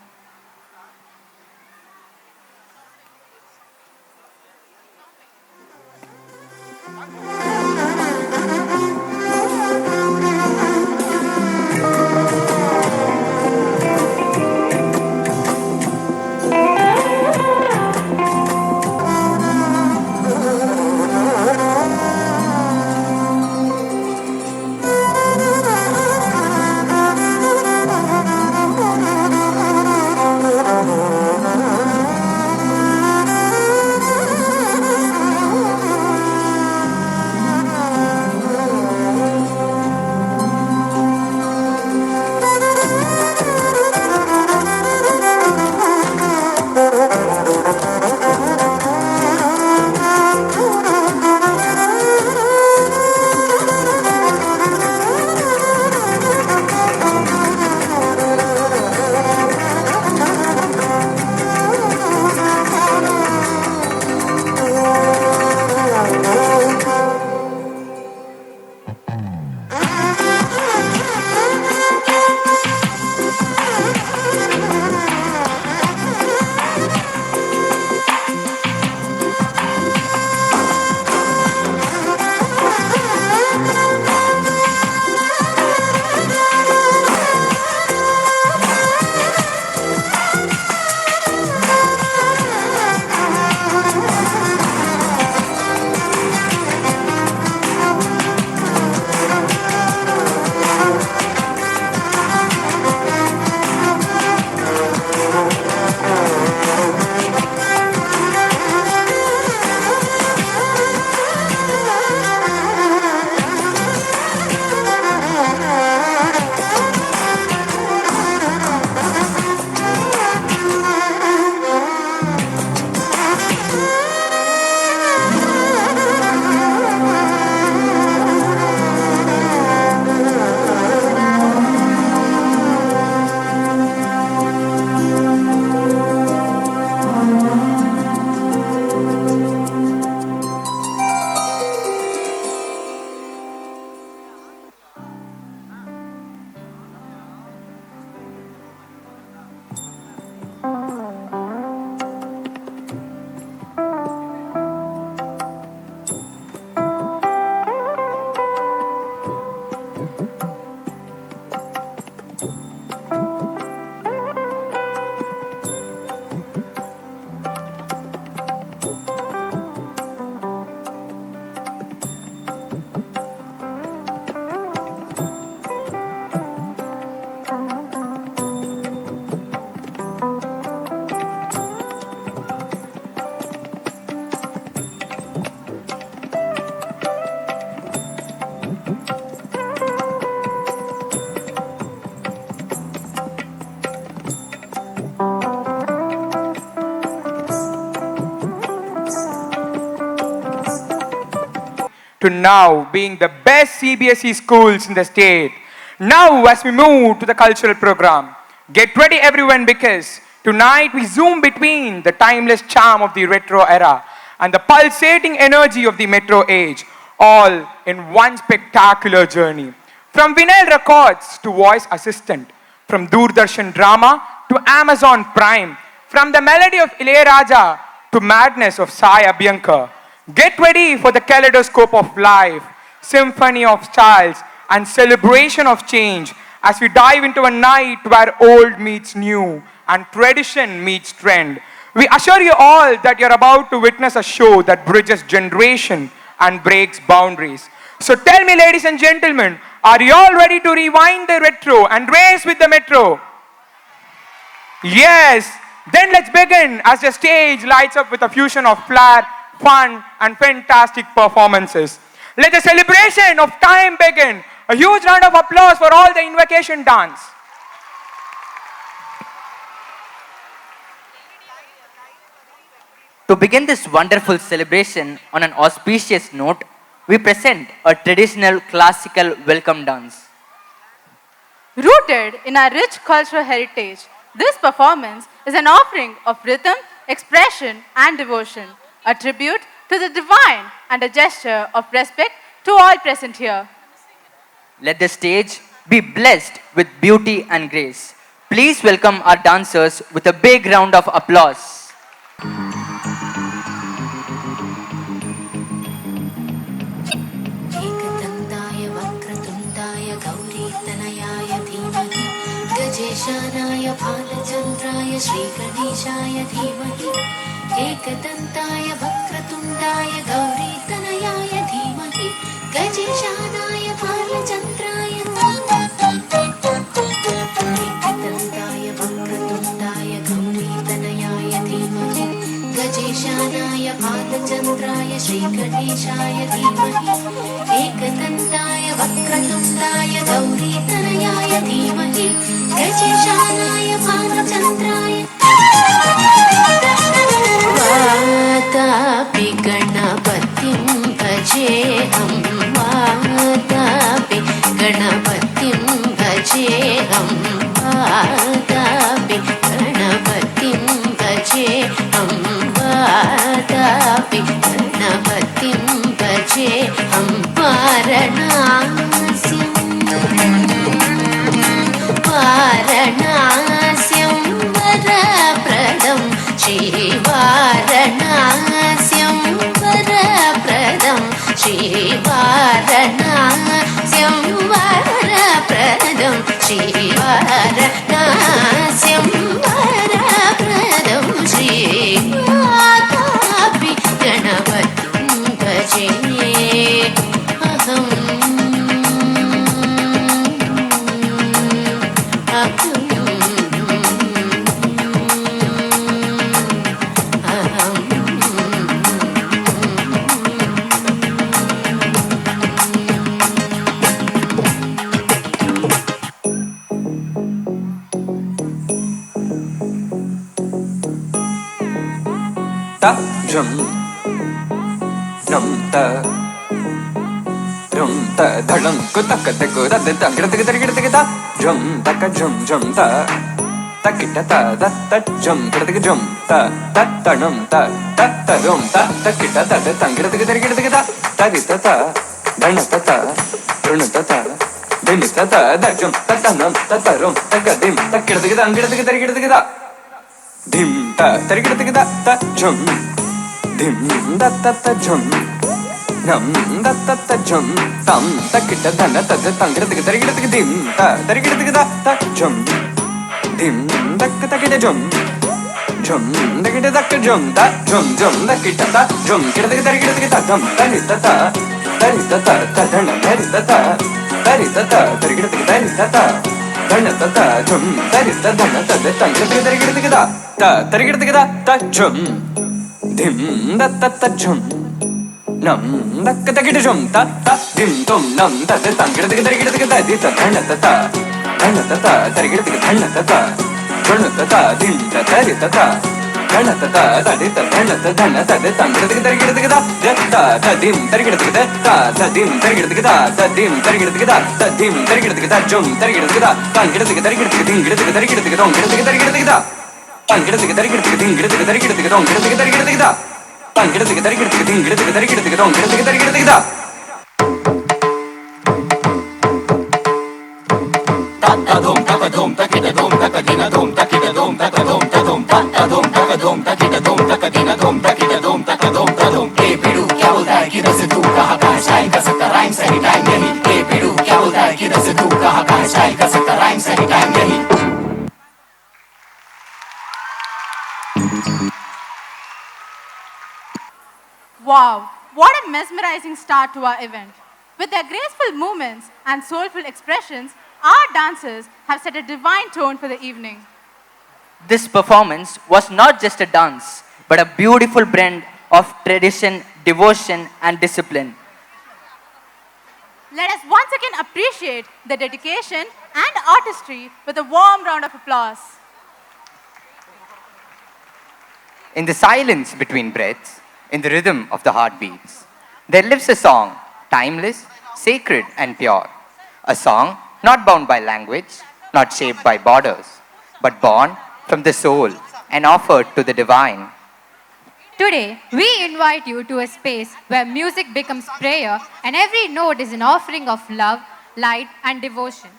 to now being the best CBSE schools in the state. Now, as we move to the cultural program, get ready everyone, because tonight we zoom between the timeless charm of the retro era and the pulsating energy of the metro age, all in one spectacular journey. From vinyl records to voice assistant, from Doordarshan drama to Amazon Prime, from the melody of Ilayaraja to madness of Sai Abhyankar. Get ready for the kaleidoscope of life, symphony of styles, and celebration of change as we dive into a night where old meets new and tradition meets trend. We assure you all that you're about to witness a show that bridges generation and breaks boundaries. So tell me, ladies and gentlemen, are you all ready to rewind the retro and race with the metro? Yes, then let's begin as the stage lights up with a fusion of flair, fun, and fantastic performances. Let the celebration of time begin. A huge round of applause for all the Invocation dance. To begin this wonderful celebration on an auspicious note, we present a traditional classical welcome dance. Rooted in our rich cultural heritage, this performance is an offering of rhythm, expression, and devotion, a tribute to the divine and a gesture of respect to all present here. Let the stage be blessed with beauty and grace. Please welcome our dancers with a big round of applause. गजेशानाय भालचन्द्राय श्रीगणेशाय धीमहि एकदन्ताय वक्रतुण्डाय गौरीतनयाय धीमहि गजेशानाय भालचन्द्राय एकदन्ताय वक्रतुण्डाय गौरीतनयाय धीमहि गजेशानाय भालचन्द्राय श्रीगणेशाय धीमहि एकदन्ताय वक्रतुण्डाय गौरीतनयाय धीमहि गजेशानाय भालचन्द्राय वातापि गणपतिं भजेऽहं वातापि गणपतिं भजेऽहं वातापि गणपतिं भजेऽहं वातापि गणपतिं भजेऽहं वारणास्यं वारणास्यं वरप्रदं श्रीवारणास्यं वरप्रदं श्रीवारणास्यं वरप्रदं श्रीवारणास्यं वरप्रदं श्रीवातापि गणपतिं भजे ta jum num ta rum ta dhalam ku tak te ku da de tang gida gida gida gida jum ta ka jum ta ta kita ta da ta jum gida jum ta ta num ta rum ta kita ta de tang gida gida gida ta di ta dhan ta run ta din ta da jum ta num ta rum ta ka dim ta gida gida gida dim ta tarigida ta jum dim da ta jum nam da ta jum tam ta kita dana ta tangirida tarigida dim ta tarigida ta jum dim da ta kita jum da kita da jum ta jum da kita ta jum kita tarigida ta dam ta ta dana ta tarigida ta dana ta jum ta dana ta tarigida ta tarigida ta jum dim da ta jum nam da ta kita jum ta dim tum nam ta tarigida di ta dana ta tarigida dana ta dim ta ಧಣತ ತಡಿತ ಧಣತ ಧಣ ತದ ತಂಗಿಡದಕ್ಕೆ ತರಿಗಿಡದಕ್ಕೆ ತದಿಂ ತರಿಗಿಡದಕ್ಕೆ ತದಿಂ ತರಿಗಿಡದಕ್ಕೆ ತದಿಂ ತರಿಗಿಡದಕ್ಕೆ ತದಿಂ ತರಿಗಿಡದಕ್ಕೆ ಜುಂ ತರಿಗಿಡದಕ್ಕೆ ತಂಗಿಡದಕ್ಕೆ ತರಿಗಿಡದಕ್ಕೆ ದಿಂಗಿಡದಕ್ಕೆ ತರಿಗಿಡದಕ್ಕೆ ತೊಂಗಿಡದಕ್ಕೆ ತರಿಗಿಡದಕ್ಕೆ ತಂಗಿಡದಕ್ಕೆ ತರಿಗಿಡದಕ್ಕೆ ದಿಂಗಿಡದಕ್ಕೆ ತರಿಗಿಡದಕ್ಕೆ ತೊಂಗಿಡದಕ್ಕೆ ತರಿಗಿಡದಕ್ಕೆ ತಂಗಿಡದಕ್ಕೆ ತರಿಗಿಡದಕ್ಕೆ ದಿಂಗಿಡದಕ್ಕೆ ತರಿಗಿಡದಕ್ಕೆ ತೊಂಗಿಡದಕ್ಕೆ ತರಿಗಿಡದಕ್ಕೆ Takadum takadum takidadum takadinadum takidadum takadum tadum takadum takadum takidadum takadinadum takidadum takadum tadum ए पिड़ू क्या बोलता है किधर से तू कहाँ कहाँ style कर सकता राइम सही टाइम यही ए पिड़ू क्या बोलता है किधर से तू कहाँ कहाँ स्टाइल कर सकता राइम सही टाइम यही Wow, what a mesmerizing start to our event. With their graceful movements and soulful expressions, our dancers have set a divine tone for the evening. This performance was not just a dance, but a beautiful blend of tradition, devotion, and discipline. Let us once again appreciate the dedication and artistry with a warm round of applause. In the silence between breaths, in the rhythm of the heartbeats, there lives a song, timeless, sacred, and pure. A song not bound by language, not shaped by borders, but born from the soul and offered to the divine. Today, we invite you to a space where music becomes prayer and every note is an offering of love, light, and devotion.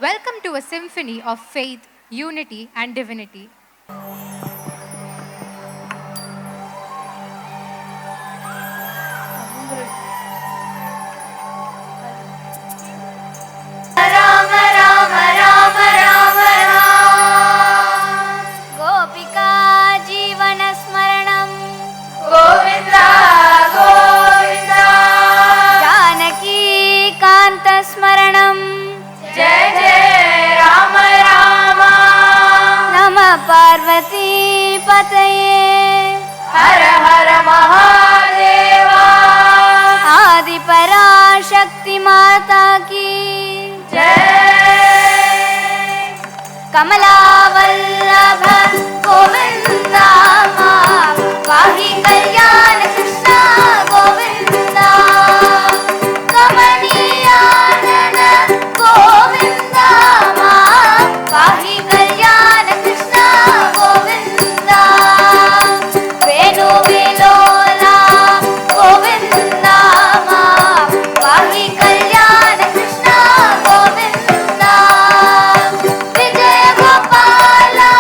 Welcome to a symphony of faith, unity, and divinity. Ram Ram Ram Ram Ram गोपिका जीवन स्मरणं गोविन्द गोविन्द जानकी कान्त स्मरणं जय जय राम राम नमः पार्वती पतये हर हर महादेवा आदि पराशक्ति माता की कमलावल्लभ गोविन्दा पाहि कल्याण कृष्ण गोविन्दा कमनीयानन गोविन्दा पाहि कल्याण कृष्ण गोविन्दा वेणु विलोला गोविन्दा पाहि कल्याण कृष्ण गोविन्दा विजय गोपाला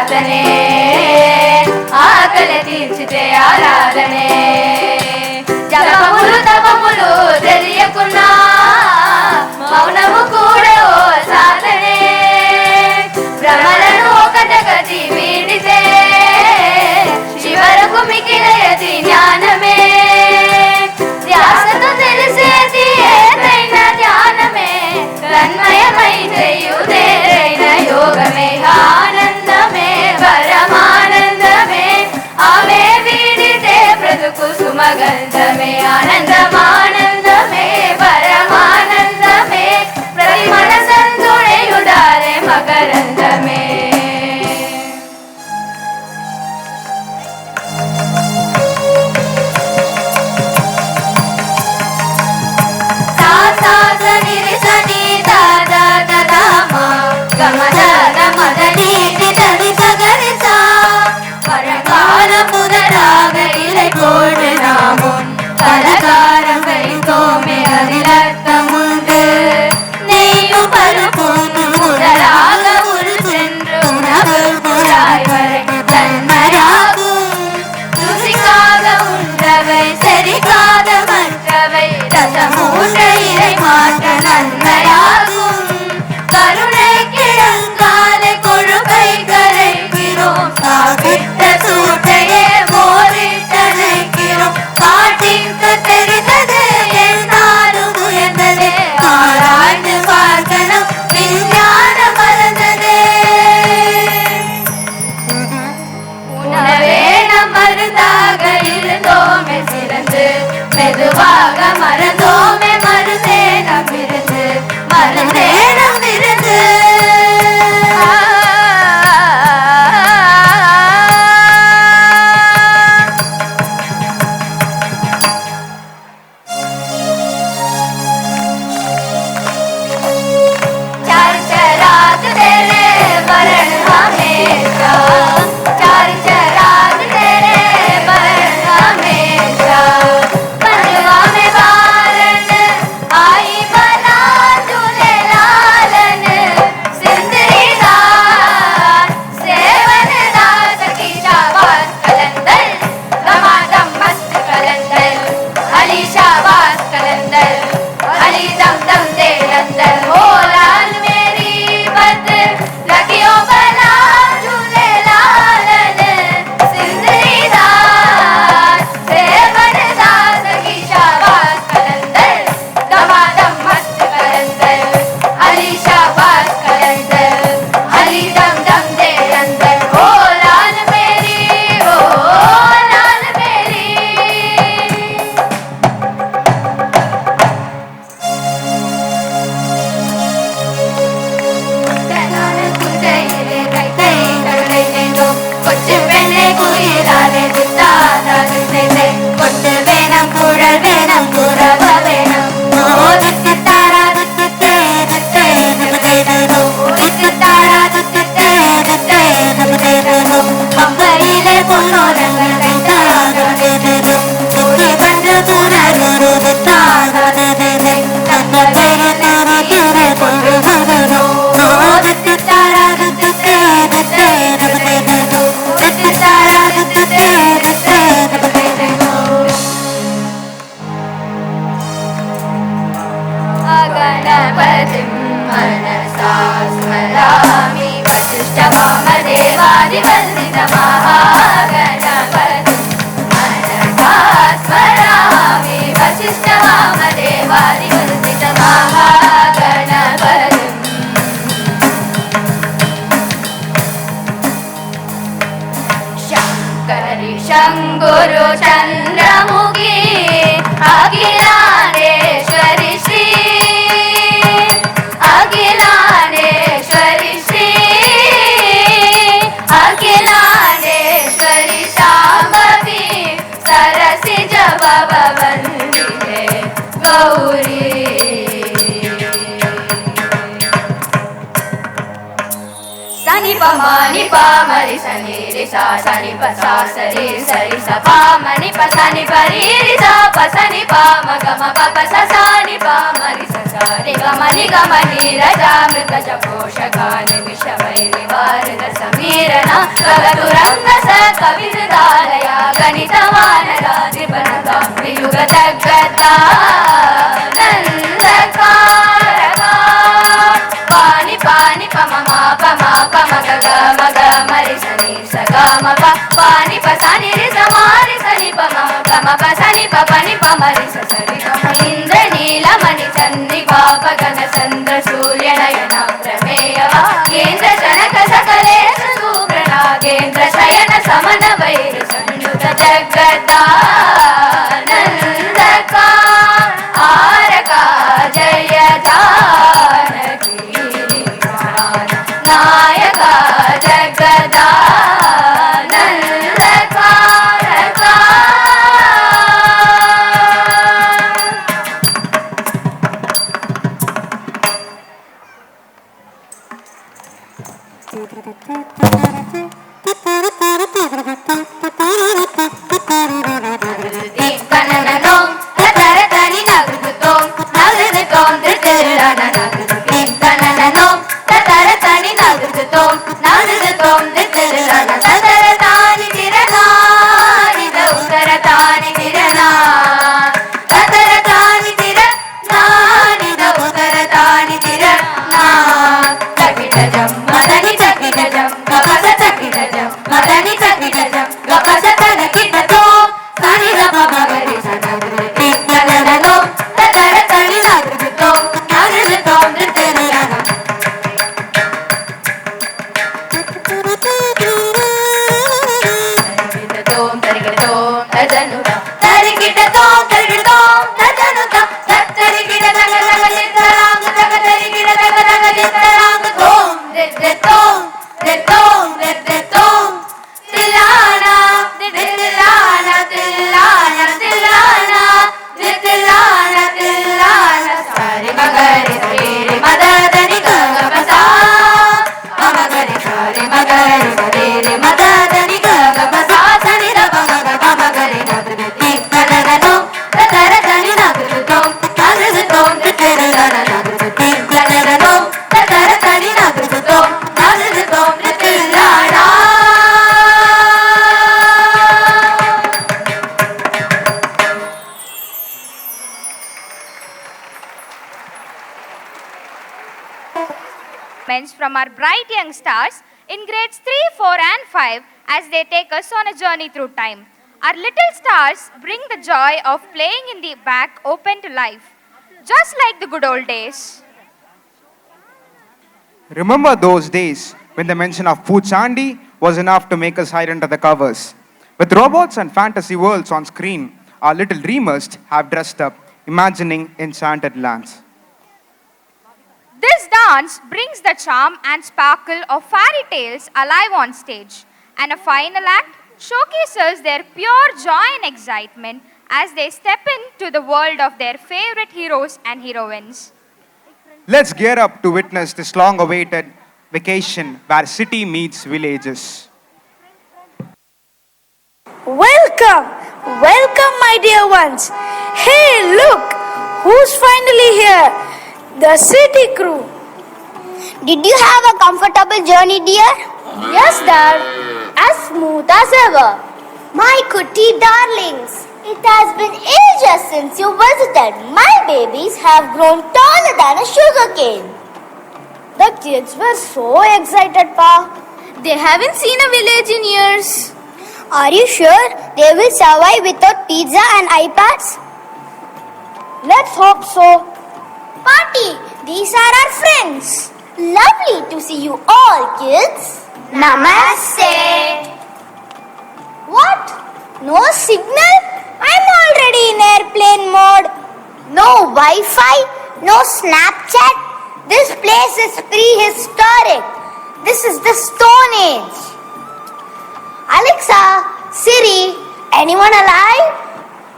ప్రార్థనే ఆకలి తీర్చితే ఆరాధనే జపములు తపములు తెలియకున్నా మౌనము కూడా ఓ సాధనే భ్రమలను ఒకటగతి వీడితే చివరకు మిగిలేది జ్ఞానమే ధ్యాసతో తెలిసేది ఏదైనా ధ్యానమే తన్మయమై చేయుదేదైన యోగమే ఆనందమే పరమానందమే ఆమె వీడితే బ్రతుకు సుమగంధమే ఆనందమానందమే పరమానందమే ప్రతి మనసంతుడయుడారే మకరందమే பலகாரம் வைத்தோமே அதில் அர்த்தமுண்டு நெய்யும் பருப்பும் முதலாக ஒரு சென்று உணவு குழாய் வரை தன்மையாகும் ருசிக்காக உண்டவை செரிக்காத மற்றவை ரசமூன்ற இறை மாற்ற நன்மையாகும் கருணை கிழங்காலை கொழுப்பை கரைக்கிறோம் சாப்பிட்ட சூட்டையே மோரிட்டணைக்கிறோம் காட்டிற்கு தெரிந்தது என்னாலும் உயர்ந்ததே ஆராய்ந்து பார்க்கணும் விஞ்ஞானம் மறந்ததே உணவே நம் மருந்தாக இருந்தோமே சிறந்து மெதுவாக மறந்தோமே மருந்தே நம் இருந்து மருந்தே நம் இருந்து शंगुरु चंद्रमुखी अखिलांडेश्वरी श्री अखिलांडेश्वरी श्री अखिलांडेश्वरी शांभवी सरसी जपव वंदिते Gauri Sani pa ma ni pa ma ri sa ni ri sa sani pa sa ri sa pa ma ni pa sani pa ri sa pa sani pa ma ga ma pa sa sani pa ma ri sa ri ga ma ni ra ja mrita ja poshaka ni misha vairi varda samirana gagatu ranga sa kavidalaya ganita vanada tribhanata yuga taggata nandakaraka pani pani pa ma ga ga ma ri sa ni sa ga ma pa pani pa sa ni ri sa ma ri sa ni pa ma ga ma pa sa ni pa pa ni pa ma ri sa sa ri ga ma indra nila mani channi pa pa gana sandra surya nayana prameyava kendra janaka sakale suprana kendra shayana samana vairi sanduta jaggata nandaka araka jaya janaki nayaka jaggata nandakaraka From our bright young stars in grades 3, 4 and 5 as they take us on a journey through time. Our little stars bring the joy of playing in the back open to life, just like the good old days. Remember those days when the mention of Poochandi was enough to make us hide under the covers. With robots and fantasy worlds on screen, our little dreamers have dressed up, imagining enchanted lands. This dance brings the charm and sparkle of fairy tales alive on stage, and a final act showcases their pure joy and excitement as they step into the world of their favorite heroes and heroines. Let's gear up to witness this long-awaited vacation where city meets villages. Welcome, welcome my dear ones. Hey, look, who's finally here? The city crew. Did you have a comfortable journey, dear? Yes, Dad. As smooth as ever. My cutie darlings, it has been ages since you visited. My babies have grown taller than a sugar cane. The kids were so excited, Pa. They haven't seen a village in years. Are you sure they will survive without pizza and iPads? Let's hope so. Party, these are our friends. Lovely to see you all, kids. Namaste. What? No signal? I'm already in airplane mode. No Wi-Fi, no Snapchat. This place is prehistoric. This is the Stone Age. Alexa, Siri, anyone alive?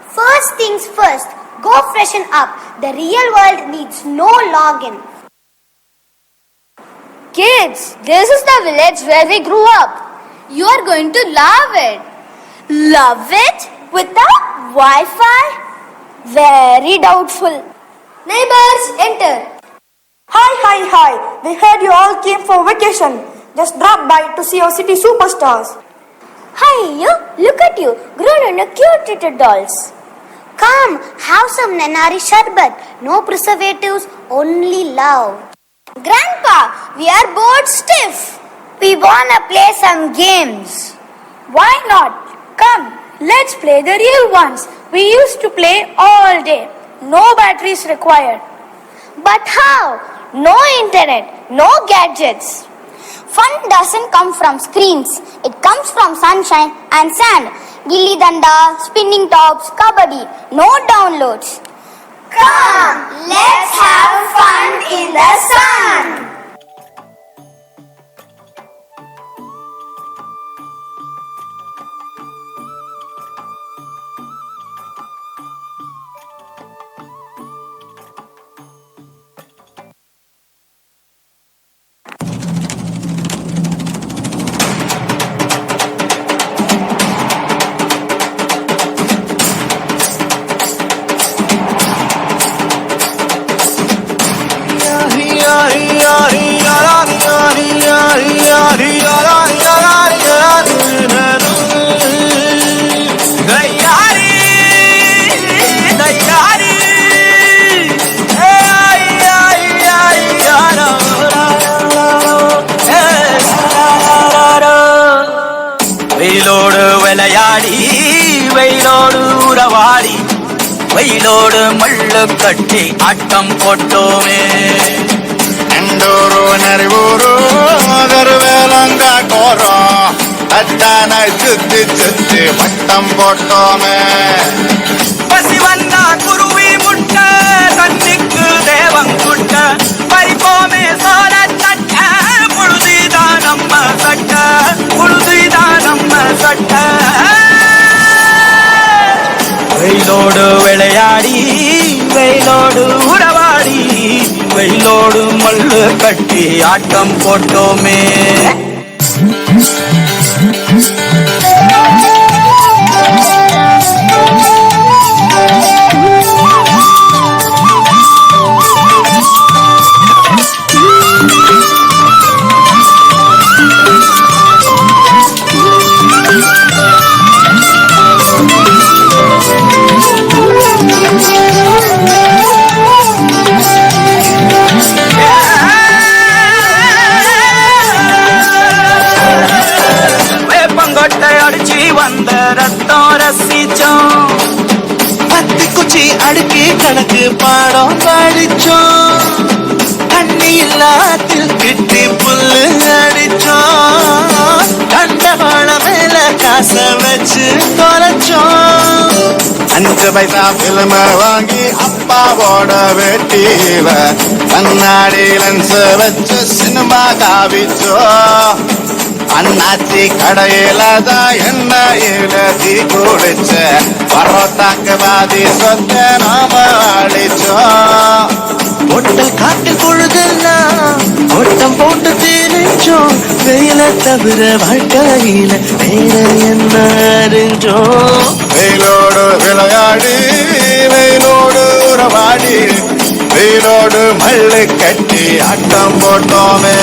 First things first, go freshen up. The real world needs no login. Kids, this is the village where we grew up. You are going to love it. Love it? Without Wi-Fi? Very doubtful. Neighbors, enter. Hi. We heard you all came for vacation. Just drop by to see our city superstars. Hi, you. Look at you. Grown into cute little dolls. Come, have some Nenari Sharbat. No preservatives, only love. Grandpa, we are bored stiff. We wanna play some games. Why not? Come, let's play the real ones. We used to play all day. No batteries required. But how? No internet, no gadgets. Fun doesn't come from screens. It comes from sunshine and sand. Gilli danda, spinning tops, kabaddi. No downloads. Come, let's have fun in the sun. வெயிலோடு விளையாடி வெயிலோடு உறவாடி வெயிலோடு மள்ளு கட்டி ஆட்டம் போட்டோமே ಎಂಡೂರು ನೆರವೂರು கருவேலங்க கோரம் அத்தான சுத்தி வட்டம் போட்டோமே பசி வந்தா குருவி முட்ட தண்ணிக்கு தேவங்குட்ட பறிப்போமே சோழ தட்ட புழுதிதான் நம்ம சட்ட புழுதிதான் நம்ம சட்ட வெயிலோடு விளையாடி வெயிலோடு உறவாடி வெயிலோடு மல்லு கட்டி ஆட்டம் போட்டோமே வேப்பங்கொட்டை அடிச்சு வந்த ரத்தம் ரசிச்சோம் பத்தி குச்சி அடுக்கி கணக்கு பாடம் படிச்சோம் தண்ணி இல்லாத்தில் கிட்டி புல்லு அடிச்சோம் கண்டவாள மேல காச வச்சு தொலைச்சோம் 5 பைசா பிலிம வாங்கி அப்பாவோட வெட்டியில கண்ணாடி லென்ஸ் வச்சு சினிமா காவிச்சோம் அண்ணாச்சி கடையில தான் எண்ணெயில தீ குடிச்ச பரோட்டாக்கு வாதி சொத்த நாம அடிச்சோம் ஒட்டல் காட்டில் பொழுதெல்லாம் ஓட்டம் போட்டு தெரிஞ்சோம் வெயில தவிர வாழ்க்கையில வேற என்ன அறிஞ்சோம் வெயிலோடு விளையாடி வெயிலோடு உறவாடி வெயிலோடு மல்லு கட்டி ஆட்டம் போட்டோமே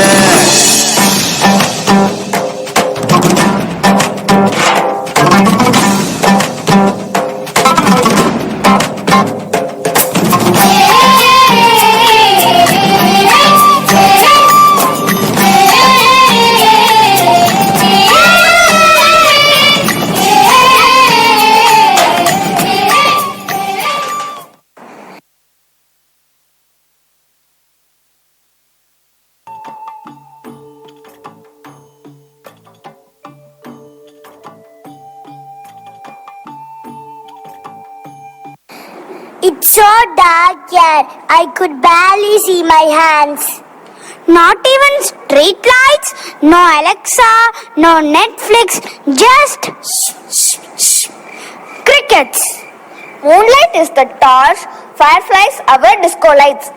It's so dark here. I could barely see my hands. Not even street lights, no Alexa, no Netflix, just crickets. Moonlight is the torch, fireflies our disco lights.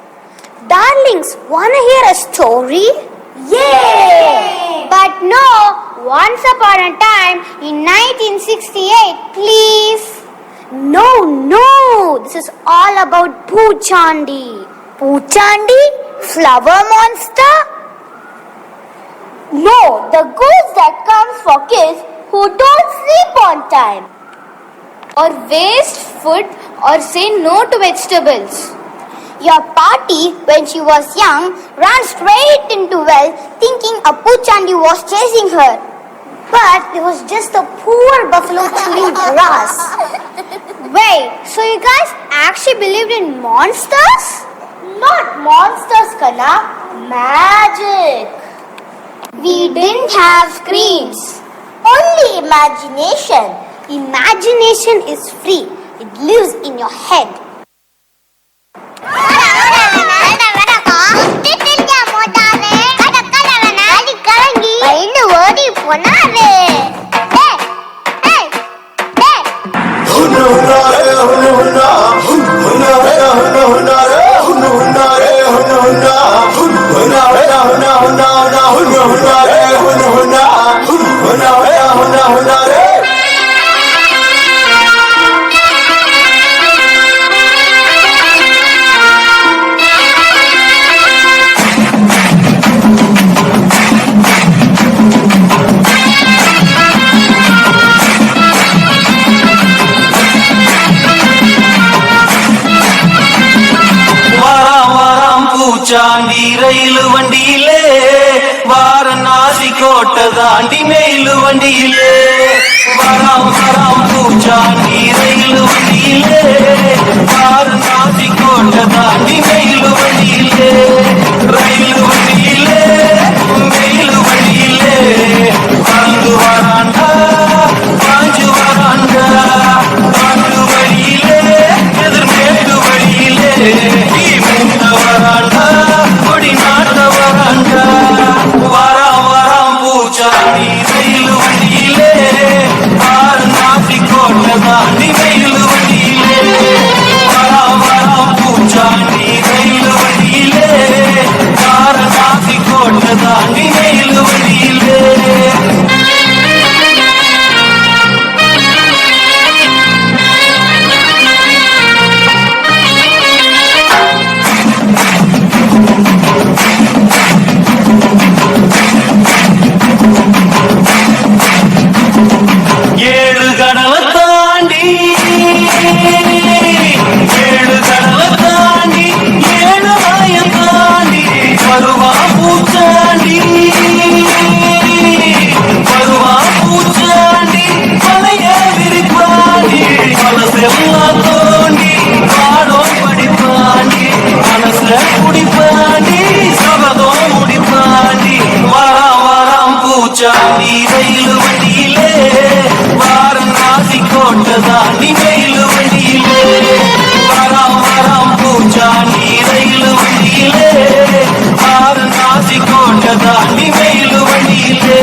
Darlings, wanna hear a story? Yay! But no, once upon a time in 1968, please. No, this is all about Poochandi. Poochandi? Flower monster? No, the ghost that comes for kids who don't sleep on time. Or waste food or say no to vegetables. Your party, when she was young, ran straight into well thinking a Poochandi was chasing her. But it was just a poor buffalo chewing grass. Wait, so you guys actually believed in monsters? Not monsters, Kana. Magic. We didn't have screens. Only imagination. Imagination is free. It lives in your head. பூச்சாண்டி rail வண்டியிலே வாரணாசி கோட்டை தாண்டி மேலு வண்டியிலே வராம் பூச்சாண்டி rail வண்டியிலே வாரணாசி கோட்டை தாண்டி மேலு வண்டியிலே ரயிலு வண்டியிலே மேலு வண்டியிலே பறந்து வராண்டா பாஞ்சு வராண்டா பாண்டு வழியிலே எதிர்மேட்டு வழியிலே வராண்டா கொடி நாட்ட வராண்டா வராம் பூச்சாண்டி ரயிலு வண்டியிலே வாரணாசி கோட்டை தாண்டி மேலு வண்டியிலே வராம் பூச்சாண்டி ரயிலு வண்டியிலே வாரணாசி கோட்டை தாண்டி மேலு வண்டியிலே ஏழு கடலை தாண்டி ஏழு ஆயம் தாண்டி வருவா பூச்சாண்டி பழைய விரிப்பாண்டி மனசெல்லாம் தோண்டி பாடம் படிப்பாண்டி மனச குடிப்பாண்டி சபதம் முடிப்பாண்டி வராம் பூச்சாண்டி ரயிலு வண்டியிலே வாரணாசி கோட்டை தாண்டி மேலு வண்டியிலே வராம் பூச்சாண்டி ரயிலு வண்டியிலே வாரணாசி கோட்டை தாண்டி மேலு வண்டியிலே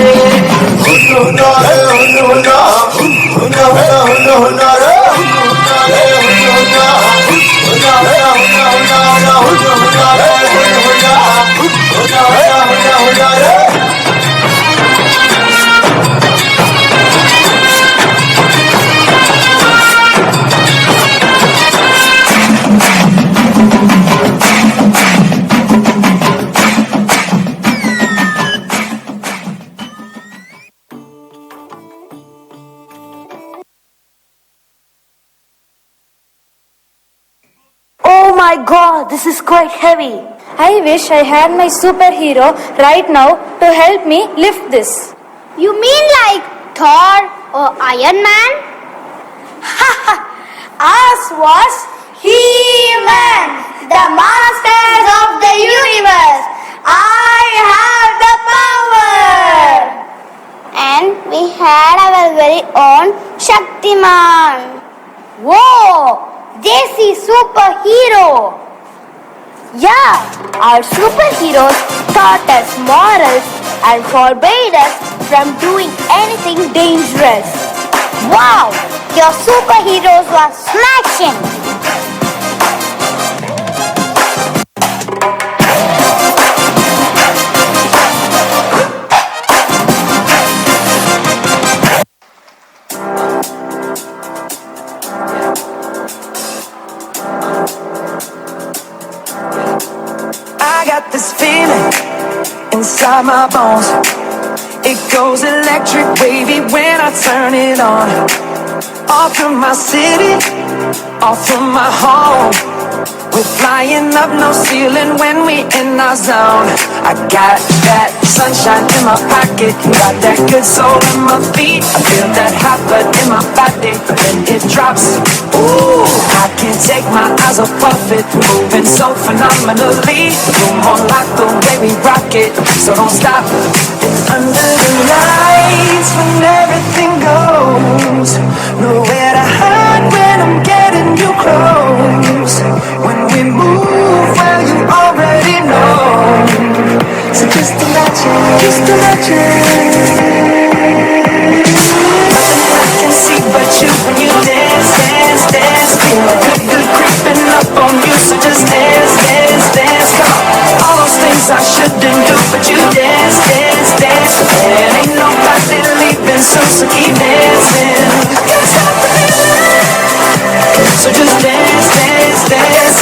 Oh my god, this is quite heavy. I wish I had my superhero right now to help me lift this. You mean like Thor or Iron Man? Ours was He-Man, the masters of the universe. I have the power. And we had our very own Shaktiman. Whoa! Desi superhero. Yeah, our superheroes taught us morals and forbade us from doing anything dangerous. Wow, your superheroes were smashing. inside my bones. It goes electric wavy when I turn it on. All through my city, all through my home. We're flying up, no ceiling when we in our zone. I got that sunshine in my pocket, got that good soul in my feet. I feel that hot blood in my body when it drops. Ooh, I can't take my eyes off of it, moving so phenomenally. Room on lock the way we rock it, so don't stop. Under the lights when everything goes, nowhere to hide when I'm getting you close. When we move, well, you already know. So just imagine, nothing I can see but you when you dance, dance, dance. Feel a good, good creeping up on you. So just dance, dance, dance. Come on. All those things I shouldn't do, but you dance, dance, dance. And ain't nobody leaving, so keep dancing. Can't stop the feeling. So just dance, dance, dance.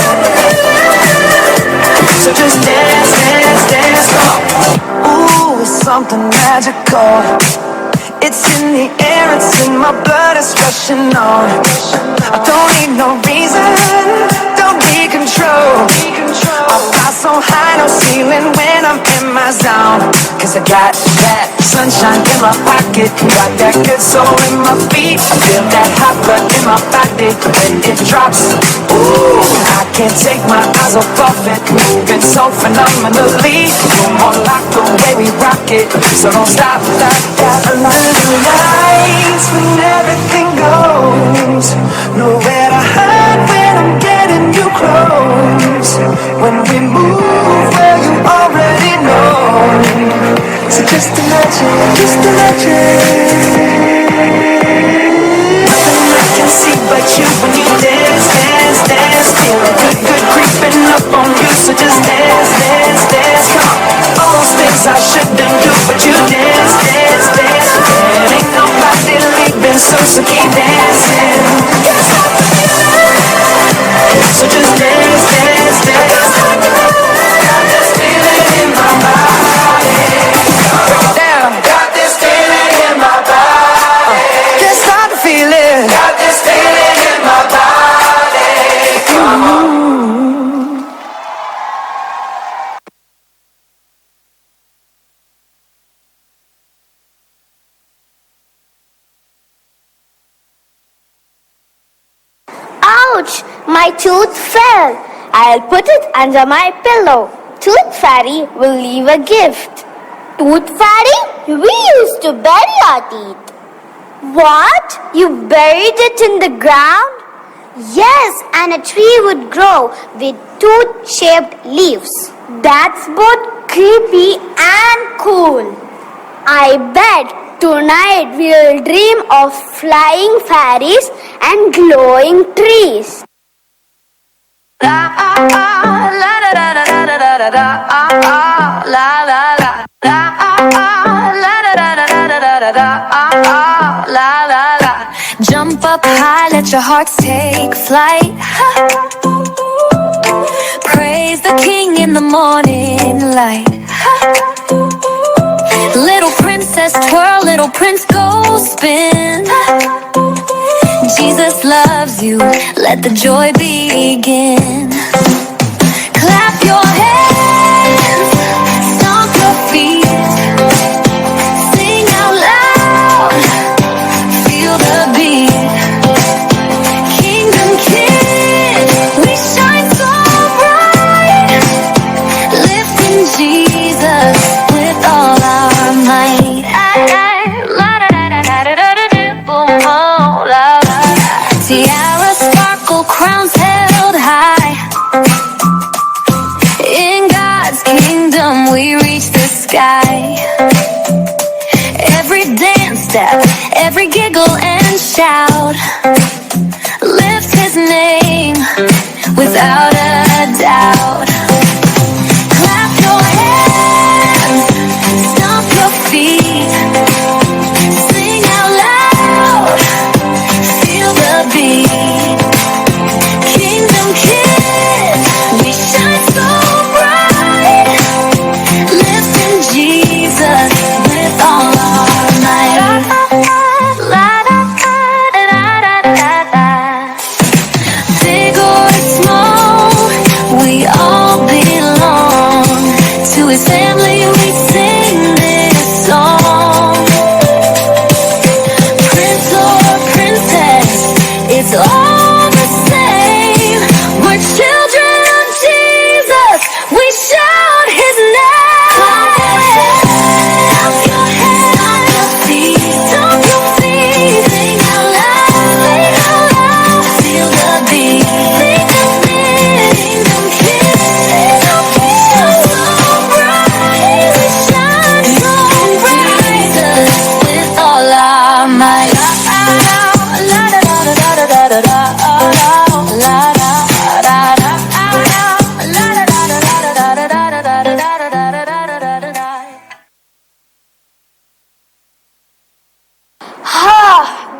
So just dance, dance, dance. Ooh, it's something magical. It's in the air, it's in my blood, it's rushing on. I don't need no reason, don't be control. I fly so high, no ceiling when I'm in my zone. Cause I got that sunshine in my pocket, got that good soul in my feet. I feel that hot blood in my body when it drops. Ooh, I can't take my eyes off of it, moving so phenomenally. Room on lock the way we rock it, so don't stop. Under the lights when everything goes, nowhere to hide when I'm getting you close. When we move, well, you already know. So just imagine, nothing I can see but you when you dance, dance, dance. Feel a good, good creeping up on you. So just dance, dance, dance. Come on. All those things I shouldn't do, but you dance, dance, dance. And ain't nobody leaving, so keep dancing. Can't stop the feeling. So just dance, dance, dance. Got this feeling in my body. Damn, got this feeling in my body. Can't stop the feeling. Got this feeling in my body. Come on. Ouch! My tooth fell. I'll put it under my pillow. Tooth Fairy will leave a gift. Tooth Fairy? We used to bury our teeth. What? You buried it in the ground? Yes, and a tree would grow with tooth-shaped leaves. That's both creepy and cool. I bet tonight we'll dream of flying fairies and glowing trees. Jump up high, let your hearts take flight. Praise the King in the morning light. Little princess twirl, little prince go spin. Jesus loves you, let the joy begin. Clap your hands, stomp your feet, sing out loud, feel the beat. Kingdom Kid, we shine so bright, lifting Jesus with all our might. Tiara, sparkle, crowns held high. In God's kingdom we reach the sky. Every dance step, every giggle and shout, lift his name without a doubt. Clap your hands, stomp your feet, sing out loud, feel the beat. Kingdom Kid, we shine so bright, lifting Jesus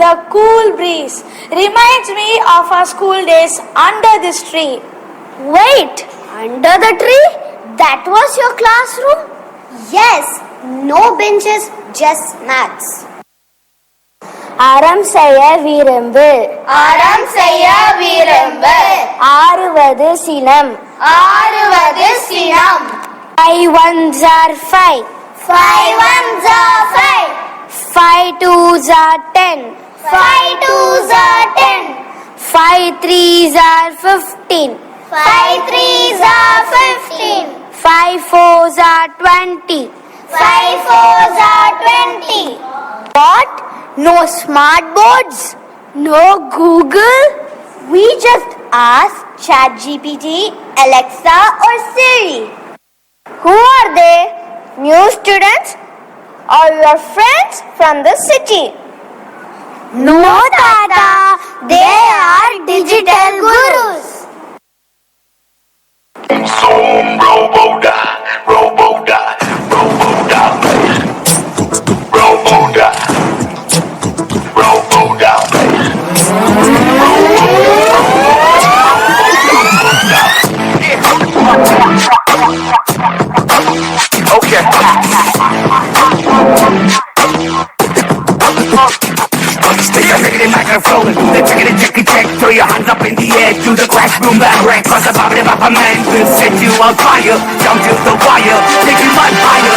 The cool breeze reminds me of our school days under this tree. Wait, under the tree? That was your classroom? Yes, no benches, just mats. அறம் செய்ய விரும்பு அறம் செய்ய விரும்பு ஆறுவது சினம் ஆறுவது சினம் 5 ones are 5 5 ones are 5 5 twos are 10 5 twos are 10 5 threes are 15 5 threes are 15 5 fours are 20 5 fours are 20 What? No smart boards? No Google? We just ask ChatGPT, Alexa or Siri. Who are they? New students or your friends from the city? No, Tata. They are digital gurus. Roboda, Roboda, Roboda, Roboda, Roboda. Okay. Stick a ticket in microphone, do the check, throw your hands up in the air, do the crash, boom, bang, rank, cause the bobby bopper man will set you on fire, jump to the wire, take you much higher.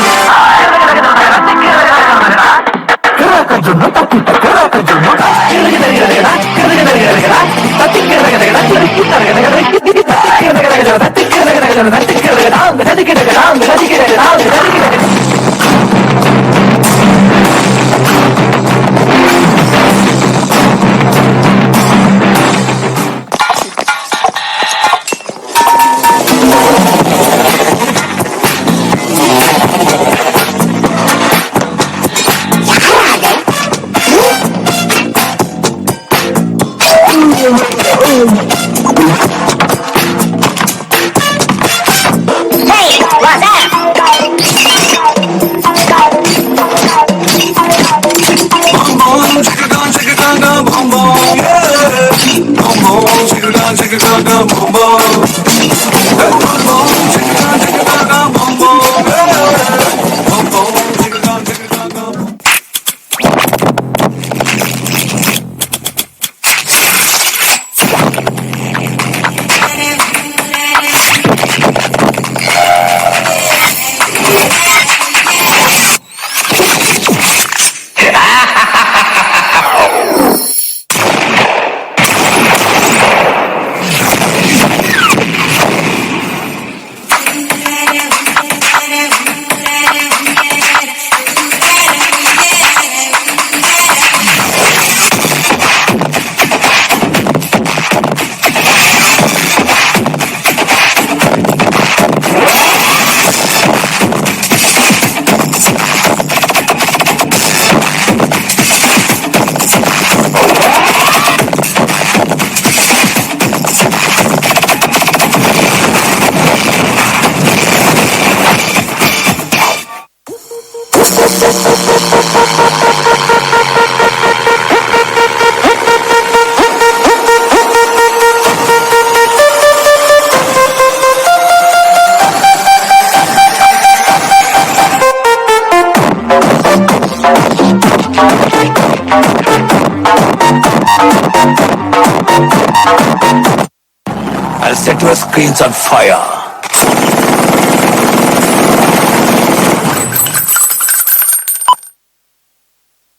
I'll set your screens on fire.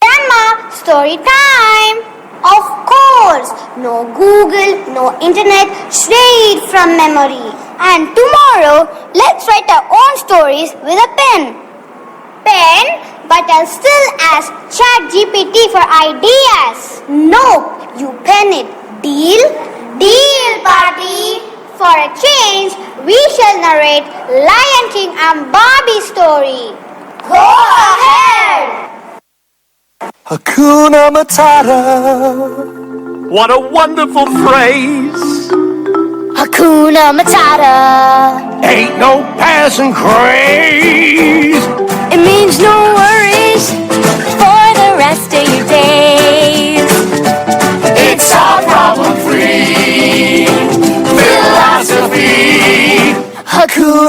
Grandma, story time. Of course, no Google, no internet, straight from memory. And tomorrow, let's write our own stories with a pen. Pen? But I'll still ask ChatGPT for ideas. No, you pen it. Deal? Deal, party! For a change, we shall narrate Lion King and Barbie story. Go ahead! Hakuna Matata. What a wonderful phrase. Hakuna Matata. Ain't no passing craze. It means no worries for the rest of your days.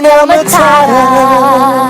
Hakuna Matata.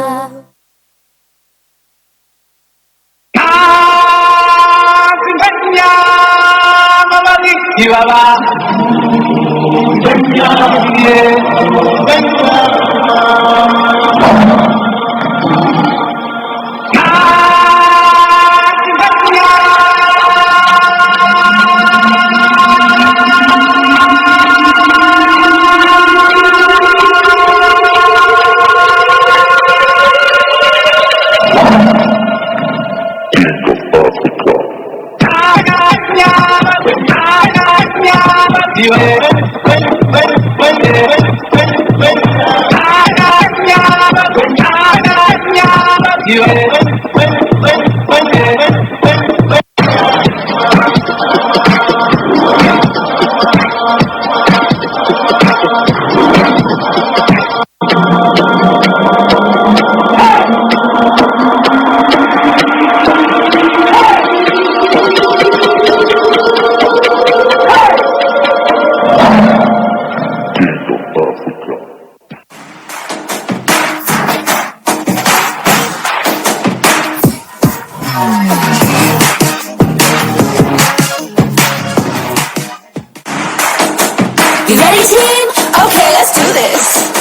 You ready, team? Okay, let's do this.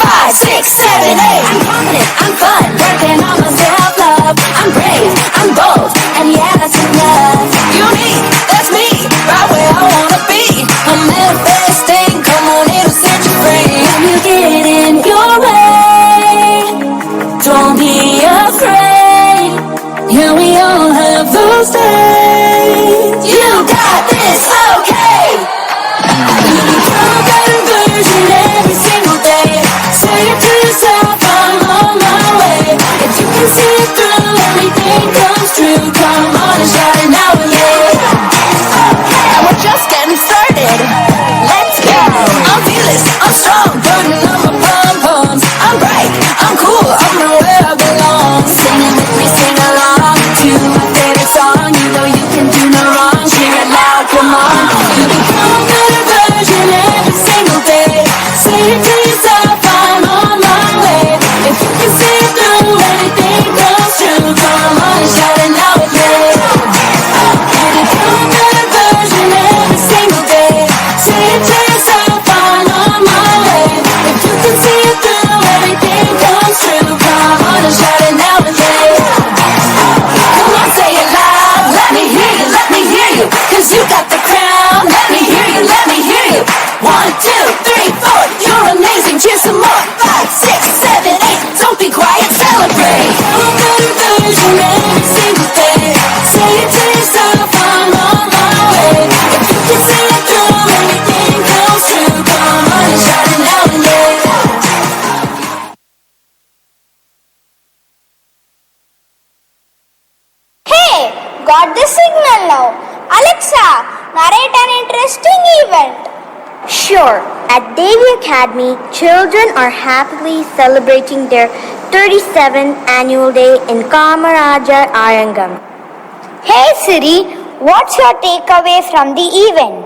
5, 6, 7, 8. I'm confident, I'm fun, working on my self-love. I'm brave, I'm bold, and yeah, that's enough. Unique, that's me, right where I wanna be. I'm manifesting, come on, it'll set you free. When you get in your way, don't be afraid. Yeah, we all have those days. You got this, okay. Become a better version every single day. Say it to yourself, I'm on my way. If you can see it through, everything comes true. Come on and shout it now and yeah. And we're just getting started. Let's go. I'm fearless, I'm strong, putting on my pom-poms. I'm bright, I'm cool, I'm where I belong. Sing it with me, sing along to my favorite song. You know you can do no wrong. Cheer it loud, come on. You become a better version every single day. Say it to yourself, I'm on my way. If you can see it through, anything comes true. Come on and shout it now and yeah. You become a better version every single day. Say it to yourself, I'm on my way. If you can see it through, everything comes true. Come on and shout it now and yeah. Come on, say it loud. Let me hear you, let me hear you. 'Cause you got the crown. Let me hear you, let me hear you. 1, 2, 3, 4. You're amazing, cheer some more. 5, 6, 7, 8. Don't be quiet, celebrate. I'm a better version every single day. Say it to yourself, I'm on my way. If you can see it through, everything comes true. Come on and shout it now and yeah. Hey, got the signal now. Alexa, narrate an interesting event. Sure. At Devi Academy, children are happily celebrating their 37th annual day in Kamarajar, Arangam. Hey Siri, what's your takeaway from the event?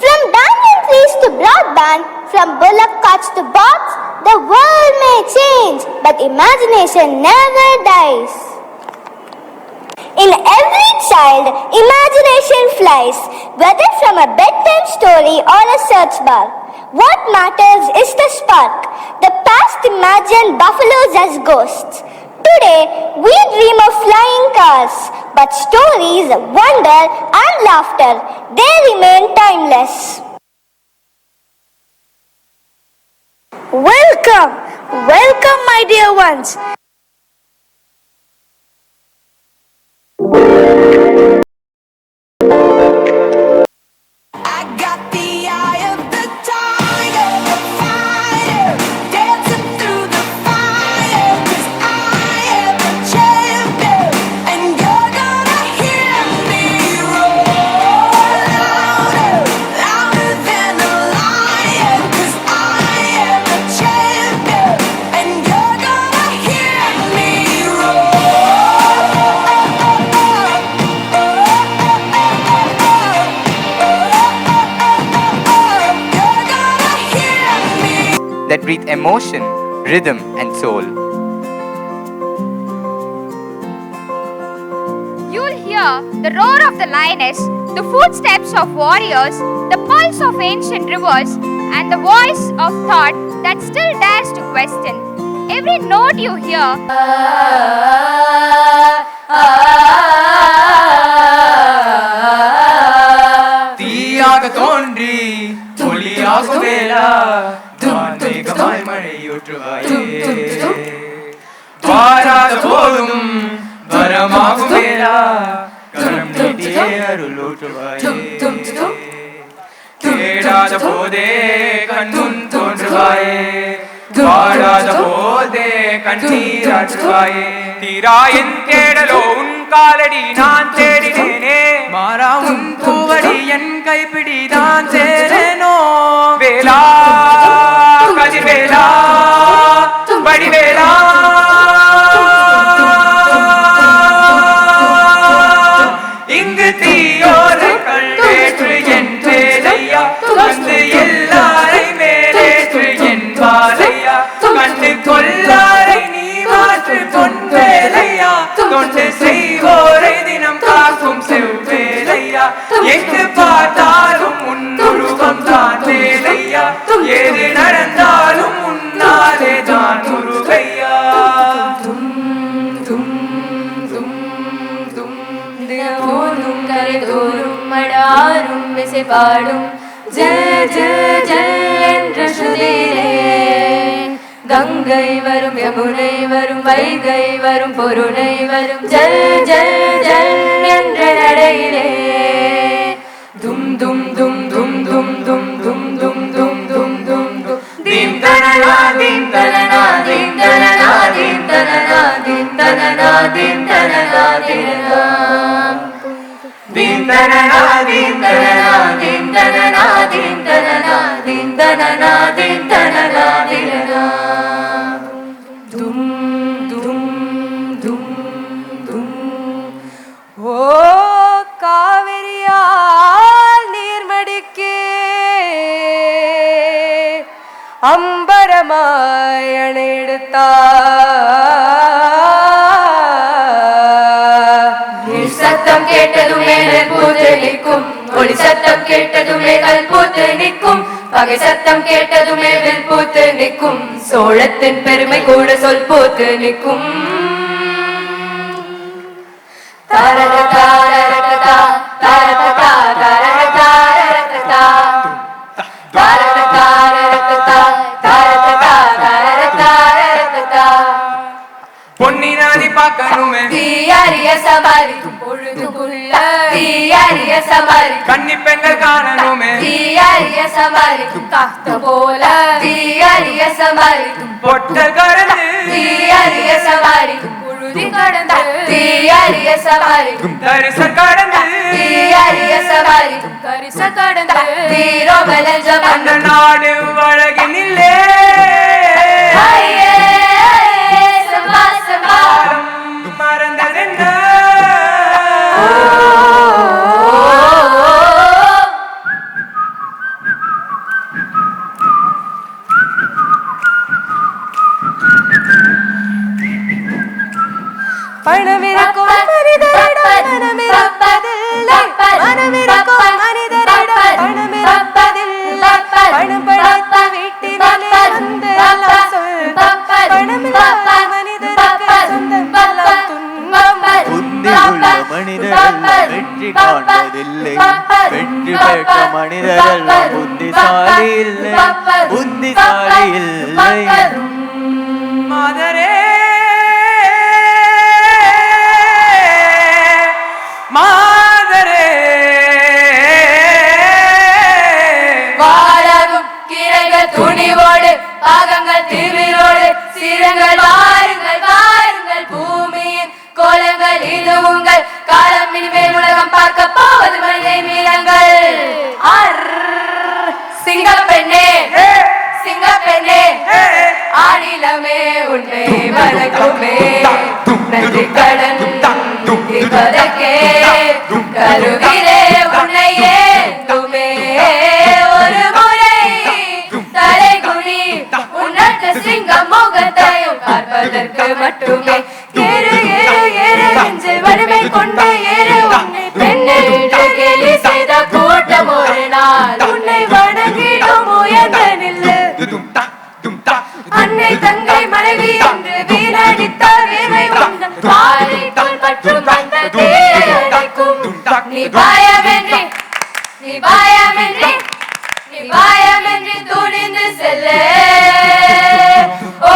From diamond trees to broadband, from bullock carts to bots, the world may change, but imagination never dies. In every child, imagination flies, whether from a bedtime story or a search bar. What matters is the spark. The past imagined buffaloes as ghosts. Today, we dream of flying cars, but stories, wonder, and laughter, they remain timeless. Welcome, welcome, my dear ones. I got the eye of the tiger, fighter, dancing through the fire. 'Cause I am a champion, and you're gonna hear me roar louder, louder than a lion. 'Cause I am a champion, and you're gonna hear me that breathe emotion rhythm and soul. You'll hear the roar of the lioness, the footsteps of warriors, the pulse of ancient rivers, and the voice of thought that still dares to question. Every note you hear தீயாக தோன்றி துளியாகும் வேளா வான்மேகமாய் மழையூற்றுவாயே வாராத போதும் வரமாகும் வேளா கரம் நீட்டியே அருளூற்றுவாயே கேடாத போதே கண்முன் தோன்றுவாயே வாடாத போதே கண்ணீராற்றுவாயே தீரா என் தேடலோ உன் காலடி நான் தேடினேனே மாறா உன் பூவடி என் கைப்பிடி நான் சேரேனோ வேளா கதிர்வேலா வடிவேலா இங்கு தீயோரை கல்வேற்று என் வேலையா வந்து எல்லாரை மேலேற்று என் பாலையா கண்டு கொள்ளாரை நீ மாற்று பொன் வேலையா தொண்டு செய்வோரை தினம் காக்கும் செவ்வேலையா எங்கு பார்த்தாலும் உன்னுருவம் தான் வேலையா ஏது நடந்தாலும் உன்னாலே தான் முருகையா போதும் கரைதோறும் மடாரும் விசை பாடும் ஜல் ஜல் ஜல் என்ற சுதிரே கங்கை வரும் யமுனை வரும் வைகை வரும் பொருணை வரும் ஜல் ஜல் ஜல் என்ற நடையிலே தும் தும் தும் தும் தும் தும் தும் தும் தும் தும் தும் தும் தீம் தனனா தீம் தனனா தீம் தனனா தீம் தனனா தீம் தனனா தீம் தனனா தீம் தனனா தீம் தனனா தீம் தனனா தீம் தனனா தீம் தனனா தீம் தனனா தீம் தும் தும் தும் தும் ஓ காவிரியால் நீர்மடிக்கே அம்பரமாய் அணையெடுத்தார் சத்தம் கேட்டதுமே நெல் பூத்து நிற்கும் ஒளி சத்தம் கேட்டதுமே கல் பூத்து நிற்கும் பகை சத்தம் கேட்டதுமே வில் பூத்து நிற்கும் சோழத்தின் பெருமை கூட சொல் பூத்து நிற்கும் தாரகதா தாரகதா தாரகதா தாரகதா தாரகதா தாரகதா தாரகதா தாரகதா தாரகதா பொன்னி நதி பார்க்கணுமே தீயாரிய சமாளிக்கும் பொழுதுக்குள்ள தீயாரிய சமாளிக்கும் கன்னி பெண்கள் காணணுமே தீயாரிய சமாளிக்கும் காத்த போல தீயாரிய சமாளிக்கும் பொட்டல் கடந்து தீயாரிய சமாளிக்கும் புழுதி கடந்து தீயாரிய சமாளிக்கும் தரிச கடந்து தீயாரிய சமாளிக்கும் கரிச கடந்து தீரோமலஞ்ச அந்த நாடு வழகினில்லே மறந்ததென்ன பணமிருக்கும் மனிதரிடம் மனமிருப்பதில்லை மனமிருக்கும் மனிதரிடம் பணமிருப்பதில்லை பணம் படைத்த வீட்டினாலே வந்து எல்லாம் சொல் பணமில்லாத மனிதருக்கு சொந்தம் எல்லாம் துன்பம் புத்தியுள்ள மனிதர்கள் வெற்றி காண்பதில்லை வெற்றி பெற்ற மனிதர்கள் புத்திசாலி இல்லை புத்திசாலி இல்லை மாதரே மாதரே வாழகும் கிரைகள் துணிவோடு பாகங்கள் திமிரோடு சீரங்கள் வாருங்கள் வாருங்கள் பூமியின் கோலங்கள் இது உங்கள் காலம் இனிமேல் உலகம் பார்க்க போவது மனிதை மீளங்கள் சிங்கப்பெண்ணே சிங்கப்பெண்ணே ஆடிலமே உன்னை வணக்குமே நன்றி கடன் கதக்கே கருவிலே உன்னை ஏந்துமே ஒரு முறை தலைகுனி உன்னட்டு சிங்கம் முகல் நிபாயமென்றி நிபாயமென்றி நிபாயமென்றி துணிந்து செல்ல ஓ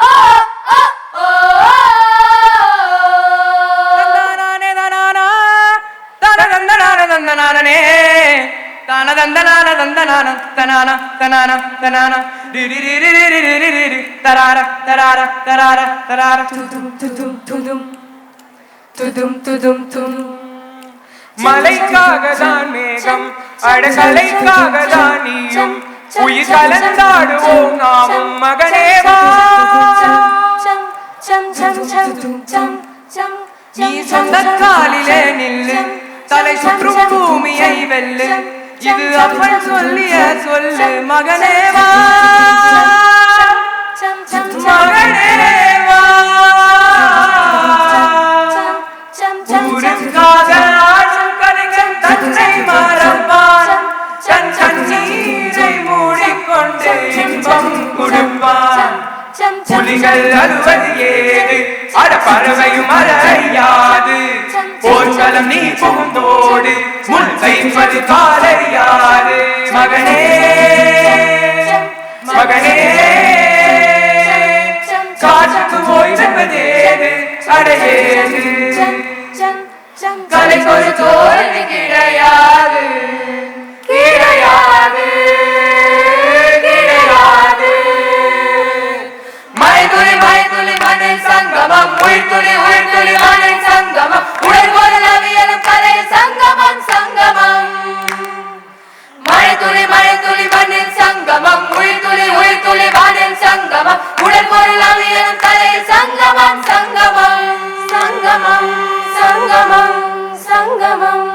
ஓ ஓ ஓ மலைக்காகதான் மேகம் அடகலைக்காகதான் நீயும் உயிர் கலந்தாடுவோம் நாமும் மகனேவா நீ சொந்த காலிலே நில்லு தலை சுற்றும் பூமியை வெல்லு இது அப்பன் சொல்லிய சொல்லு மகனேவா மகனேவா ஊருக்காக ஆடும் கலைஞன் தன்னை மறப்பான் தன் கண்ணீரை மூடிக்கொண்டு இன்பம் கொடுப்பான் புலிகள் அழுவது ஏது அட பறவையும் அறியாது போர்க்களம் நீ புகுந்தோடு முள் வைப்பது காலறியாது மகனே மகனே காற்றுக்கு ஓய்வென்பதேது அடையேது கலைக்கு ஒரு தோல்வி கிடையாது கிடையாது கிடையாது மைதுளி மைதுளி மண்ணில் சங்கமம் உயிர்த்துளி உயிர்த்துளி மண்ணில் சங்கமம் உடல் பொருள் அவியலும் கலையில் சங்கமம் சங்கமம் மழைத்துளி மழைத்துளி மண்ணில் சங்கமம் உயிர்த்துளி உயிர்த்துளி மண்ணில் சங்கமம் உடல் பொருள் அவியலும் கலையில் சங்கமம் சங்கமம் சங்கமம் சங்கமம் சங்கமம்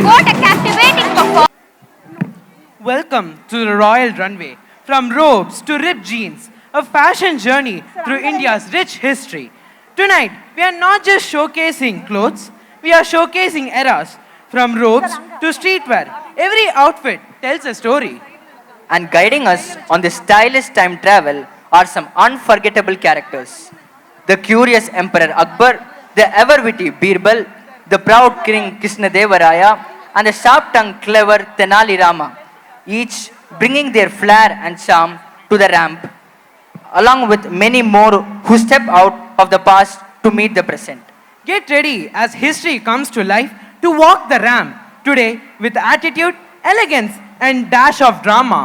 What a captivating performance! Welcome to the Royal Runway. From robes to ripped jeans, a fashion journey through India's rich history. Tonight, we are not just showcasing clothes, we are showcasing eras. From robes to streetwear, every outfit tells a story. And guiding us on this stylish time travel are some unforgettable characters. The curious Emperor Akbar, the ever-witty Birbal, the proud King Krishnadevaraya, and the sharp-tongued clever Tenali Rama, each bringing their flair and charm to the ramp, along with many more who step out of the past to meet the present. Get ready as history comes to life to walk the ramp today with attitude, elegance, and dash of drama.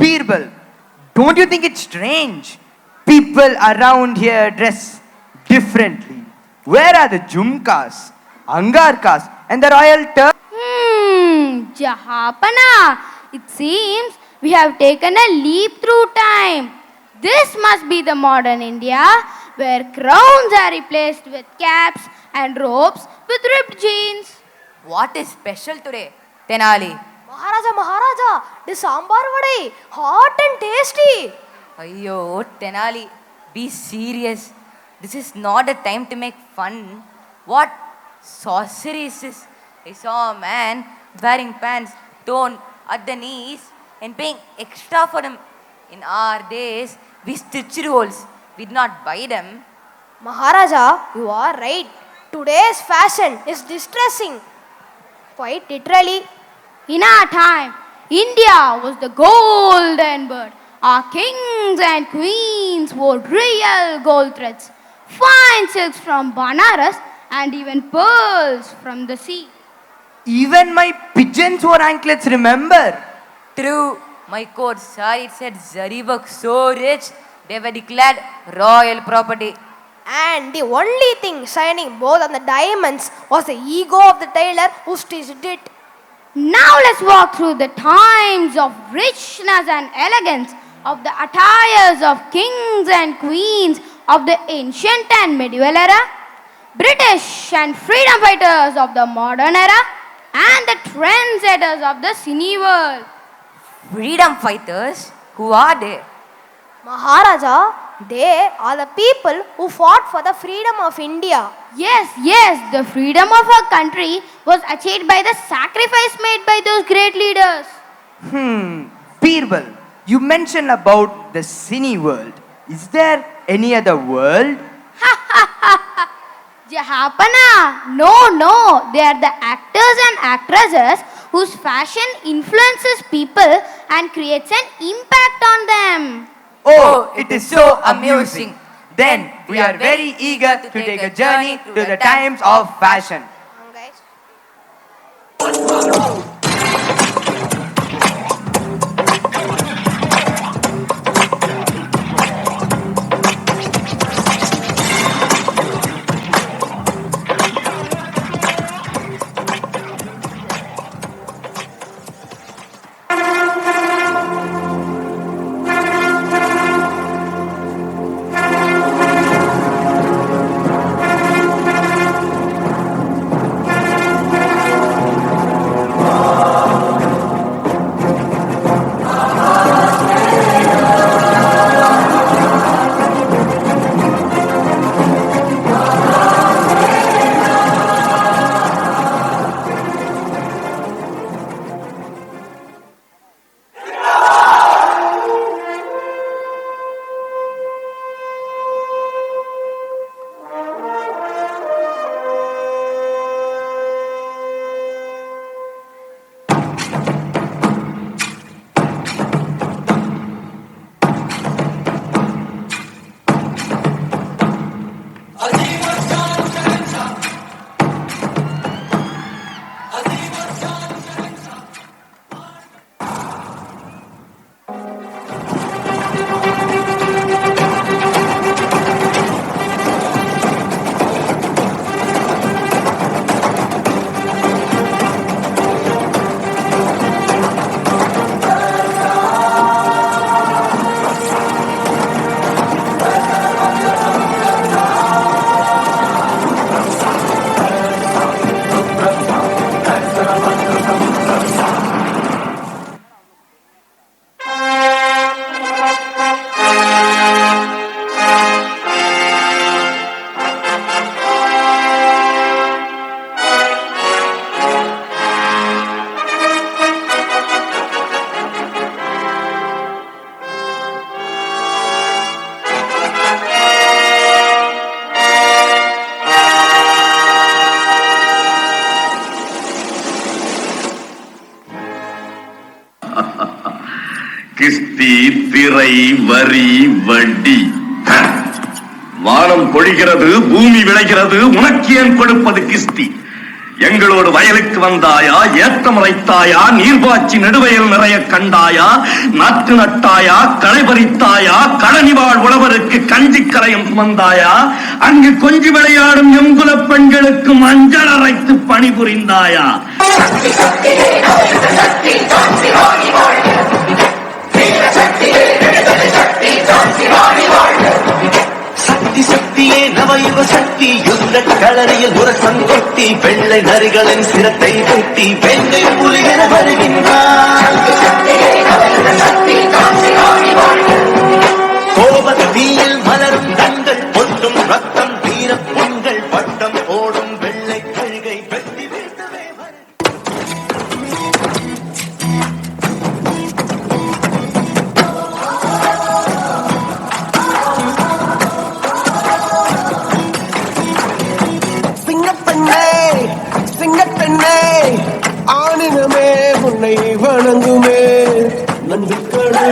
Birbal, don't you think it's strange? People around here dress differently. Where are the Jumkas, Angarkas, and the royal turban? Jahapana, it seems we have taken a leap through time. This must be the modern India where crowns are replaced with caps and robes with ripped jeans. What is special today, Tenali? Maharaja, this sambar vadai, hot and tasty. Ayyo, Tenali, be serious. This is not a time to make fun. What sorcery is this? I saw a man wearing pants torn at the knees and paying extra for them. In our days, we stitched holes. We did not buy them. Maharaja, you are right. Today's fashion is distressing. Quite literally. In our time, India was the golden bird. Our kings and queens wore real gold threads, fine silks from Banaras, and even pearls from the sea. Even my pigeons wore anklets, remember? True. My coat saree said Zari work so rich, they were declared royal property. And the only thing shining both on the diamonds was the ego of the tailor who stitched it. Now let's walk through the times of richness and elegance of the attires of kings and queens of the ancient and medieval era, British and freedom fighters of the modern era, and the trendsetters of the cine world. Freedom fighters? Who are they? Maharaja, they are the people who fought for the freedom of India. Yes, the freedom of our country was achieved by the sacrifice made by those great leaders. Birbal, you mentioned about the cine world. Is there any other world? Jahapana, no, they are the actors and actresses whose fashion influences people and creates an impact on them. Oh, it is so amusing. Then we are very eager to take a journey to the times of fashion. கிஸ்தி திரை வரி வட்டி வானம் பொழிகிறது பூமி விளைகிறது உனக்கு ஏன் கொடுப்பது கிஸ்தி எங்களோடு வயலுக்கு வந்தாயா ஏத்தம் இறைத்தாயா நீர்பாய்ச்சி நெடுவயல் நிறைய கண்டாயா நாற்று நட்டாயா களை பறித்தாயா களனிவாழ் உழவருக்கு கஞ்சி கரையும் சுமந்தாயா அங்கு கொஞ்சி விளையாடும் எங்குல பெண்களுக்கு மஞ்சள் அரைத்து பணிபுரிந்தாயா சக்தி சக்தியே நவயுக சக்தி யுத்த களரியில் முரசம் கொட்டி வெள்ளை நரிகளின் சிரத்தை வெட்டி வெள்ளை புலிகென வருகின்றார் கோபத்தீயில் மலரும் கண்கள் பொட்டும் ரத்தம் வீர புண்கள் வட்டம் ஓடும் வெள்ளை கழுகை வெட்டி வீழ்த்தவே சிங்கப்பெண்ணே ஆணினமே உன்னை வணங்குமே நன்றிக்கடே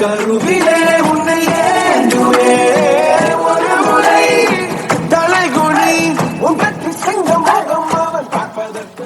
கருவிலே உன்னை ஏந்துவே ஒரு முறை தலைகுனி உன் பற்றி செங்க முகம் அவன் பார்ப்பதற்கு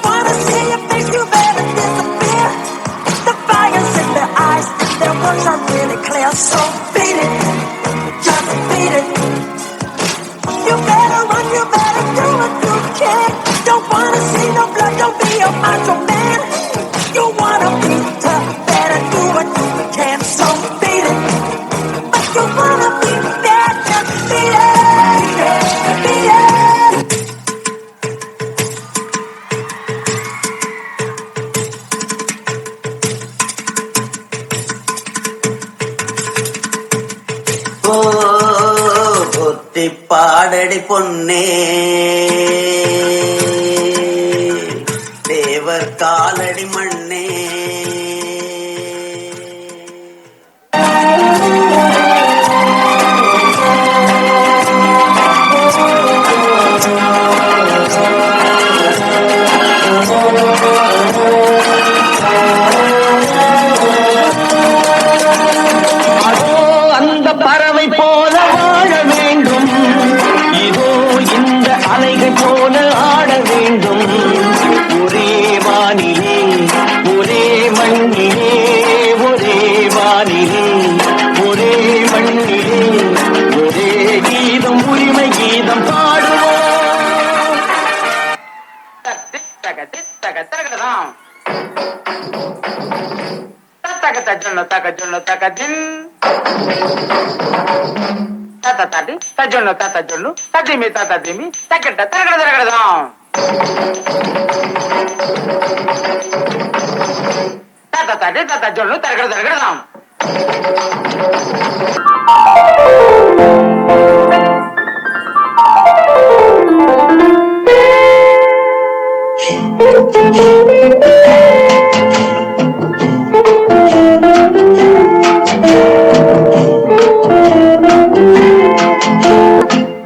wanna see your face, you better disappear. The fire's in their eyes, their words are really clear. So beat it, just beat it. You better run, you better do what you can. Don't wanna see no blood, don't be a macho man. You wanna be tough, better do what you can. So beat it, but you wanna be bad, just beat it, beat it. ஒத்தி பாடடி பொன்னே தேவர் காலடி மண்ணே அந்த பறவை போல வாழ வேண்டும், இதோ இந்த அலைகள் போல ஆட வேண்டும். ஒரே வானிலே ஒரே மண்ணிலே, ஒரே வானிலே ஒரே மண்ணிலே, ஒரே கீதம் உரிமை கீதம் பாடுவோம்.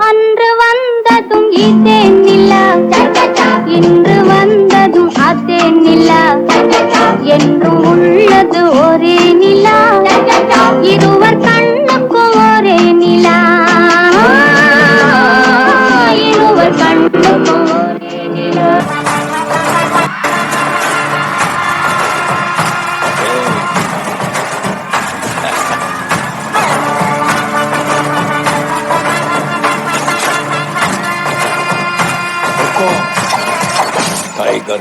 அன்று வந்ததும் இதே நிலா, இன்று வந்ததும் அதே நிலா, என்றும் உள்ளது ஒரே நிலா, இருவர் கண்ணுக்கும் ஒரே நிலா, இருவர் கண்ணுக்கும் ஒரே நிலா. टाइगर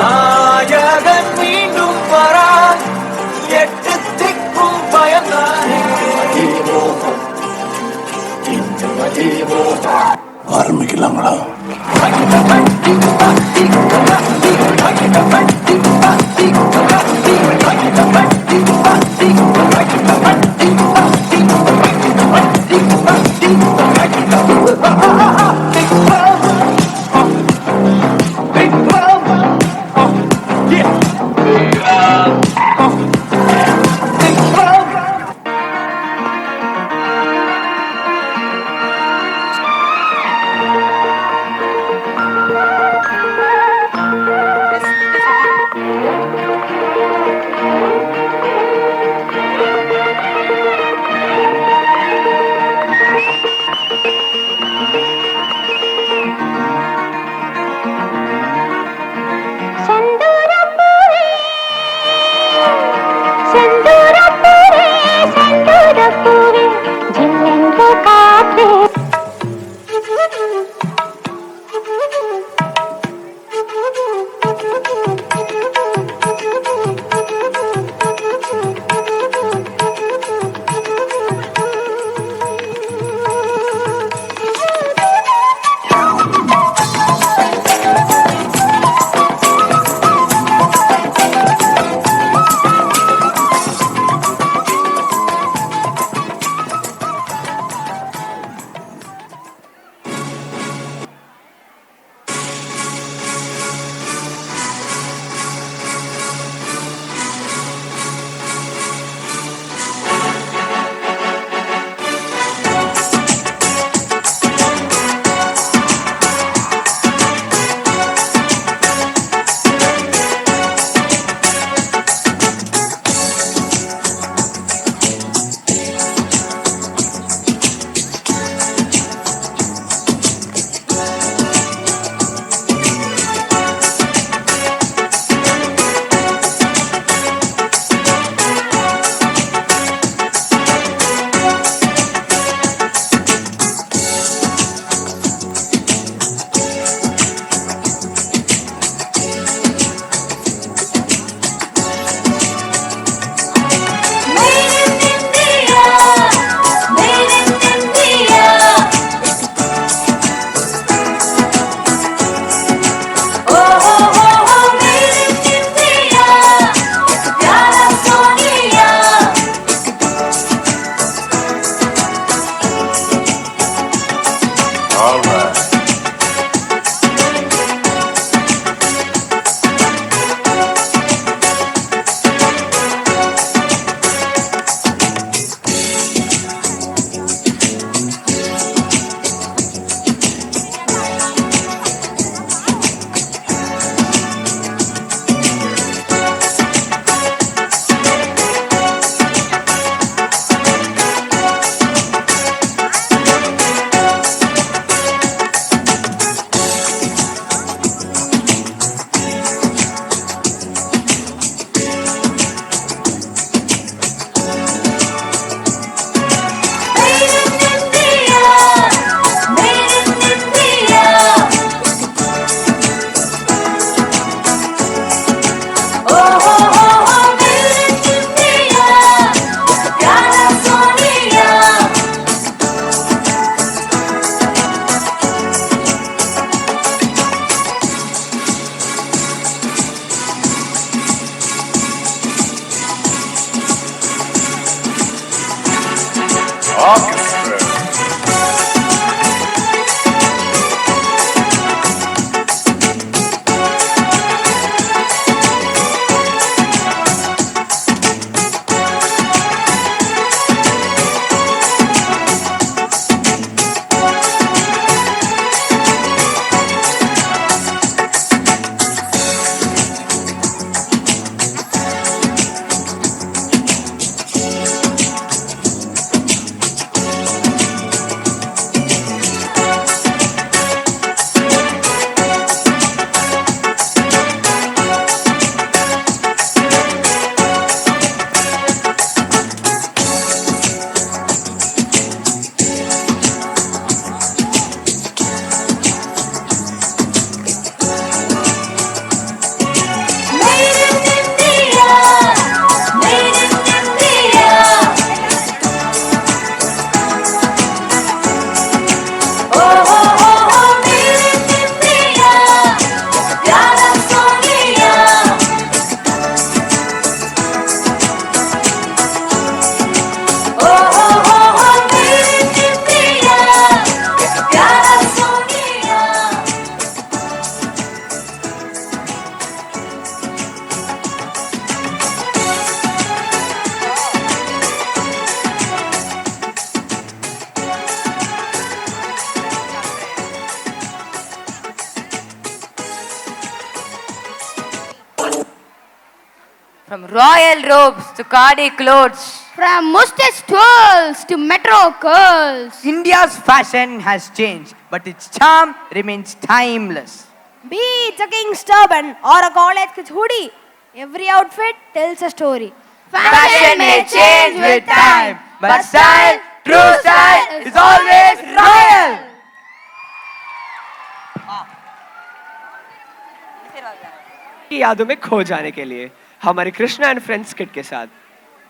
நாயகன் மீண்டும் வரா, எட்டு திக்கும் பயந்தானே. ஆரம்பிக்கலாங்களா? orchestra. From royal robes to cardi clothes. From mustache twirls to metro curls. India's fashion has changed, but its charm remains timeless. Be it a king's turban or a college kid's hoodie, every outfit tells a story. Fashion may change with time, but style, true style, is always royal. यादों में खो जाने के लिए हमारे Krishna and friends kit के साथ,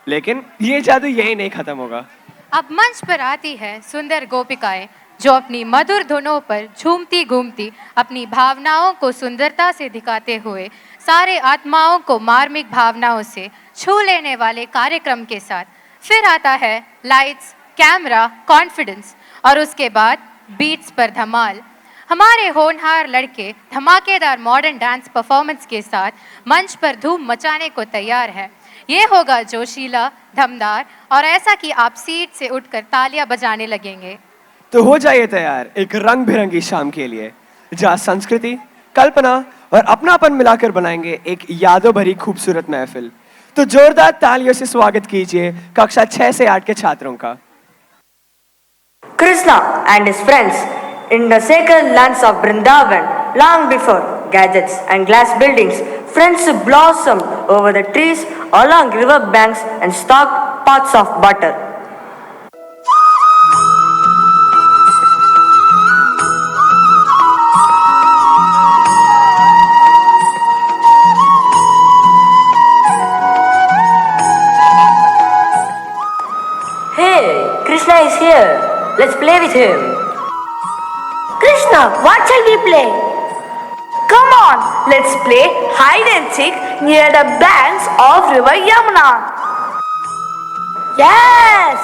लेकिन ये जादू यही नहीं खत्म होगा। अब मंच पर आती है सुंदर गोपिकाएं जो अपनी मधुर धुनों पर झूमती घूमती अपनी भावनाओं को सुंदरता से दिखाते हुए सारे आत्माओं को मार्मिक भावनाओं से छू लेने वाले कार्यक्रम के साथ फिर आता है लाइट्स, कैमरा, कॉन्फिडेंस और उसके बाद बीट्स पर धमाल। हमारे होनहार लड़के धमाकेदार मॉडर्न डांस परफॉर्मेंस के साथ मंच पर धूम मचाने को तैयार है। ये होगा जोशीला, धमदार और ऐसा कि आप सीट से उठकर तालियां बजाने लगेंगे। तो हो जाइए तैयार एक रंग बिरंगी शाम के लिए, जहाँ संस्कृति, कल्पना और अपनापन मिलाकर बनाएंगे एक यादों भरी खूबसूरत महफिल। तो जोरदार तालियों से स्वागत कीजिए कक्षा 6 से 8 के छात्रों का। Krishna and his friends in the sacred lands of Vrindavan, long before gadgets and glass buildings, friendship blossomed over the trees along river banks and stocked pots of butter. Hey, Krishna is here. Let's play with him. Krishna, what shall we play? Come on, let's play hide and seek near the banks of river Yamuna. Yes!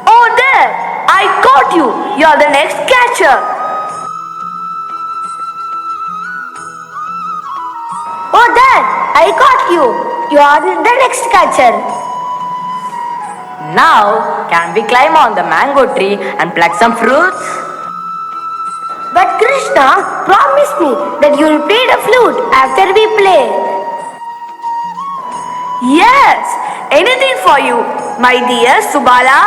Oh, there! I caught you. You're the next catcher. Oh, Dad, I caught you. You are the next catcher. Now, can we climb on the mango tree and pluck some fruits? But Krishna, promise me that you will play the flute after we play. Yes, anything for you, my dear Subala.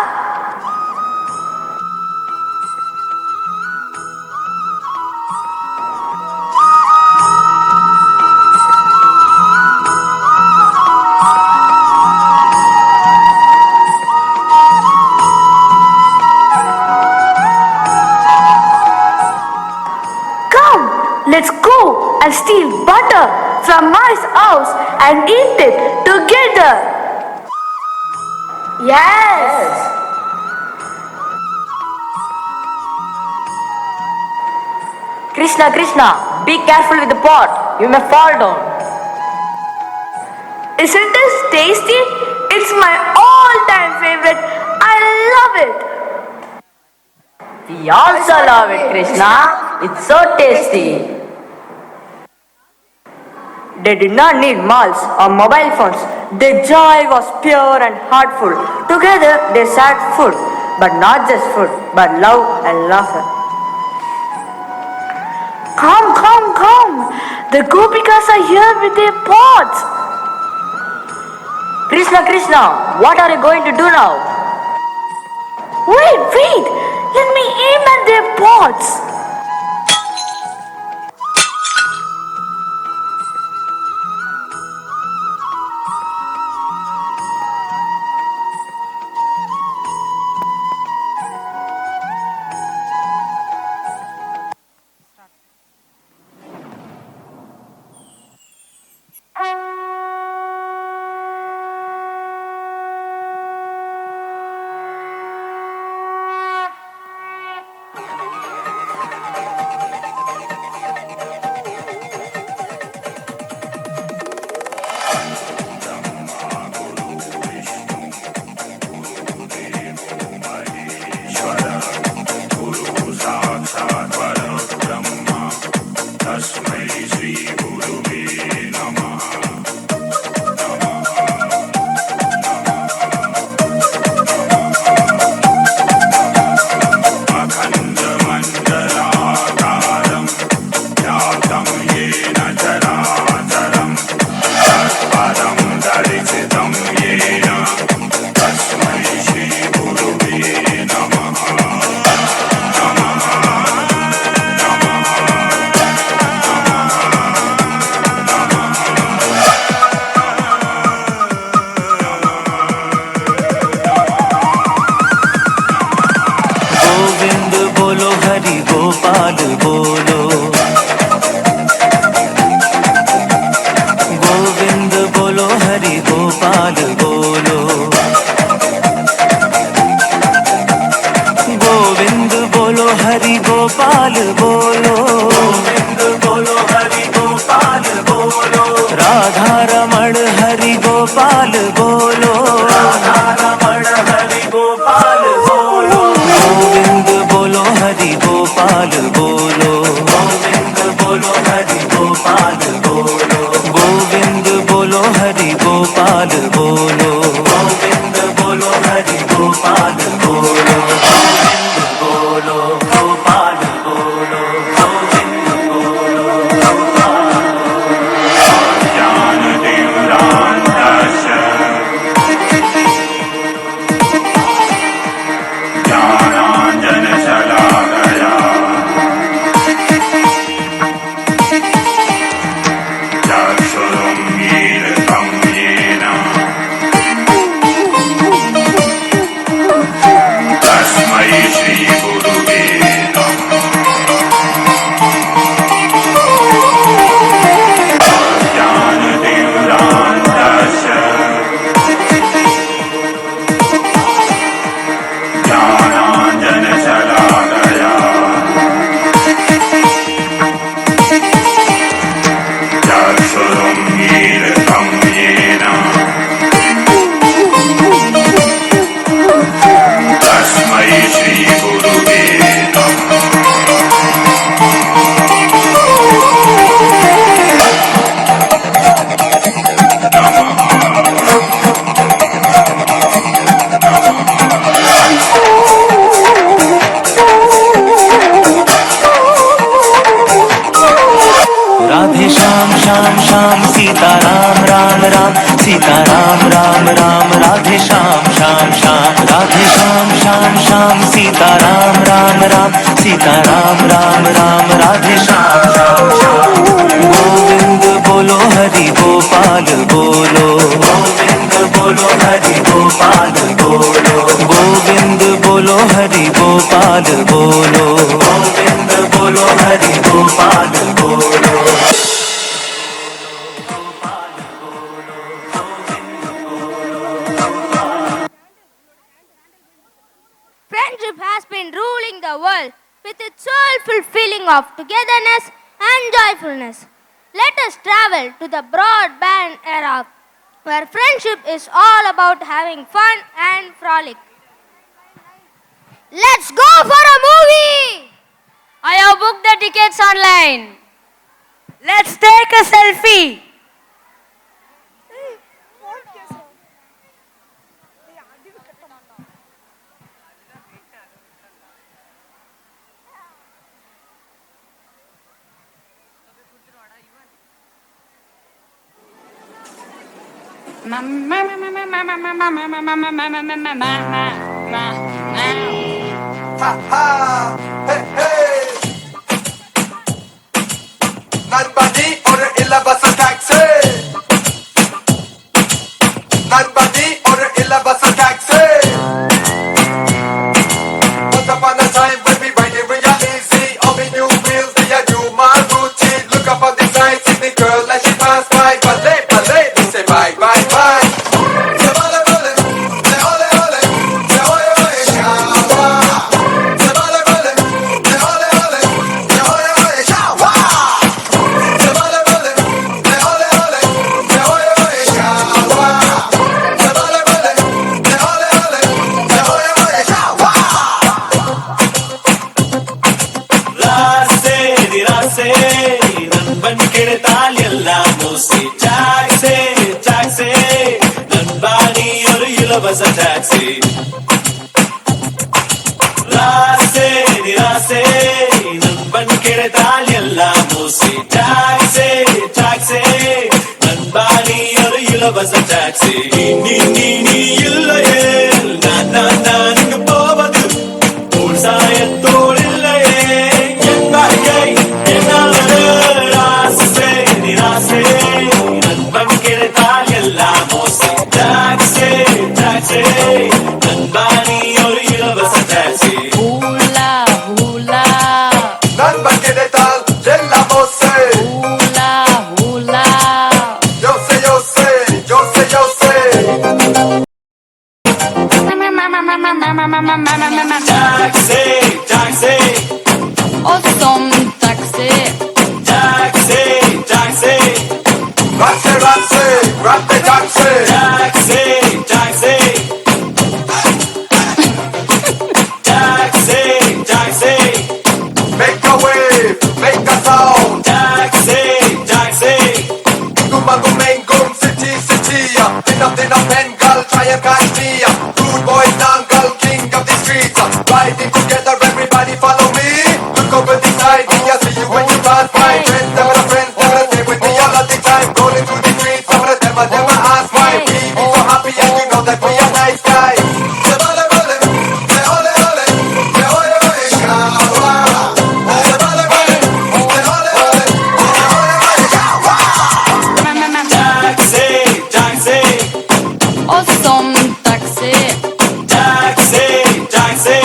Let's go and steal butter from my house and eat it together. Yes. Krishna, Krishna, be careful with the pot. You may fall down. Isn't this tasty? It's my all-time favorite. I love it. We also love it, Krishna. It's so tasty. They did not need malls or mobile phones. Their joy was pure and heartful. Together they shared food, but not just food, but love and laughter. Come, come, come. The Gopikas are here with their pots. Krishna, Krishna, what are you going to do now? Wait, wait. Let me aim at their pots. Friendship has been ruling the world with its soulful feeling of togetherness and joyfulness. Let us travel to the broadband era where friendship is all about having fun and frolic. Let's go for a movie! I have booked the tickets online. Let's take a selfie. Nobody order 11 taxi. Nobody order 11 taxi. Once upon a time when we riding real easy, all the new wheels they are do my routine. Look up on the side, see the girl as she pass by. Ballet, ballet, they say bye, bye, bye. நண்பன் கிடைத்தால் எல்லாம் Mosi taxi taxi நண்பானி ஒரு இலவச taxi ராசே நிராசே நண்பன் கிடைத்தால் எல்லாம் Mosi taxi taxi நண்பானி ஒரு இலவச டாக்ஸி நீ நீ நீ இல்லையே நான் நான் நான் இங்கு போவது போல் சாயத்தோடு இல்லையே என் வாழ்க்கை என்னாலது ராசே நிராசே நண்பன் கிடைத்தால் எல்லாம் மோசி டாக்ஸி டாக்ஸி நண்பானி ஒரு இலவச டாக்ஸி Hula, hula, Nobody கிடைத்தால் எல்லாம் மோசே. hula, hula. Yo sé, yo sé, yo sé. Taxi, taxi, Awesome taxi. taxi, taxi, Rasse, rasse, ratte, taxi. taxi, taxi, taxi, taxi, Make a wave, make a sound. taxi, taxi, Gumagumengum, city, city. Dinner, Bengal, try and catch me. Good boy, Nangal, king of the streets. Riding together, everybody follow me. Look over the side, I see you when you pass by. Friends, never stay with me all of the time. Rolling through the streets, some of them ask why. We be so happy and you know that we are nice guys. taxi, taxi, Awesome taxi. taxi, taxi,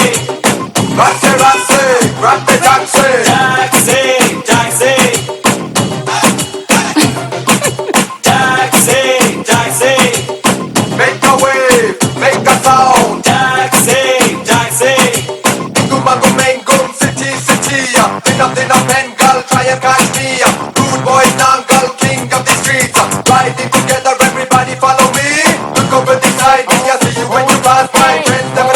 Rasse, rasse, ratte, taxi. taxi, taxi, taxi, taxi, Make a wave, make a sound. taxi, taxi, Gumagumengum, city, city. Dinner, Bengal, try and catch me. Good boy, Nangal, king of the streets. Riding together, everybody follow me. Look over the side, I see you when you pass by. Friends, never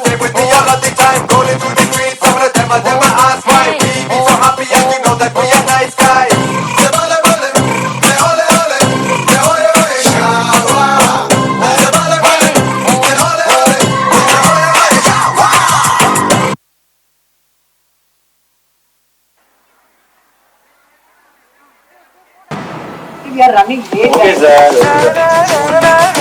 stay with me all of the time. Rolling through the streets, some of them ask why. We be so happy and you know that we are nice guys. We are running late. okay sir.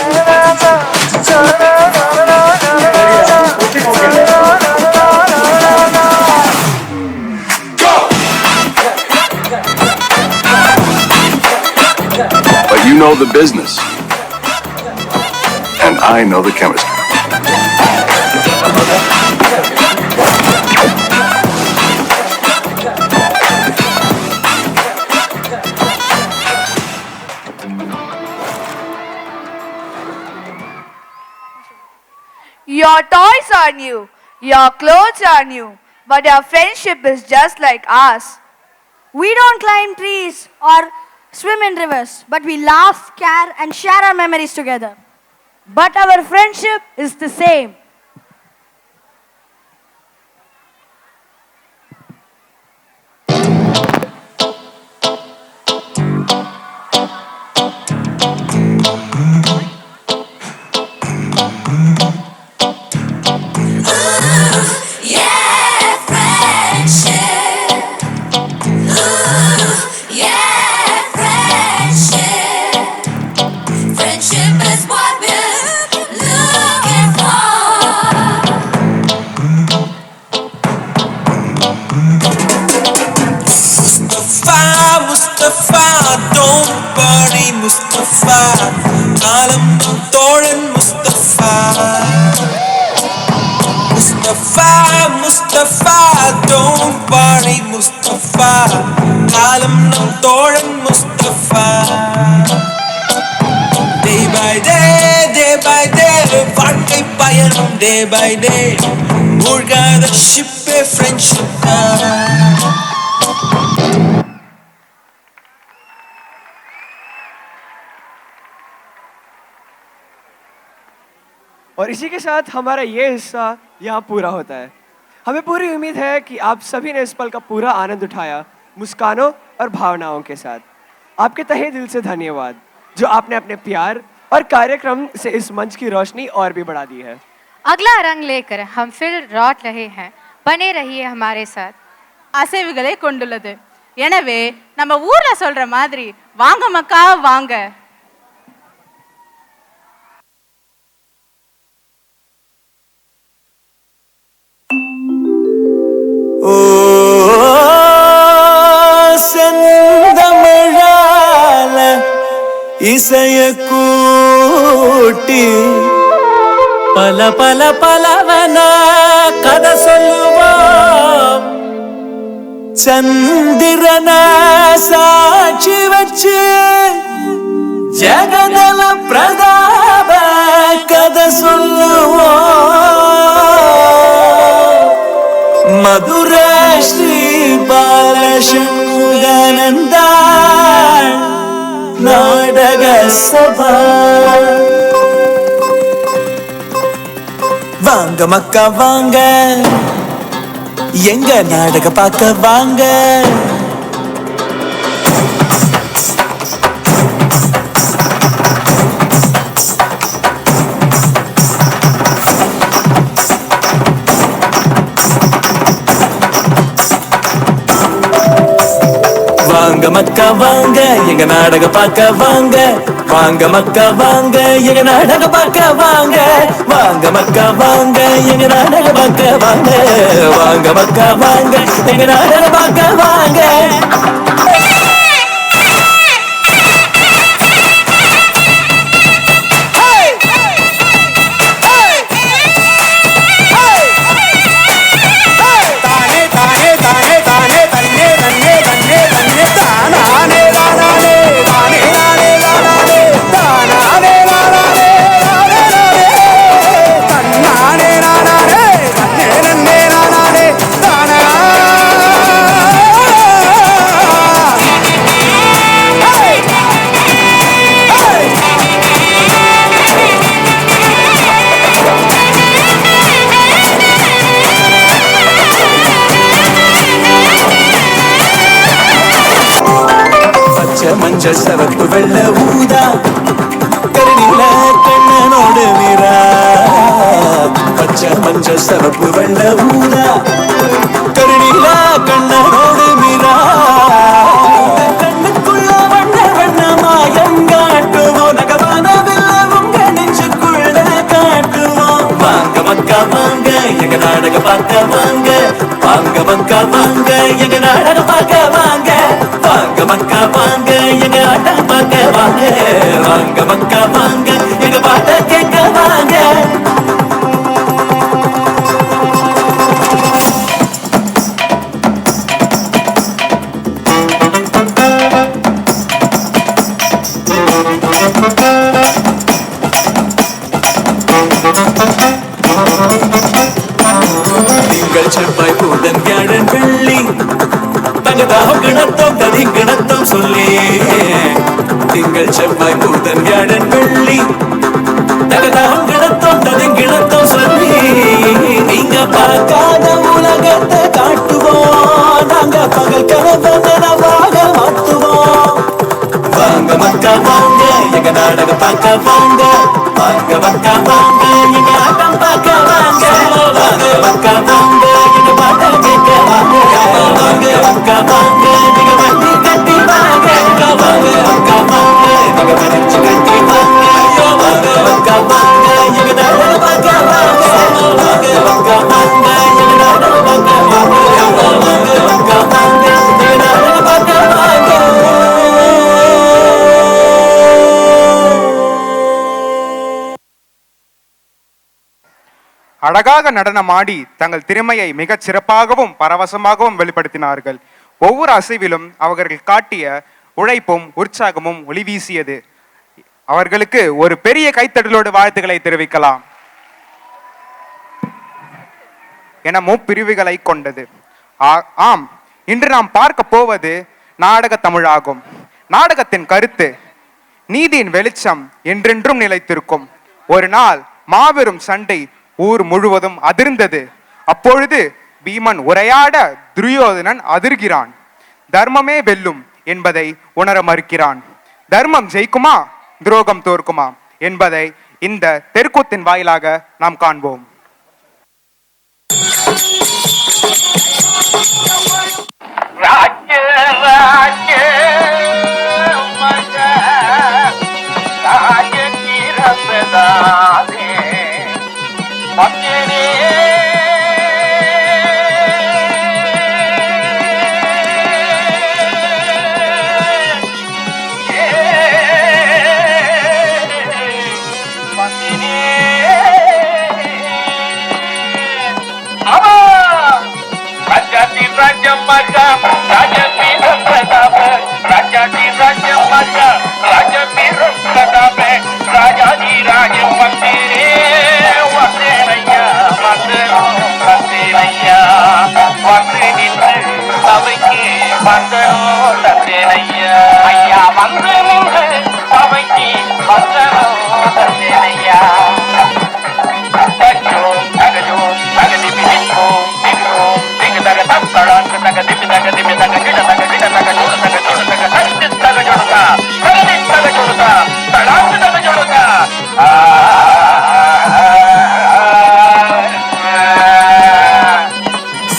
But you know the business. And I know the chemistry. Your toys are new, your clothes are new, but your friendship is just like ours. We don't climb trees or swim in rivers, but we laugh, care, and share our memories together. But our friendship is the same. Mustafa, don't worry, Mustafa. Kalam Thoran Mustafa. Mustafa, Mustafa, don't worry, Mustafa. Kalam Thoran Mustafa. Day by day, வாழ்க்கை பயணம் day by day. மூழ்காத ஷிப்பே friendship தான். और इसी के साथ हमारा ये हिस्सा यहाँ पूरा होता है। हमें पूरी उम्मीद है कि आप सभी ने इस पल का पूरा आनंद उठाया, मुस्कानों और भावनाओं के साथ। आपके तहे दिल से धन्यवाद जो आपने अपने प्यार और कार्यक्रम से इस मंच की रोशनी और भी बढ़ा दी है। अगला रंग लेकर हम फिर लौट रहे हैं, बने रहिए हमारे साथ। அசைவுகளை கொண்டுள்ளது. எனவே நம்ம ஊர்ல சொல்ற மாதிரி வாங்க மக்கா வாங்க. செந்தமிழால இசைய கூட்டி பல பல பலவன கதை சொல்லுவோம். சந்திரன சாட்சி வச்சு ஜெகதல பிரதாப கதை சொல்லுவோம். மதுர ஸ்ரீ பாலசண்முகானந்த நாடக சபா. வாங்க மக்கா வாங்க, எங்க நாடக பார்க்க வாங்க. வாங்க மக்கா வாங்க, எங்க நாடக பார்க்க வாங்க. வாங்க மக்கா வாங்க, எங்க நாடக பார்க்க வாங்க. வாங்க மக்கா வாங்க, எங்க நாடக பார்க்க வாங்க. வாங்க மக்கா வாங்க, எங்க நாடக பார்க்க வாங்க. மஞ்சள் சவப்பு வெள்ள ஊதா கருணில கண்ணனோடு மீரா. பச்சை மஞ்சள் சவப்பு வெள்ள ஊதா கருணில கண்ணனோடு மீரா. கண்ணுக்குள்ள வண்ண வண்ணமாயம் காட்டுவோம், நகவானவில்ல உங்க நெஞ்சுக்குள்ள காட்டுவோம். வாங்க மக்கா வாங்க, எங்க நாடக பார்க்க வாங்க. வாங்க மக்கா வாங்க, எங்க நாடக பார்க்க வாங்க. வாங்க மக்கா வாங்க, எங்க ஆட்டம் பார்க்க வாங்க. வாங்க மக்கா வாங்க, எங்க பாட்ட கேட்க வாங்க. கிணத்தோம் ததிங்கிணத்தோம் சொல்லி திங்கள் செவ்வாய் புதன் வியாழன் வெள்ளி தகதாம் கிணத்தோம் ததிங்கிணத்தோம் சொல்லி நீங்க பார்க்காத உலகத்தை காட்டுவோம் நாங்க பகல் கனவு நனவாக மாத்துவோம் வாங்க மக்கா வாங்க எங்க நாடக பார்க்க வாங்க வாங்க மக்கா வாங்க எங்க ஆட்டம் பார்க்க வாங்க வாங்க மக்கா வாங்க எங்க பாட்ட கேட்க வாங்க வாங்க மக்கா வாங்க நீங்க வண்டி கட்டி வாங்க வாங்க மக்கா வாங்க நீங்க மதிச்சு கட்டி வாங்க வாங்க மக்கா வாங்க எங்க நாடக பார்க்க வாங்க வாங்க மக்கா வாங்க எங்க நாடக பார்க்க வாங்க வாங்க மக்கா வாங்க எங்க நாடக பார்க்க வாங்க. அழகாக நடனமாடி தங்கள் திறமையை மிகச் சிறப்பாகவும் பரவசமாகவும் வெளிப்படுத்தினார்கள். ஒவ்வொரு அசைவிலும் அவர்கள் காட்டிய உழைப்பும் உற்சாகமும் ஒளி வீசியது. அவர்களுக்கு ஒரு பெரிய கைத்தட்டலோடு வாழ்த்துக்களை தெரிவிக்கலாம். என முப்பிரிவுகளை கொண்டது. ஆம், இன்று நாம் பார்க்க போவது நாடக தமிழாகும். நாடகத்தின் கருத்து நீதியின் வெளிச்சம் என்றென்றும் நிலைத்திருக்கும். ஒரு நாள் மாபெரும் சண்டை ஊர் முழுவதும் அதிர்ந்தது. அப்பொழுது பீமன் உரையாட துரியோதனன் அதிர்கிறான். தர்மமே வெல்லும் என்பதை உணர மறுக்கிறான். தர்மம் ஜெயிக்குமா துரோகம் தோற்குமா என்பதை இந்த தெருக்கூத்தின் வாயிலாக நாம் காண்போம்.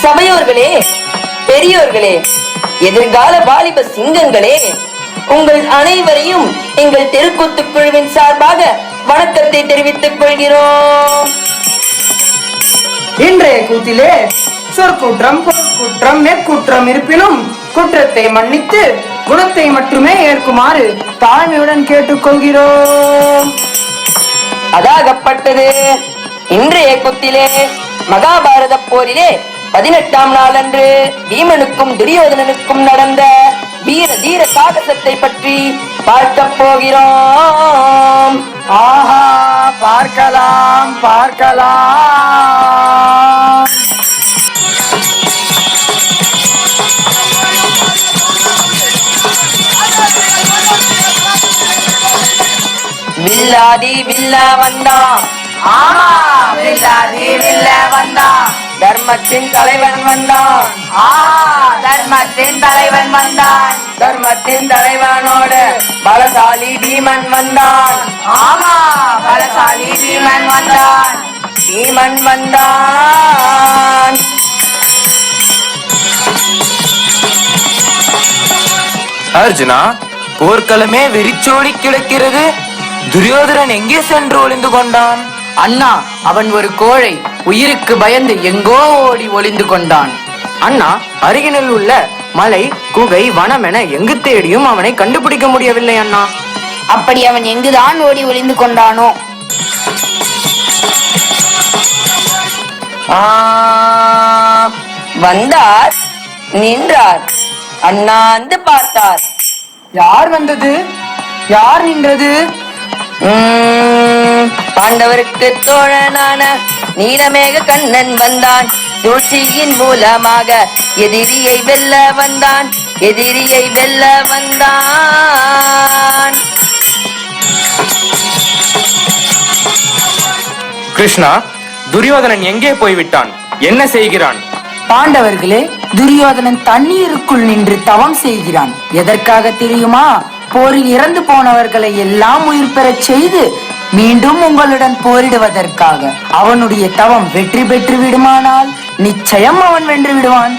சபையோர்களே, பெரியோர்களே, எதிர்கால வாலிப சிங்கங்களே, உங்கள் அனைவரையும் எங்கள் தெருக்கூத்து குழுவின் சார்பாக வணக்கத்தை தெரிவித்துக் கொள்கிறோம். இன்றைய கூத்திலே சொற்குற்றம், பொருட்குற்றம், மேற்குற்றம் இருப்பினும் குற்றத்தை மன்னித்து குணத்தை மட்டுமே ஏற்குமாறு தாழ்மையுடன் கேட்டுக்கொள்கிறோம். அதாகப்பட்டது. இன்றைய கூத்திலே மகாபாரத போரிலே 18ஆம் நாளன்று பீமனுக்கும் துரியோதனனுக்கும் நடந்த வீர தீர சாகசத்தை பற்றி பார்க்க போகிறோம். ஆஹா, பார்க்கலாம் பார்க்கலாம். வில்லாதி வில்ல வந்தான். ஆமா, வில்லாதி வில்ல வந்தான். தர்மத்தின் தலைவன் வந்தான். தர்மத்தின் தலைவன் வந்தான். தர்மத்தின் தலைவனோடு பலசாலி பீமன் வந்தான். ஆமா, பலசாலி பீமன் வந்தான். பீமன் வந்தான். அர்ஜுனா, போர்க்களமே வெறிச்சோடி கிடக்கிறது. துரியோதனன் எங்கே சென்று ஒளிந்து கொண்டான்? அண்ணா, அவன் ஒரு கோழை. உயிருக்கு பயந்து எங்கோ ஓடி ஒளிந்து கொண்டான். அண்ணா, அருகினில் உள்ள மலை, குகை, வனம் என எங்கு தேடியும் அவனை கண்டுபிடிக்க முடியவில்லை அண்ணா. அப்படி அவன் எங்குதான் ஓடி ஒளிந்து கொண்டானோ? வந்தார், நின்றார், அண்ணாந்து பார்த்தார். யார் வந்தது, யார் நின்றது? பாண்டவருக்கு தோழனான நீலமேக கண்ணன் வந்தான். சூழ்ச்சியின் மூலமாக எதிரியை வெல்ல வந்தான். எதிரியை வெல்ல வந்தான். கிருஷ்ணா, துரியோதனன் எங்கே போய்விட்டான்? என்ன செய்கிறான்? பாண்டவர்களே, துரியோதனன் தண்ணீருக்குள் நின்று தவம் செய்கிறான். எதற்காக தெரியுமா? போரில் இறந்து போனவர்களை எல்லாம் உயிர் பெறச் செய்து மீண்டும் உங்களுடன் போரிடுவதற்காக. அவனுடைய தவம் வெற்றி பெற்று விடுமானால் நிச்சயம் அவன் வென்று விடுவான்.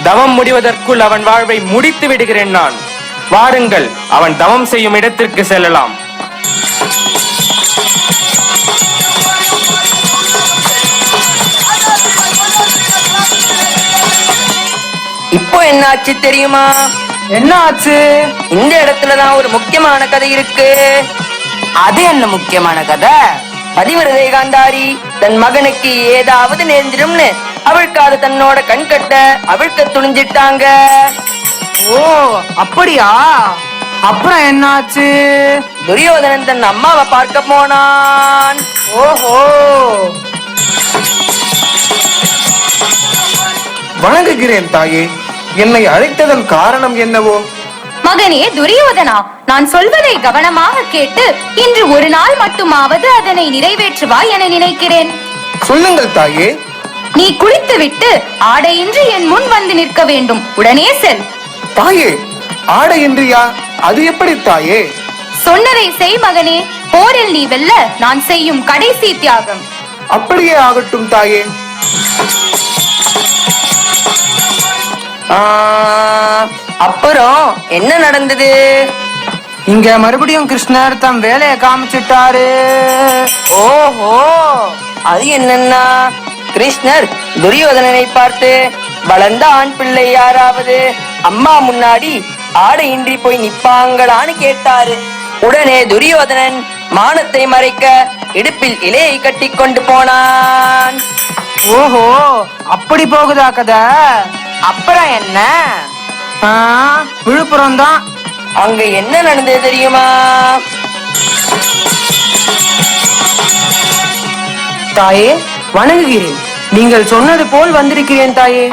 தவம் முடிவதற்குள் அவன் வாழ்வை முடித்து விடுகிறேன் நான். வாருங்கள், அவன் தவம் செய்யும் இடத்திற்கு செல்லலாம். இப்போ என்ன ஆச்சு தெரியுமா? என்ன ஆச்சு? இந்த இடத்துலதான் ஒரு முக்கியமான கதை இருக்கு. அது என்ன முக்கியமான கதை? பதிவிரதை காந்தாரி தன் மகனுக்கு ஏதாவது நேர்ந்திடும்னு அவளுக்காக தன்னோட கண் கட்ட அவிழ்க்க துணிஞ்சிட்டாங்க. ஓ, அப்படியா? அப்புறம் என்ன ஆச்சு? துரியோதனன் தன் அம்மாவை பார்க்க போனான். ஓஹோ. வணங்குகிறேன் தாயே. என்னை அழைத்ததன் காரணம் என்னவோ? மகனே துரியோதனா, நான் சொல்வதை கவனமாக கேட்டு இன்று ஒரு நாள் மட்டுமாவது அதனை நிறைவேற்றுவாய் என நினைக்கிறேன். சொல்லுங்கள் தாயே. நீ குளித்துவிட்டு ஆடையின்றி என் முன் வந்து நிற்க வேண்டும். உடனே செல். தாயே, ஆடையின்றியா? அது எப்படி தாயே? சொன்னதை செய் மகனே. போரில் நீ வெல்ல நான் செய்யும் கடைசி தியாகம். அப்படியே ஆகட்டும் தாயே. அப்புறம் என்ன நடந்தது? இங்க மறுபடியும் கிருஷ்ணர் தம் வேலையை காமிச்சிட்டாரு. ஓஹோ, அது என்னன்னா கிருஷ்ணர் துரியோதனனை பார்த்து, வளர்ந்த ஆண் பிள்ளை யாராவது அம்மா முன்னாடி ஆடையின்றி போய் நிப்பாங்களான்னு கேட்டாரு. உடனே துரியோதனன் மானத்தை மறைக்க இடுப்பில் இலையை கட்டி கொண்டு போனான். ஓஹோ, அப்படி போகுதா கதை? அப்புறம் என்ன? விழுப்புரம் தான். அங்க என்ன நடந்தது தெரியுமா? தாயே, வணங்குகிறேன். நீங்கள் சொன்னது போல் வந்திருக்கிறேன் தாயே.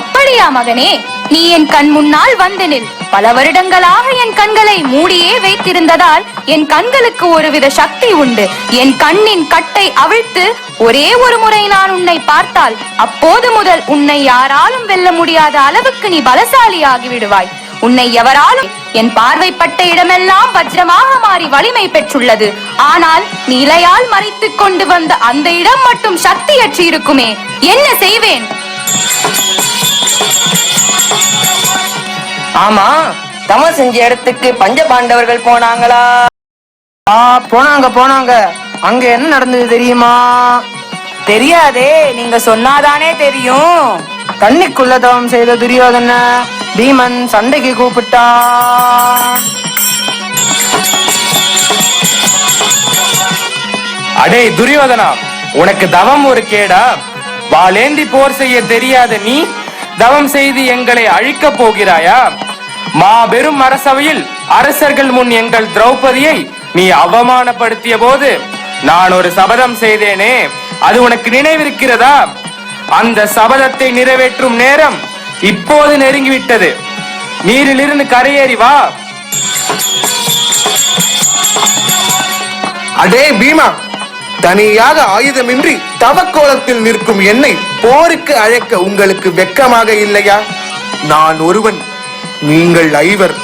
அப்படியா மகனே? நீ என் கண் முன்னால் வந்து நில். பல வருடங்களாக என் கண்களை மூடியே வைத்திருந்ததால் என் கண்களுக்கு ஒருவித சக்தி உண்டு. என் கண்ணின் கட்டை அவிழ்த்து ஒரே ஒரு முறை நான் உன்னை பார்த்தால் அப்போது முதல் உன்னை யாராலும் வெல்ல முடியாத அளவுக்கு நீ பலசாலியாகி விடுவாய். உன்னை எவராலும் என் பார்வைப்பட்ட இடமெல்லாம் வஜ்ரமாக மாறி வலிமை பெற்றுள்ளது. ஆனால் நீ இலையால் மறைத்துக் கொண்டு வந்த அந்த இடம் மட்டும் சக்தியற்று இருக்குமே. என்ன செய்வேன்? ஆமா, தவம் செஞ்ச இடத்துக்கு பஞ்ச பாண்டவர்கள் போனாங்களா? போனாங்க. அங்க என்ன நடந்தது தெரியுமா? தெரியாதே, நீங்க சொன்னாதானே தெரியும். கண்ணிக்குள்ள தவம் செய்த துரியோதன பீமன் சண்டைக்கு கூப்பிட்டான். அடே துரியோதனா, உனக்கு தவம் ஒரு கேடா? வாளேந்தி போர் செய்ய தெரியாத நீ தவம் செய்து எங்களை அழிக்க போகிறாயா? மாபெரும் அரசவையில் அரசர்கள் முன் எங்கள் திரௌபதியை நீ அவமானப்படுத்திய போது நான் ஒரு சபதம் செய்தேனே, அது உனக்கு நினைவிருக்கிறதா? அந்த சபதத்தை நிறைவேற்றும் நேரம் இப்போது நெருங்கிவிட்டது. நீரிலிருந்து கரையேறி வா. அடே பீமா, தனியாக ஆயுதமின்றி தவக்கோலத்தில் நிற்கும் என்னை போருக்கு அழைக்க உங்களுக்கு வெட்கமாக இல்லையா? நான் ஒருவன், நீங்கள் ஐவர்.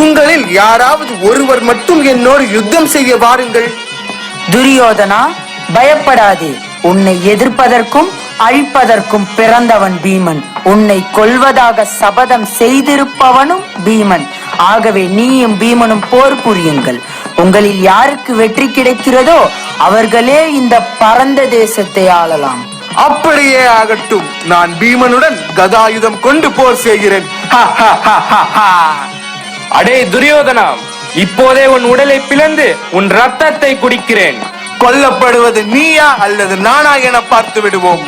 உங்களில் யாராவது ஒருவர் மட்டும் என்னோடு யுத்தம் செய்ய வாருங்கள். துரியோதனா, பயப்படாதே. உன்னை எதிர்ப்பதற்கும் அழிப்பதற்கும் பிறந்தவன் பீமன். உன்னை கொல்வதாக சபதம் செய்திருப்பவனும் பீமன். ஆகவே நீயும் பீமனும் போர் புரியுங்கள். உங்களில் யாருக்கு வெற்றி கிடைக்கிறதோ அவர்களே இந்த பரந்த தேசத்தை ஆளலாம். அப்படியே ஆகட்டும். நான் பீமனுடன் கதாயுதம் கொண்டு போர் செய்கிறேன். அடே துரியோதனா, இப்போதே உன் உடலை பிளந்து உன் ரத்தத்தை குடிக்கிறேன். கொல்லப்படுவது நீயா அல்லது நானா என பார்த்து விடுவோம்.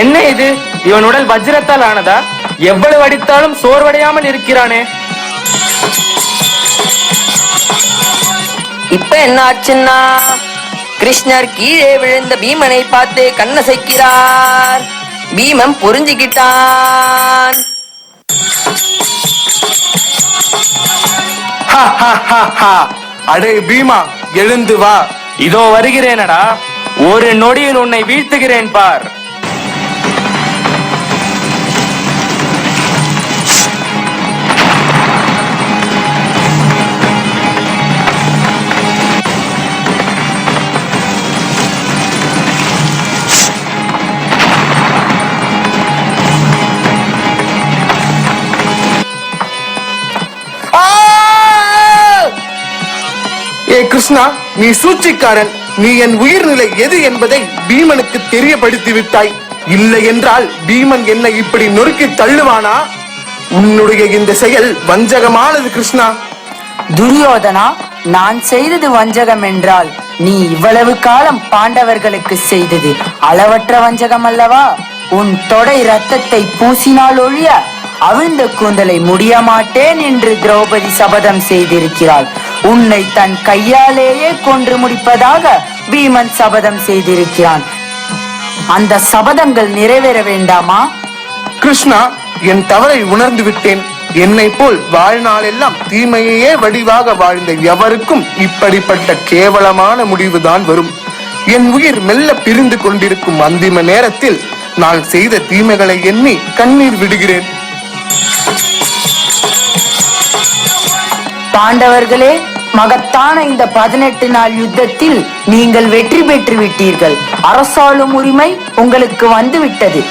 என்ன இது? இவன் உடல் வஜ்ரத்தால் ஆனதா? எவ்வளவு அடித்தாலும் சோர்வடையாமல் இருக்கிறானே. இப்ப என்ன ஆச்சுன்னா, கிருஷ்ணர் கீழே விழுந்த பீமனை பார்த்து கண்ணசைக்கிறார். பீமன் புரிஞ்சுக்கிட்டான். அடே பீமா, எழுந்து வா. இதோ வருகிறேனடா. ஒரு நொடியில் உன்னை வீழ்த்துகிறேன் பார். கிருஷ்ணா, நீ சூழ்ச்சிக்காரன். நீ என் உயிர்நிலை எது என்பதை பீமனுக்கு தெரியப்படுத்தி விட்டாய். இல்லை என்றால் பீமன் என்னை இப்படி நொறுக்கி தள்ளுவானா? உன்னுடைய இந்த செயல் வஞ்சகமானது கிருஷ்ணா. துரியோதனா, நான் செய்தது வஞ்சகம் என்றால் நீ இவ்வளவு காலம் பாண்டவர்களுக்கு செய்தது அளவற்ற வஞ்சகம் அல்லவா? உன் தொடை ரத்தத்தை பூசினால் ஒழிய அவிழ்ந்த கூந்தலை முடிய மாட்டேன் என்று திரௌபதி சபதம் செய்திருக்கிறாள். உன்னை தன் கையாலேயே கொன்று முடிப்பதாக பீமன் சபதம் செய்திருக்கிறான். அந்த சபதங்கள் நிறைவேற வேண்டாமா? கிருஷ்ணா, என் தவறை உணர்ந்து விட்டேன். என்னை போல் வாழ்நாளெல்லாம் தீமையே வடிவாக வாழ்ந்த எவருக்கும் இப்படிப்பட்ட கேவலமான முடிவுதான் வரும். என் உயிர் மெல்ல பிரிந்து கொண்டிருக்கும் அந்திம நேரத்தில் நான் செய்த தீமைகளை எண்ணி கண்ணீர் விடுகிறேன். பாண்டவர்களே, மகத்தான இந்த 18 நாள் யுத்தத்தில் நீங்கள் வெற்றி பெற்று விட்டீர்கள். அரசாளும் உரிமை உங்களுக்கு வந்துவிட்டது.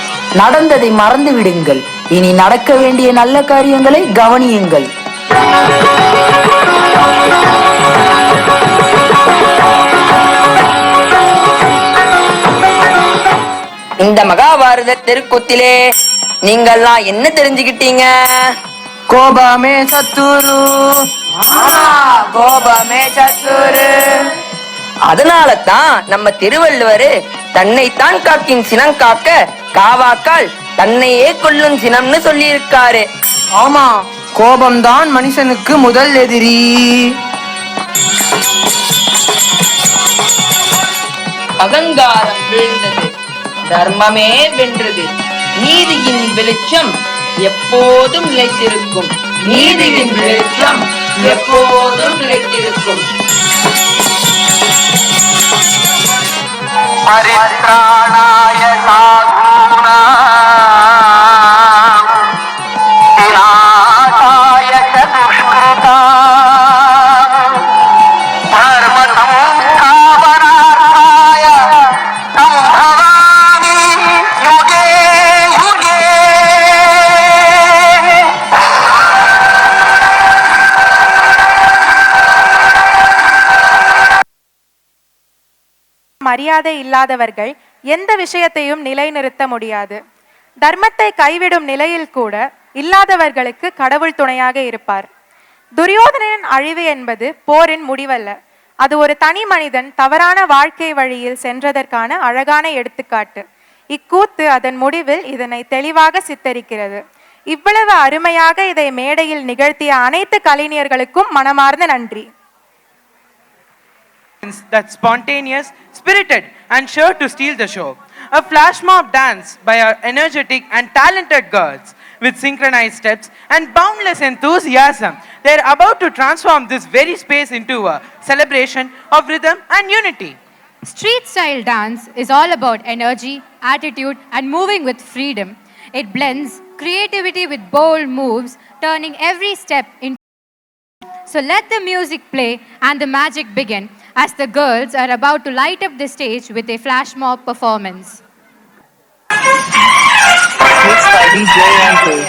நடந்ததை மறந்து விடுங்கள். இனி நடக்க வேண்டிய நல்ல காரியங்களை கவனியுங்கள். இந்த மகாபாரத தெருக்கூத்திலே நீங்கள்லாம் என்ன தெரிஞ்சுக்கிட்டீங்க? கோபமே சத்துரு. கோபமே சத்துரு. அதனால தான் நம்ம திருவள்ளுவர் தன்னைத்தான் காக்கின் சினம் காக்க காவாக்கால் தன்னையே கொல்லும் சினம்னு சொல்லி இருக்காரு. ஆமா, கோபம்தான் மனுஷனுக்கு முதல் எதிரி. அகங்காரம் வீழ்ந்தது, தர்மமே வென்றது. நீதியின் வெளிச்சம் எப்போதும் நிலைத்திருக்கும். நீதியின் வெளிச்சம் எப்போதும் நிலைத்திருக்கும். பரித்ராணாய சாதுனா விநாசாய சதுஷ்கிருதா தர்ம சம்ஸ்தாபனார்த்தாய சம்பவாமி யுகே யுகே. மரியாதை இல்லாதவர்கள் எந்த விஷயத்தையும் நிலைநிறுத்த முடியாது. தர்மத்தை கைவிடும் நிலையில் கூட இல்லாதவர்களுக்கு கடவுள் துணையாக இருப்பார். துரியோதனனின் அழிவு என்பது போரின் முடிவல்ல. அது ஒரு தனி மனிதன் தவறான வாழ்க்கை வழியில் சென்றதற்கான அழகான எடுத்துக்காட்டு. இக்கூத்து அதன் முடிவில் இதனை தெளிவாக சித்தரிக்கிறது. இவ்வளவு அருமையாக இதை மேடையில் நிகழ்த்திய அனைத்து கலைஞர்களுக்கும் மனமார்ந்த நன்றி. That's spontaneous, spirited, and sure to steal the show. A flash mob dance by our energetic and talented girls with synchronized steps and boundless enthusiasm. They're about to transform this very space into a celebration of rhythm and unity. Street style dance is all about energy, attitude, and moving with freedom. It blends creativity with bold moves, turning every step into. So let the music play and the magic begin as the girls are about to light up the stage with a flash mob performance. Mixed by DJ Anthem.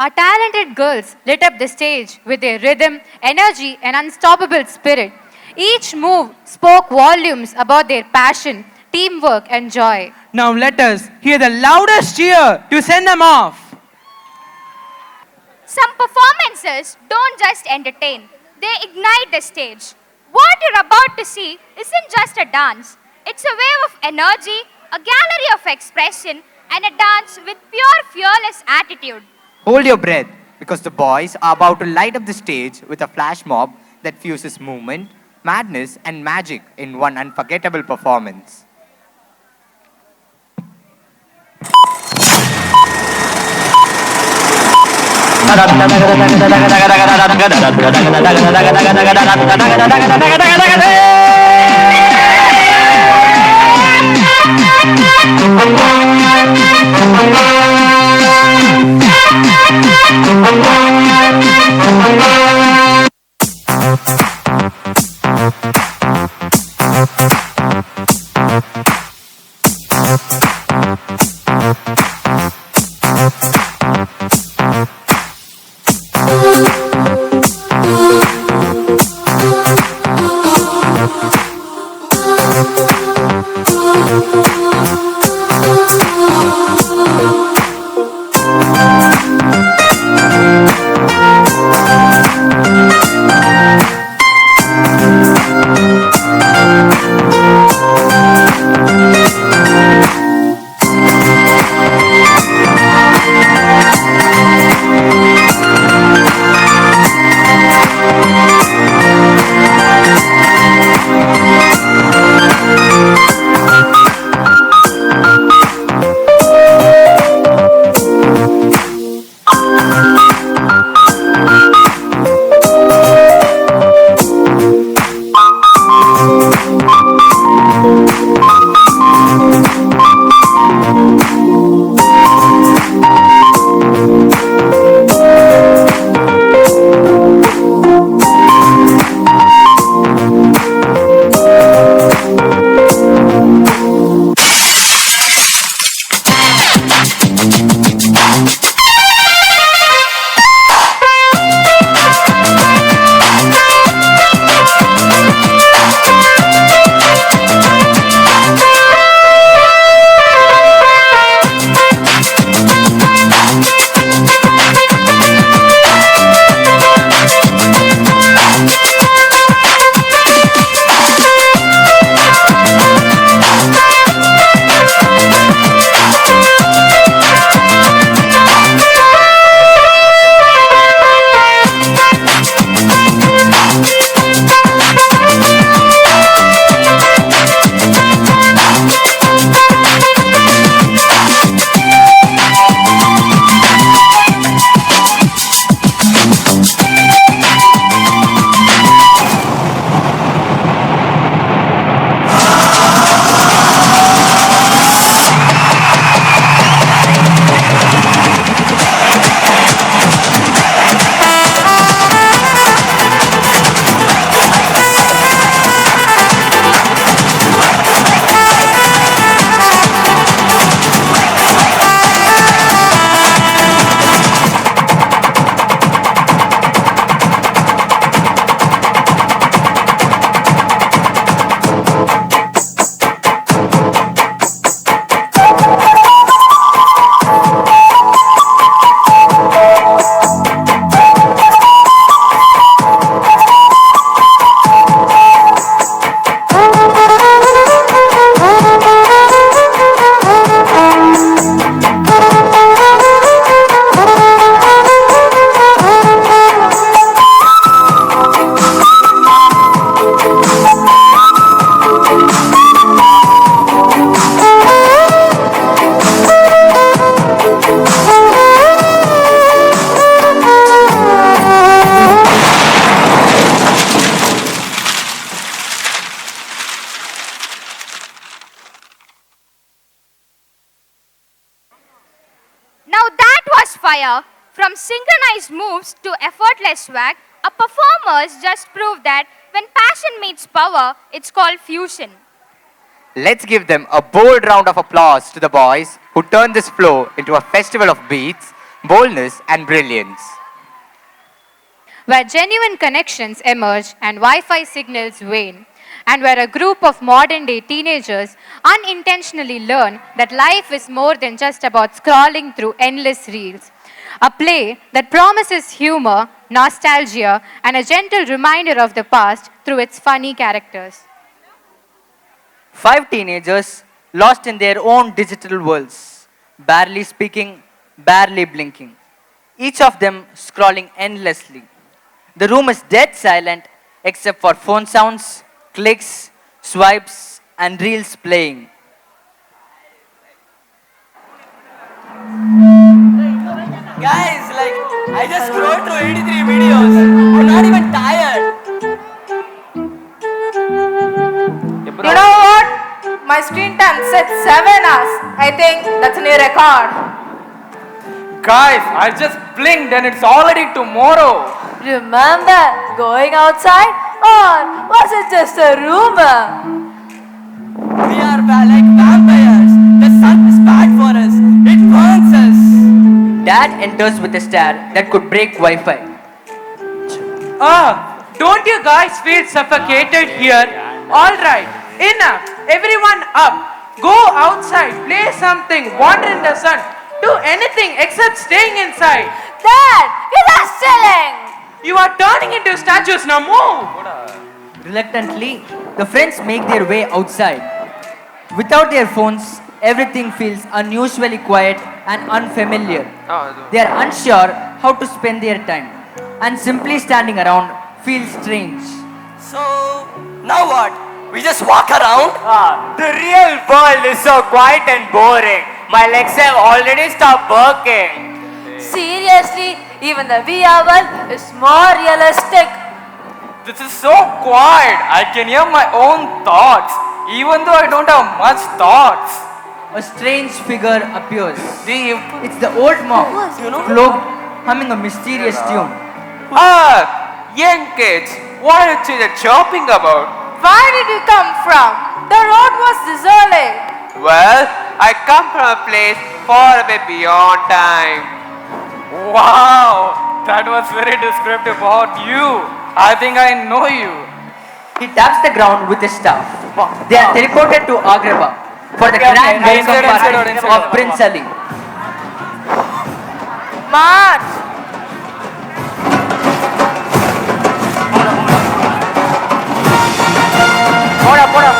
Our talented girls lit up the stage with their rhythm, energy, and unstoppable spirit. Each move spoke volumes about their passion, teamwork, and joy. Now let us hear the loudest cheer to send them off. Some performances don't just entertain, they ignite the stage. What you're about to see isn't just a dance, it's a wave of energy, a gallery of expression, and a dance with pure, fearless attitude. Hold your breath, because the boys are about to light up the stage with a flash mob that fuses movement, madness, and magic in one unforgettable performance. From synchronized moves to effortless swag, our performers just prove that when passion meets power, it's called fusion. Let's give them a bold round of applause to the boys who turned this flow into a festival of beats, boldness, and brilliance. Where genuine connections emerge and Wi-Fi signals wane, and where a group of modern-day teenagers unintentionally learn that life is more than just about scrolling through endless reels. A play that promises humor, nostalgia, and a gentle reminder of the past through its funny characters. 5 teenagers lost in their own digital worlds, barely speaking, barely blinking, each of them scrolling endlessly. The room is dead silent except for phone sounds, clicks, swipes, and reels playing. Guys, I just scrolled through 83 videos. I'm not even tired. You know what? My screen time said 7 hours. I think that's a new record. Guys, I just blinked and it's already tomorrow. Remember going outside? Or was it just a rumor? We are like vampires. The sun is bad for us. It burns us. Dad enters with a stare that could break Wi-Fi. Don't you guys feel suffocated here? Alright, enough. Everyone up. Go outside, play something, wander in the sun. Do anything except staying inside. Dad, it is chilling. You are turning into statues, now move. Reluctantly, the friends make their way outside. Without their phones, everything feels unusually quiet and unfamiliar. They are unsure how to spend their time, and simply standing around feels strange. So, now what? We just walk around? The real world is so quiet and boring. My legs have already stopped working. Seriously, even the VR world is more realistic. This is so quiet. I can hear my own thoughts, even though I don't have much thoughts. A strange figure appears. It's the old monk, cloaked, humming a mysterious tune. Young kids, what are you chirping about? Where did you come from? The road was deserted. Well, I come from a place far away beyond time. Wow, that was very descriptive about you. I think I know you. He taps the ground with his staff. They are teleported to Garba for the grand welcome party of Prince Ali. March! Poda.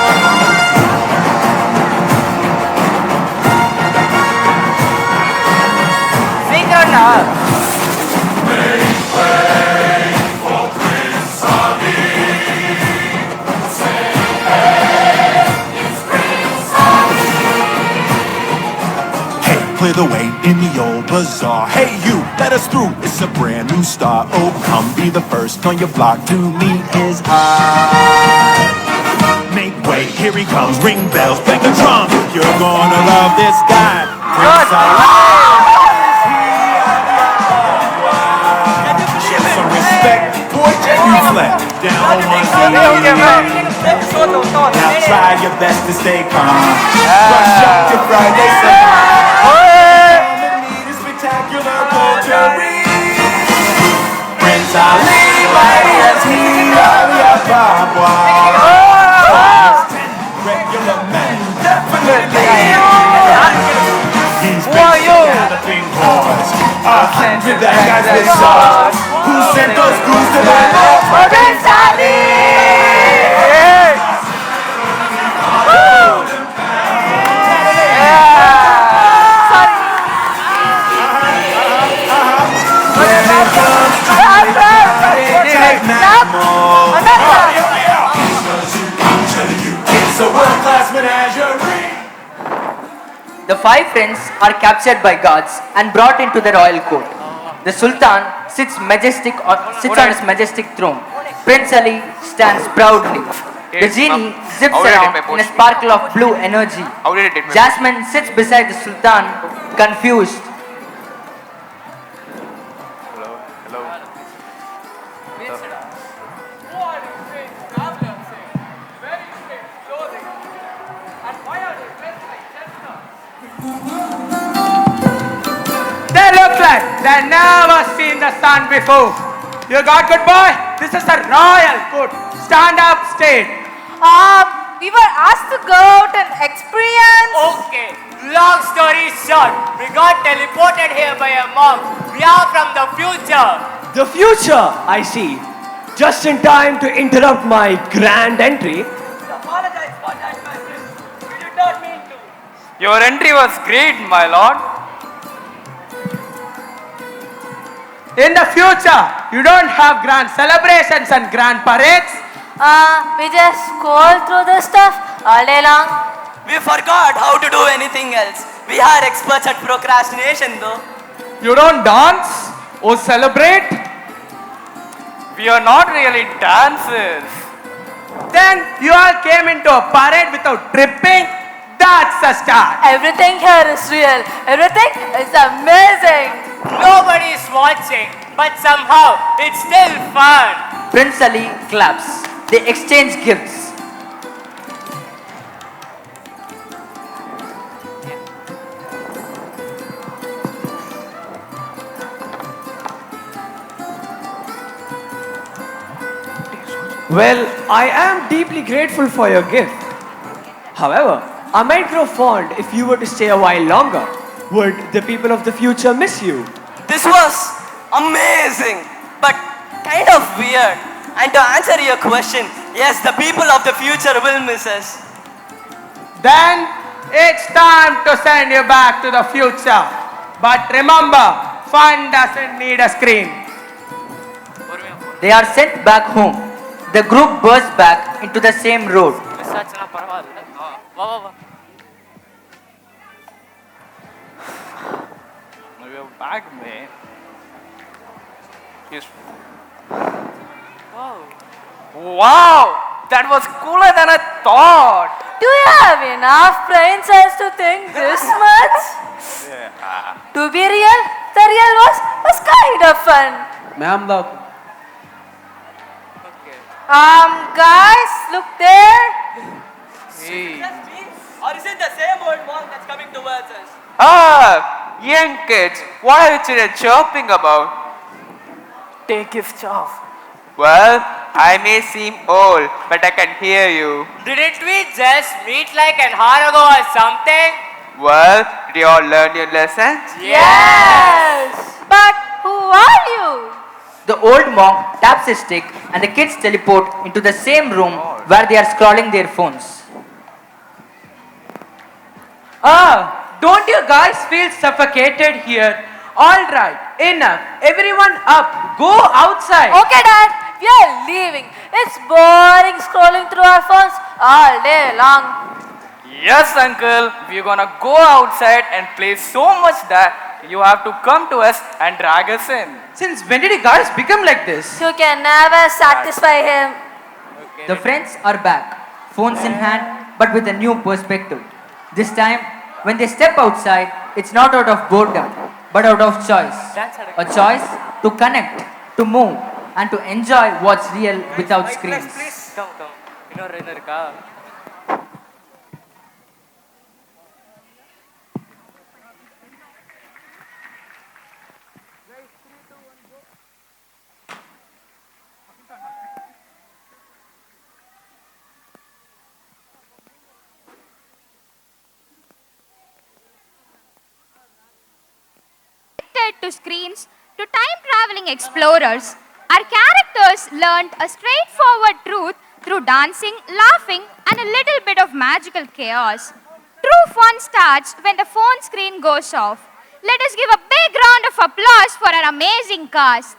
Play the way in the old bazaar. Hey you, let us through, it's a brand new start. Oh, come be the first on your block to meet his eye. Make way, here he comes, ring bells, bang the drum. You're gonna love this guy. Prince Show some respect, boy, genuflect. Down on one knee. Now try your best to stay calm. Brush up your Friday salon. Spectacular poetry. Prince Ali, mighty as he, regular men, definitely. He's been galloping horse, 100 that guys with swords. Who sent those ghouls to the north? Prince Ali. The 5 friends are captured by guards and brought into the royal court. The Sultan sits on his majestic throne. Prince Ali stands proudly. The genie zips around in a sparkle of blue energy. Jasmine sits beside the Sultan, confused. They look like they never seen the sun before. You got good boy? This is a royal good. Stand up straight. We were asked to go out and experience. Okay, long story short, we got teleported here by a monk. We are from the future. The future, I see. Just in time to interrupt my grand entry. Apologize for that, my friend. We did not mean to. Your entry was great, my lord. In the future, you don't have grand celebrations and grand parades. We just scroll through the stuff all day long. We forgot how to do anything else. We are experts at procrastination though. You don't dance or celebrate? We are not really dancers. Then you all came into a parade without tripping? That's a start. Everything here is real. Everything is amazing. Nobody is watching, but somehow it's still fun. Prince Ali claps. They exchange gifts. Well, I am deeply grateful for your gift. However, I might grow fond if you were to stay a while longer. Would the people of the future miss you? This was amazing, but kind of weird. And to answer your question, yes, the people of the future will miss us. Then it's time to send you back to the future. But remember, fun doesn't need a screen. They are sent back home. The group bursts back into the same road. We're back, man. Yes. Wow, that was cooler than I thought. Do you have enough brain cells to think this much? Yeah. To be real, the real was kind of fun. Ma'am, the Guys, look there. Hey. Or is it the same old monk that's coming towards us? Ah, young kids, what are you children chirping about? Take gifts off. Well, I may seem old, but I can hear you. Didn't we just meet like an hour ago or something? Well, did you all learn your lessons? Yes. But who are you? The old monk taps his stick and the kids teleport into the same room where they are scrolling their phones. Don't you guys feel suffocated here? All right, enough. Everyone up. Go outside. Okay, Dad, we are leaving. It's boring scrolling through our phones all day long. Yes, uncle. We're gonna go outside and play so much that you have to come to us and drag us in. Since when did you guys become like this? You can never satisfy him. The friends are back, phones in hand, but with a new perspective. This time, when they step outside, it's not out of boredom, but out of choice. A choice to connect, to move, and to enjoy what's real without screens. Please, come. To screens, to time-traveling explorers, our characters learned a straightforward truth through dancing, laughing, and a little bit of magical chaos. True fun starts when the phone screen goes off. Let us give a big round of applause for our amazing cast.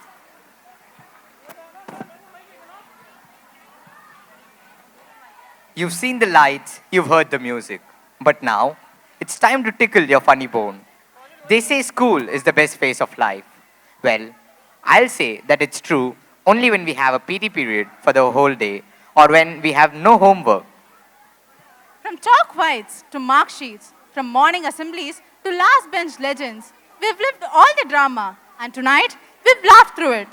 You've seen the lights, you've heard the music. But now, it's time to tickle your funny bone. They say school is the best phase of life. Well, I'll say that it's true only when we have a PT period for the whole day or when we have no homework. From chalk whites to mark sheets, from morning assemblies to last bench legends, we've lived all the drama, and tonight we've laughed through it.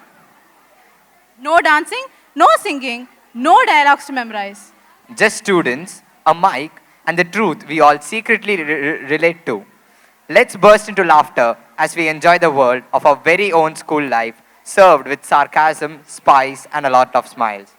No dancing, no singing, no dialogues to memorize. Just students, a mic, and the truth we all secretly relate to. Let's burst into laughter as we enjoy the world of our very own school life, served with sarcasm, spice, and a lot of smiles.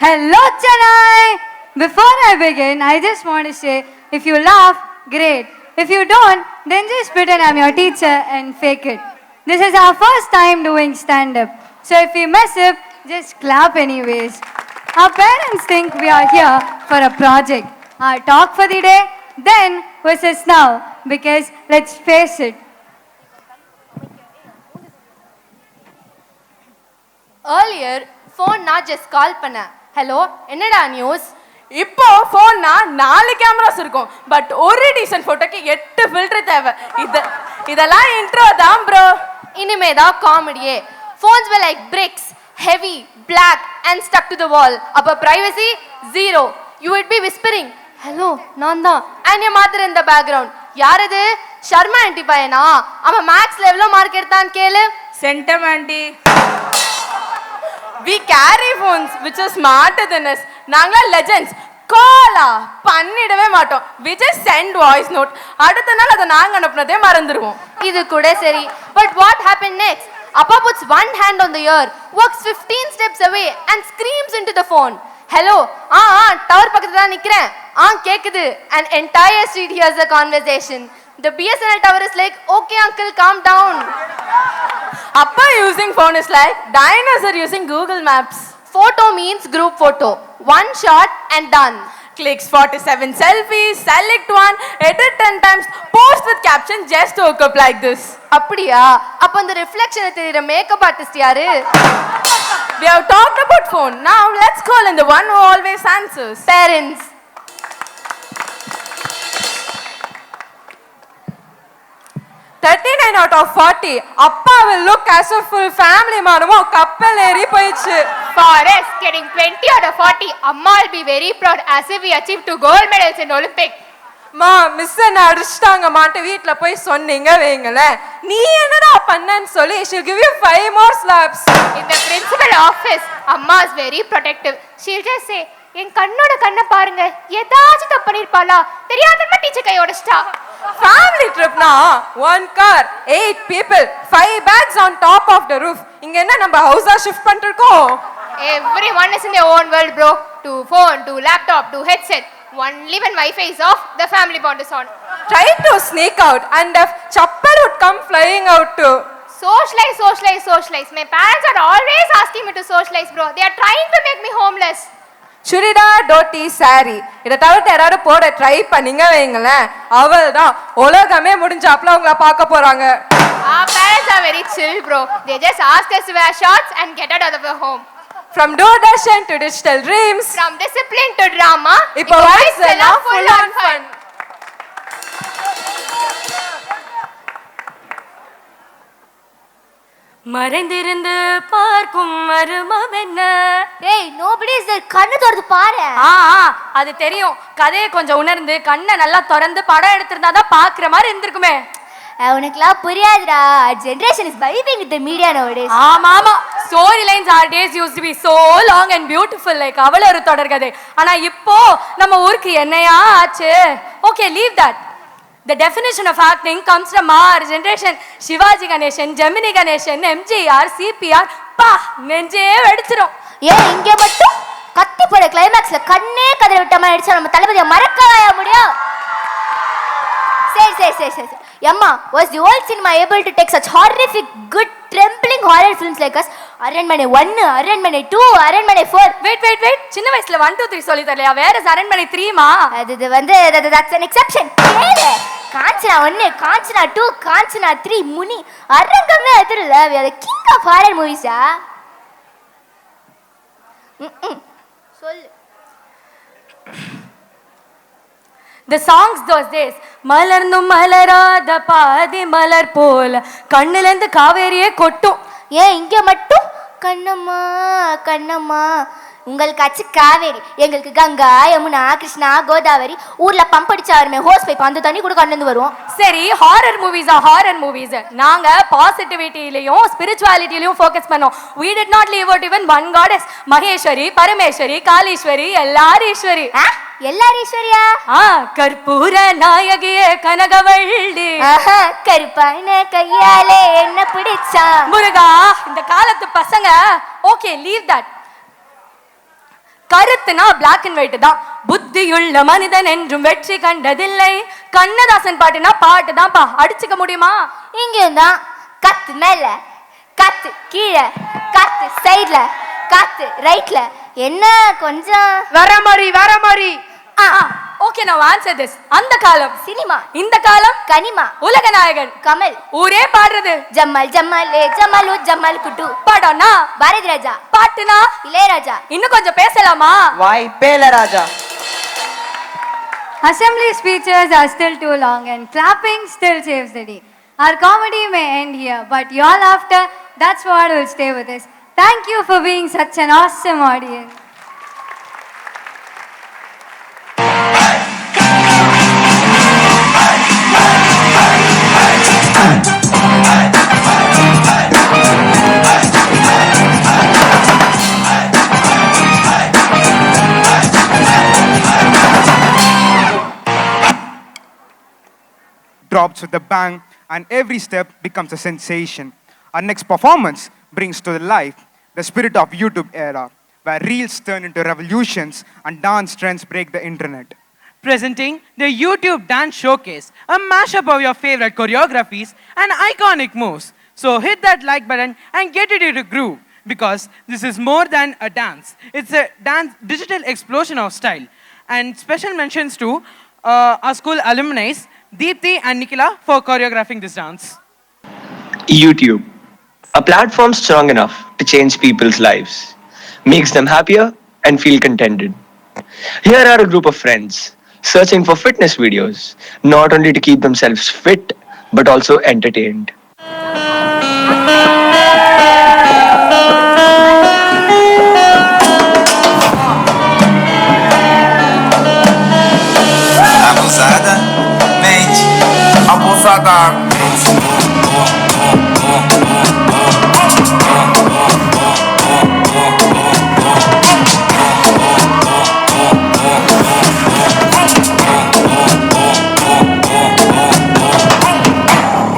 Hello, Chennai! Before I begin, I just want to say, if you laugh, great. If you don't, then just pretend I'm your teacher and fake it. This is our first time doing stand-up. So if we mess up, just clap anyways. Our parents think we are here for a project. Our talk for the day, then versus now. Because let's face it. Earlier, phone na just call பண்ண. Hello, என்னடா news? இப்போ ஃபோன்னா 4 cameras இருக்கும். But ஒரு descent போட்டோக்கு 8 filter தேவை. இதெல்லாம் intro தான் bro. இனிமே தான் காமெடியே. Phones were like bricks, heavy, black and stuck to the wall. அப்ப privacy zero. You would be whispering, "Hello, நான் தான்." And your mother in the background. யார் அது? ஷர்மா ஆண்டி பையனா? அவன் மேக்ஸ்ல எவ்வளவு மார்க் எடுத்தான் கேளு. Centum aunty. We carry phones which are smarter than us. நாங்களா legends. காலா பண்ணிடவே மாட்டோம். We just send voice note. அடுத்த நாள் அதை நாங்க அனுப்புனதே மறந்துடுவோம். இது கூட சரி. But what happened next? Appa puts one hand on the ear, walks 15 steps away and screams into the phone. Hello, tower பக்கத்துல தான் நிக்கிறேன். கேக்குது. An entire street hears the conversation. The BSNL tower is like, "Okay uncle, calm down." Appa using phone is like dinosaur using Google Maps. Photo means group photo. One shot and done. Clicks 47 selfies, select one, edit 10 times, post with caption, just hook up like this. அப்படியா? அப்ப அந்த ரிஃப்ளெக்ஷனை தெரியுற makeup artist யாரு? We have talked about phone. Now let's call in the one who always answers. Parents. 39 out of 40. Appa will look as a full family மானமோ கப்பல் ஏறி போயிடுச்சு. For us, getting 20 out of 40, Amma will be very proud as if we achieved 2 gold medals in Olympic. மா miss என்ன அடிச்சிட்டாங்க மாட்டு வீட்ல போய் சொன்னீங்க வைங்களேன். நீ என்னடா பண்ணன்னு சொல்லி she'll give you 5 more slaps. In the principal office, Amma is very protective. She'll just say, "என் கண்ணோட கண்ணை பாருங்க, ஏதாச்சும் தப்பு பண்ணிருப்பாளா? தெரியாதமா teacher guy உடைச்சிட்டா." Family trip na 1 car, 8 people, 5 bags on top of the roof. இங்க என்ன நம்ம ஹவுஸா ஷிஃப்ட் பண்ணிருக்கோம்? Everyone is in their own world bro. To phone, to laptop, to headset. Only when Wi-Fi is off, the family bond is on. Try to sneak out and if chappal would come flying out too. Socialize. My parents are always asking me to socialize bro. They are trying to make me homeless. Churidar dhoti sari இதை தவிர்த்து யாராவது போட try பண்ணீங்க வைங்களேன், அவள் தான் உலகமே முடிஞ்சாப்ல உங்களை பார்க்க போறாங்க. Our parents are very chill bro. They just ask us to wear shorts and get out of the home. From Doordarshan to digital dreams, from discipline to drama, இப்போ vibes எல்லாம் full on fun. மறைந்திருந்து பார்க்கும் மர்மம் என்ன? ஏய், nobody is there. கண்ணு திறந்து பாரு. அது தெரியும். கதையை கொஞ்சம் உணர்ந்து கண்ணை நல்லா திறந்து படம் எடுத்திருந்தா தான் பாக்குற மாதிரி இருந்திருக்குமே. உனக்குலாம் புரியாதுடா. Generation is vibing with the media nowadays. ஆமா story lines our days used to be so long and beautiful like அவள ஒரு தொடர்கதை. ஆனா இப்போ நம்ம ஊருக்கு என்னையா ஆச்சு? Okay, leave that. The definition of acting comes from our generation. Shivaji Ganeshan, Gemini Ganeshan, MGR, CPR. பா நெஞ்சே வெடிச்சிரும். ஏன் இங்க மட்டும் கத்தி போட கிளைமாக்ஸ்ல கண்ணே கதற விட்ட மாதிரி அடிச்சா நம்ம தளபதியை மறக்கவே முடியும்? சரி. Yamma, was the old cinema able to take such horrific, good, trembling horror films like us? அரண்மனை 1, அரண்மனை 2, அரண்மனை 4. Wait. சின்ன வயசுல 1 2 3 சொல்லி தரலையா? வேற அரண்மனை 3 மா? அது வந்து that's an exception. கேளு. காஞ்சனா 1, காஞ்சனா 2, காஞ்சனா 3, முனி, அரங்கம்னா எதிரல. We are the king of horror movies. சொல்லு. The songs those days, மலர்ந்தும் மலராத பாதி மலர் போல கண்ணிலேந்து காவேரியே கொட்டும். ஏன் இங்க மட்டும் கண்ணம்மா உங்களுக்கு காவேரி, எங்களுக்கு கங்கா, யமுனா, கிருஷ்ணா, கோதாவரி. ஊர்ல பம்ப் அடிச்சா வருமே ஹோஸ் பைப், அந்த தண்ணி கூட கண்டு வருவோம். சரி, ஹாரர் மூவிஸ் நாங்க பாசிட்டிவிட்டிலையும் ஸ்பிரிச்சுவாலிட்டிலையும் ஃபோக்கஸ் பண்ணோம். we did not leave out even one goddess. Maheswari, Parameswari, Kaleeswari, எல்லாரும் ஈஸ்வரி. எல்லாரும் ஈஸ்வரியா? கற்பூர நாயகியே கனகவள்ளி. கருப்பான கையாலே என்ன பிடிச்சா? முருகா, இந்த காலத்து பசங்க ஓகே லீவ் தட். கருத்துனா பிளாக் அண்ட் ஒயிட் தான். புத்தியுள்ள மனிதன் என்றும் வெற்றி கண்டதில்லை. கண்ணதாசன் பாட்டுனா பாட்டு தான்ப்பா, அடிச்சுக்க முடியுமா? இங்கேயும் தான். கத்து மேல, கத்து கீழே, கத்து சைட்ல, கத்து ரைட்ல. என்ன கொஞ்சம் வர மாதிரி. ஓகே, நான் ஆன்சர் திஸ். அந்த காலம் சினிமா, இந்த காலம் கனிமா, உலக நாயகன் கமல். ஊரே பாடுறது ஜம்மல் ஜம்மலே ஜம்மலு ஜம்மல் குட்டு. படம்னா பாரதி ராஜா, பாட்டுனா இளையராஜா. இன்னும் கொஞ்சம் பேசலாமா? வாய்ப்பேல ராஜா. Assembly speeches are still too long and clapping still saves the day. Our comedy may end here, but your laughter, that's what will stay with us. Thank you for being such an awesome audience. Drops with a bang, and every step becomes a sensation. Our next performance brings to life the spirit of YouTube era, where reels turn into revolutions and dance trends break the internet. Presenting the YouTube Dance Showcase, a mashup of your favorite choreographies and iconic moves. So hit that like button and get it into groove, because this is more than a dance. It's a dance digital explosion of style. And special mentions to our school alumni, Deepthi and Nikhila, for choreographing this dance. YouTube, a platform strong enough to change people's lives, makes them happier and feel contented. Here are a group of friends searching for fitness videos, not only to keep themselves fit, but also entertained. Abusada, mente. Abusada, mente.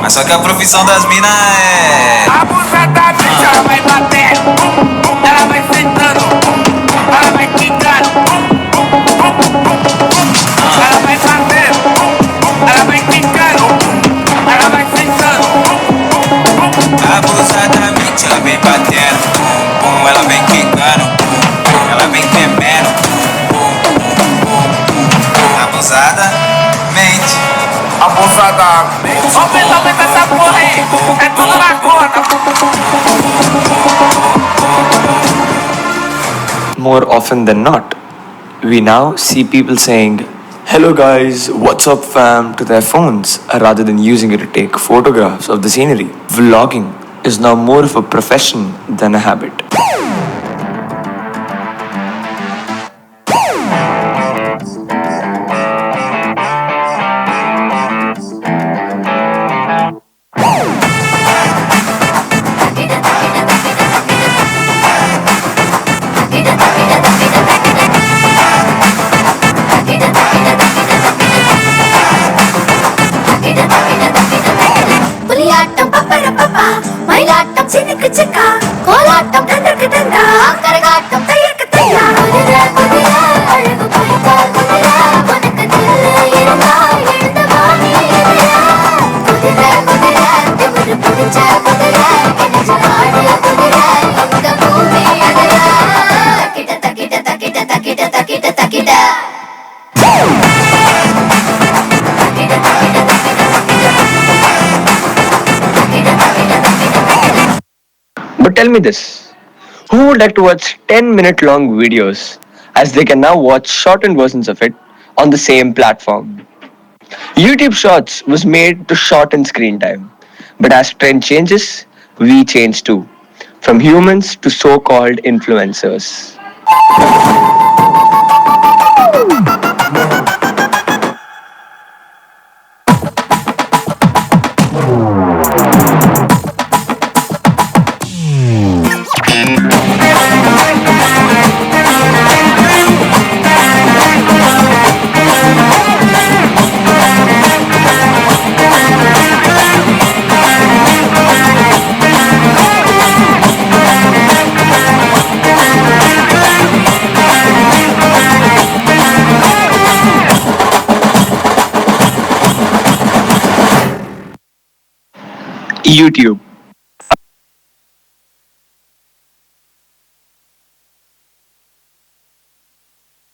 Mas só que a profissão das minas é... Abusada, mente. Ela vai batendo, ela vai sentando, ela vai quicando. Ela vai batendo, ela vai quicando, ela vai sentando. Abusadamente ela vem batendo, ela vem quicando, ela vem tremendo. Abusadamente, abusadamente. Aumenta essa porra aí, é tudo na conta. More often than not, we now see people saying, "Hello guys, what's up fam?" to their phones rather than using it to take photographs of the scenery. Vlogging is now more of a profession than a habit. புலியாட்டம் பப்பர பப்பா, மயிலாட்டம் சினுக்கு சிக்கா, கோலாட்டம் தந்தக்கு தந்தா, கரகாட்டம் தையக்கு தையா. குதிரை குதிரை அழகு பறித்தா குதிரை, உனக்கு தில்லு இருந்தா எழுந்து வாணி எதிரா. குதிரை குதிரை திமிரு பிடிச்ச குதிரை, இணைஞ்ச நாடு குதிரை, இந்த பூமி எதிரா. தக்கிட்ட தக்கிட்ட தக்கிட்ட தக்கிட்ட தக்கிட்ட தக்கிட்ட. But tell me this, who would like to watch 10-minute long videos as they can now watch shortened versions of it on the same platform? YouTube Shorts was made to shorten screen time, but as trend changes, we change too, from humans to so-called influencers. YouTube.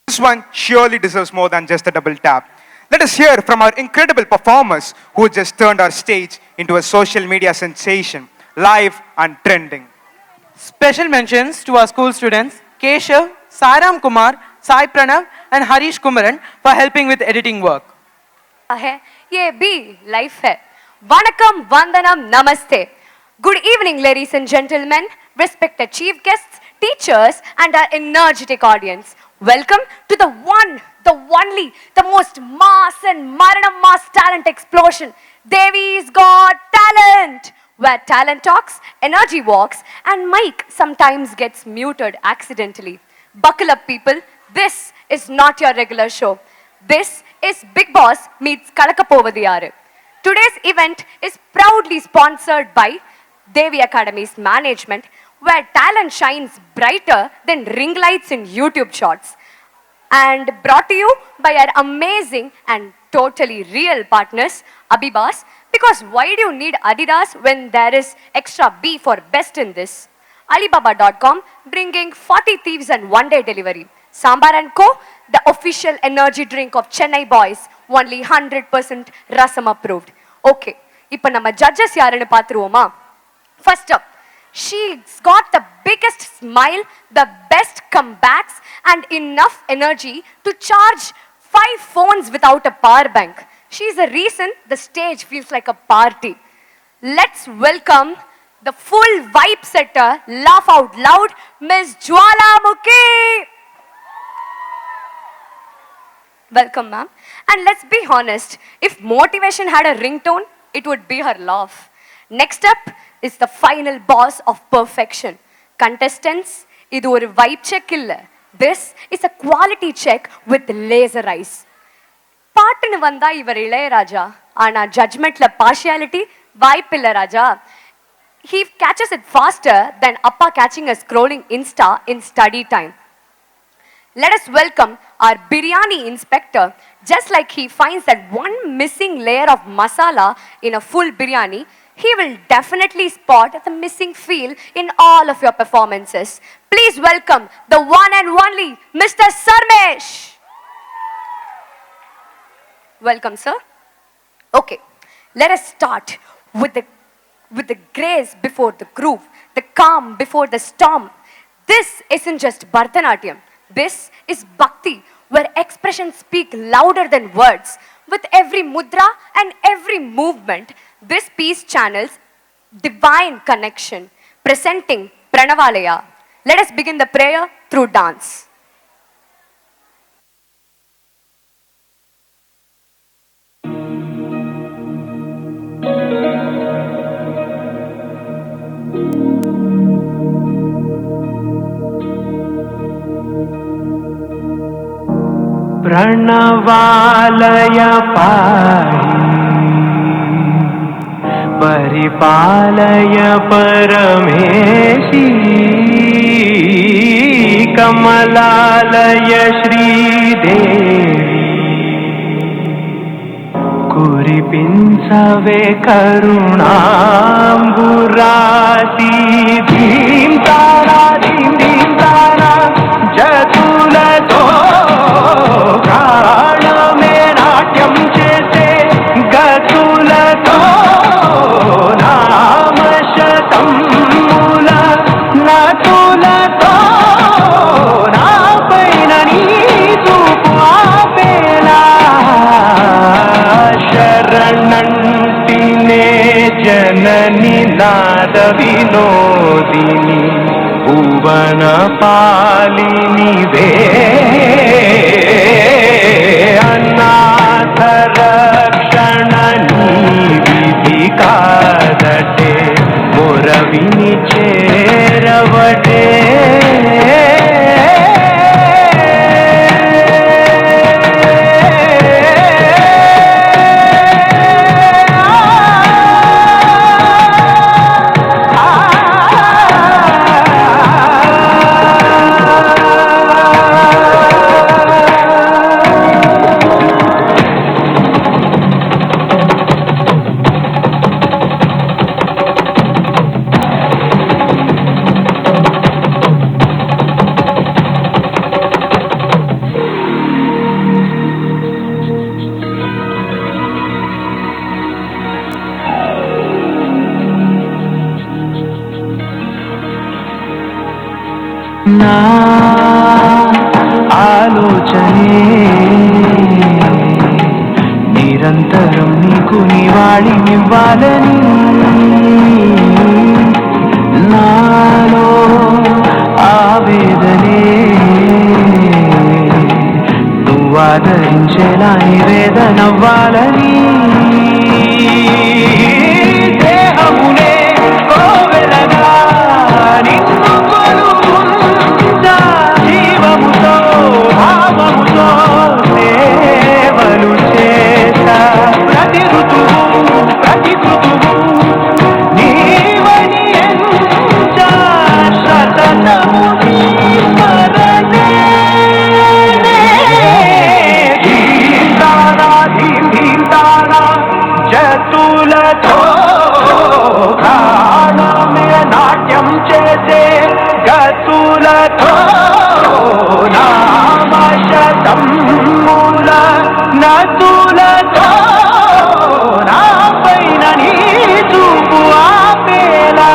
This one surely deserves more than just a double tap. Let us hear from our incredible performers who just turned our stage into a social media sensation, live and trending. Special mentions to our school students Keshav, Sairam Kumar, Sai Pranav, and Harish Kumaran for helping with editing work. है ये भी life है वणकम वंदनम नमस्ते good evening ladies and gentlemen respected chief guests teachers and our energetic audience welcome to the one the only the most mass and maranam mass talent explosion Devi's got talent where talent talks energy walks and mic sometimes gets muted accidentally buckle up people this is not your regular show this is Big Boss meets Kalakapovadiyare. Today's event is proudly sponsored by Devi Academy's management, where talent shines brighter than ring lights in YouTube shots. And brought to you by our amazing and totally real partners, Abibas, because why do you need Adidas when there is extra B for best in this? Alibaba.com bringing 40 thieves and one-day delivery. Sambar & Co, the official energy drink of Chennai boys, only 100% Rasam approved. Okay, இப்போ நம்ம judges யாருன்னு பார்த்துருவோமா? First up, she's got the biggest smile, the best comebacks and enough energy to charge 5 phones without a power bank. She's the reason the stage feels like a party. Let's welcome the full vibe setter, laugh out loud, Miss Jwalamukhi. Welcome, ma'am. And let's be honest, if motivation had a ringtone, it would be her laugh. Next up is the final boss of perfection. Contestants, idu oru vibe check illa. This is a quality check with laser eyes. பாட்டுன்னு வந்தா இவர் இளையராஜா ஆனா ஜட்மெண்ட்ல partiality வாய்ப்பில்லை ராஜா. He catches it faster than Appa catching a scrolling Insta in study time. Let us welcome our biryani inspector. Just like he finds that one missing layer of masala in a full biryani, he will definitely spot the missing feel in all of your performances. Please welcome the one and only Mr. Sarmesh. Welcome, sir. Okay, let us start with the grace before the groove, the calm before the storm. This isn't just Bharatanatyam. This is Bhakti, where expressions speak louder than words. With every mudra and every movement, this piece channels divine connection, presenting Pranavalaya. Let us begin the prayer through dance. प्रणवालय पाहि परिपालय परमेशी कमलालय श्रीदेवी कुरिपिंचवे करुणांबुरासी धीम तारा जतुलतो प्राण में नाट्यम चेते गतुलतो नाम शतम मूल नतुलतो ना पैननी सुपापेला शरणंटिने जननी नाद विनोदिनी భువన పాలినివే అనాథ రక్షణ నీ విధి కాదటే మొరవిని చేరవటే నా ఆలోచనే నిరంతరం నీకు నివాళినివ్వాలని నాలో ఆవేదనే నువ్వు ఆదరించేలా నివేదనవ్వాలని దేహమునే కోవెలగా నిన్ను కొలువుందా జీవముతో భావముతో సేవలు చేత ప్రతి ఋతువు ప్రతి ఋతువు నీవని ఎంత సతతము నీ స్మరణే ధీంతానా ధీంతానా జతులతో ప్రాణమే నాట్యం చేసే గతులతో నామశతం మూల నతులతో నా పైన నీ చూపు ఆపేలా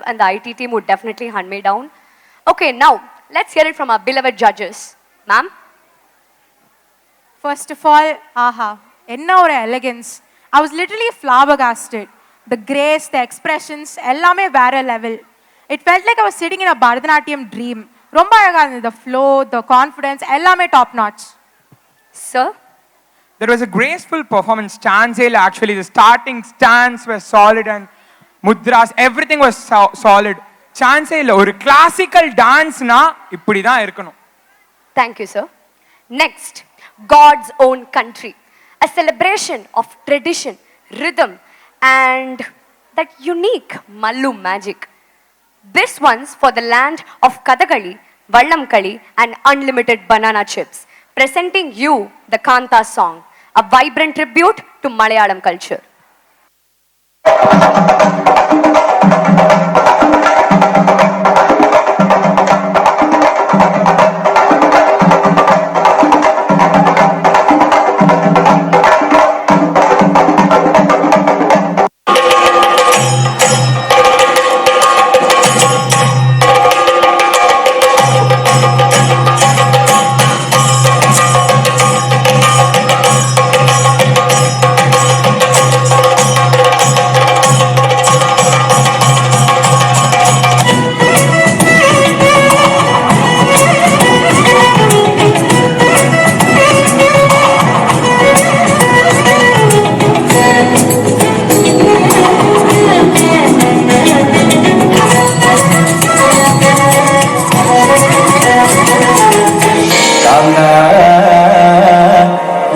And the IT team would definitely hunt me down. Okay, now let's hear it from our beloved judges. Ma'am? First of all, aha, enna or elegance. I was literally flabbergasted. The grace, the expressions, ellame vera level. It felt like I was sitting in a Bharatanatyam dream. Romba alaga irundhu. The flow, the confidence, ellame top notch. Sir? There was a graceful performance. Stanza actually, the starting stance was solid and mudras, everything was solid. Stanza or classical dance na ippudi da irukano. Thank you, sir. Next, God's own country. A celebration of tradition, rhythm, and that unique Mallu magic. This one's for the land of Kathakali, Vallamkali, and unlimited banana chips. Presenting you the Kanta song, a vibrant tribute to Malayalam culture.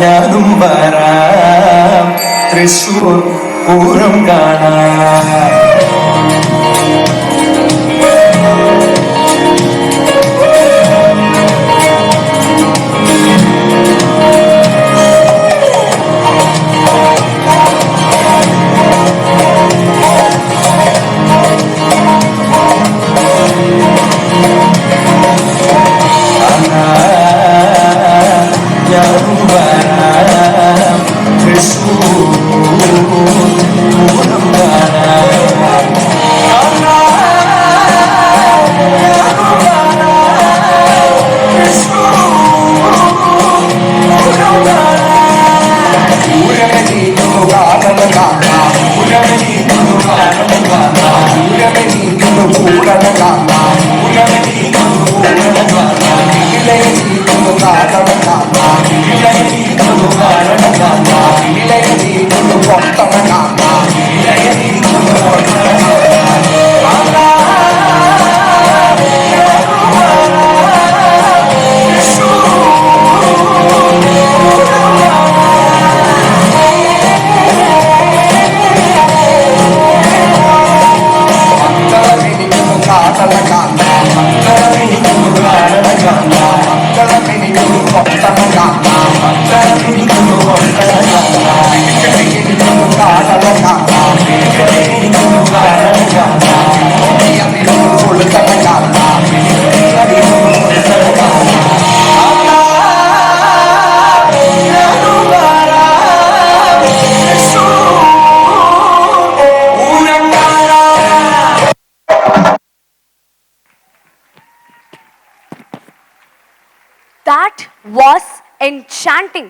ഞാനും വരാം തൃശ്ശൂർ പൂരം കാണാം was enchanting.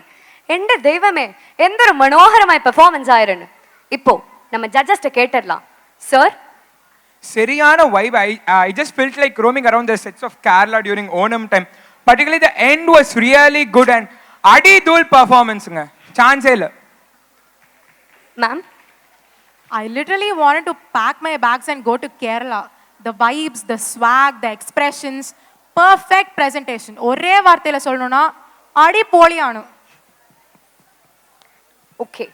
എൻ്റെ ദൈവമേ എന്തൊരു മനോഹരമായ performance ആയിരുന്നു. ഇപ്പോൾ நம்ம ജഡ്ജസ് കേട്ടിடலாம். Sir, Seriana vibe. I just felt like roaming around the sets of Kerala during Onam time. Particularly the end was really good and Adi Dul performance. Chance illa. Ma'am? I literally wanted to pack my bags and go to Kerala. The vibes, the swag, the expressions, perfect presentation. ஒரே வார்த்தையில சொல்லணும்னா அடிபோலியானு. Okay.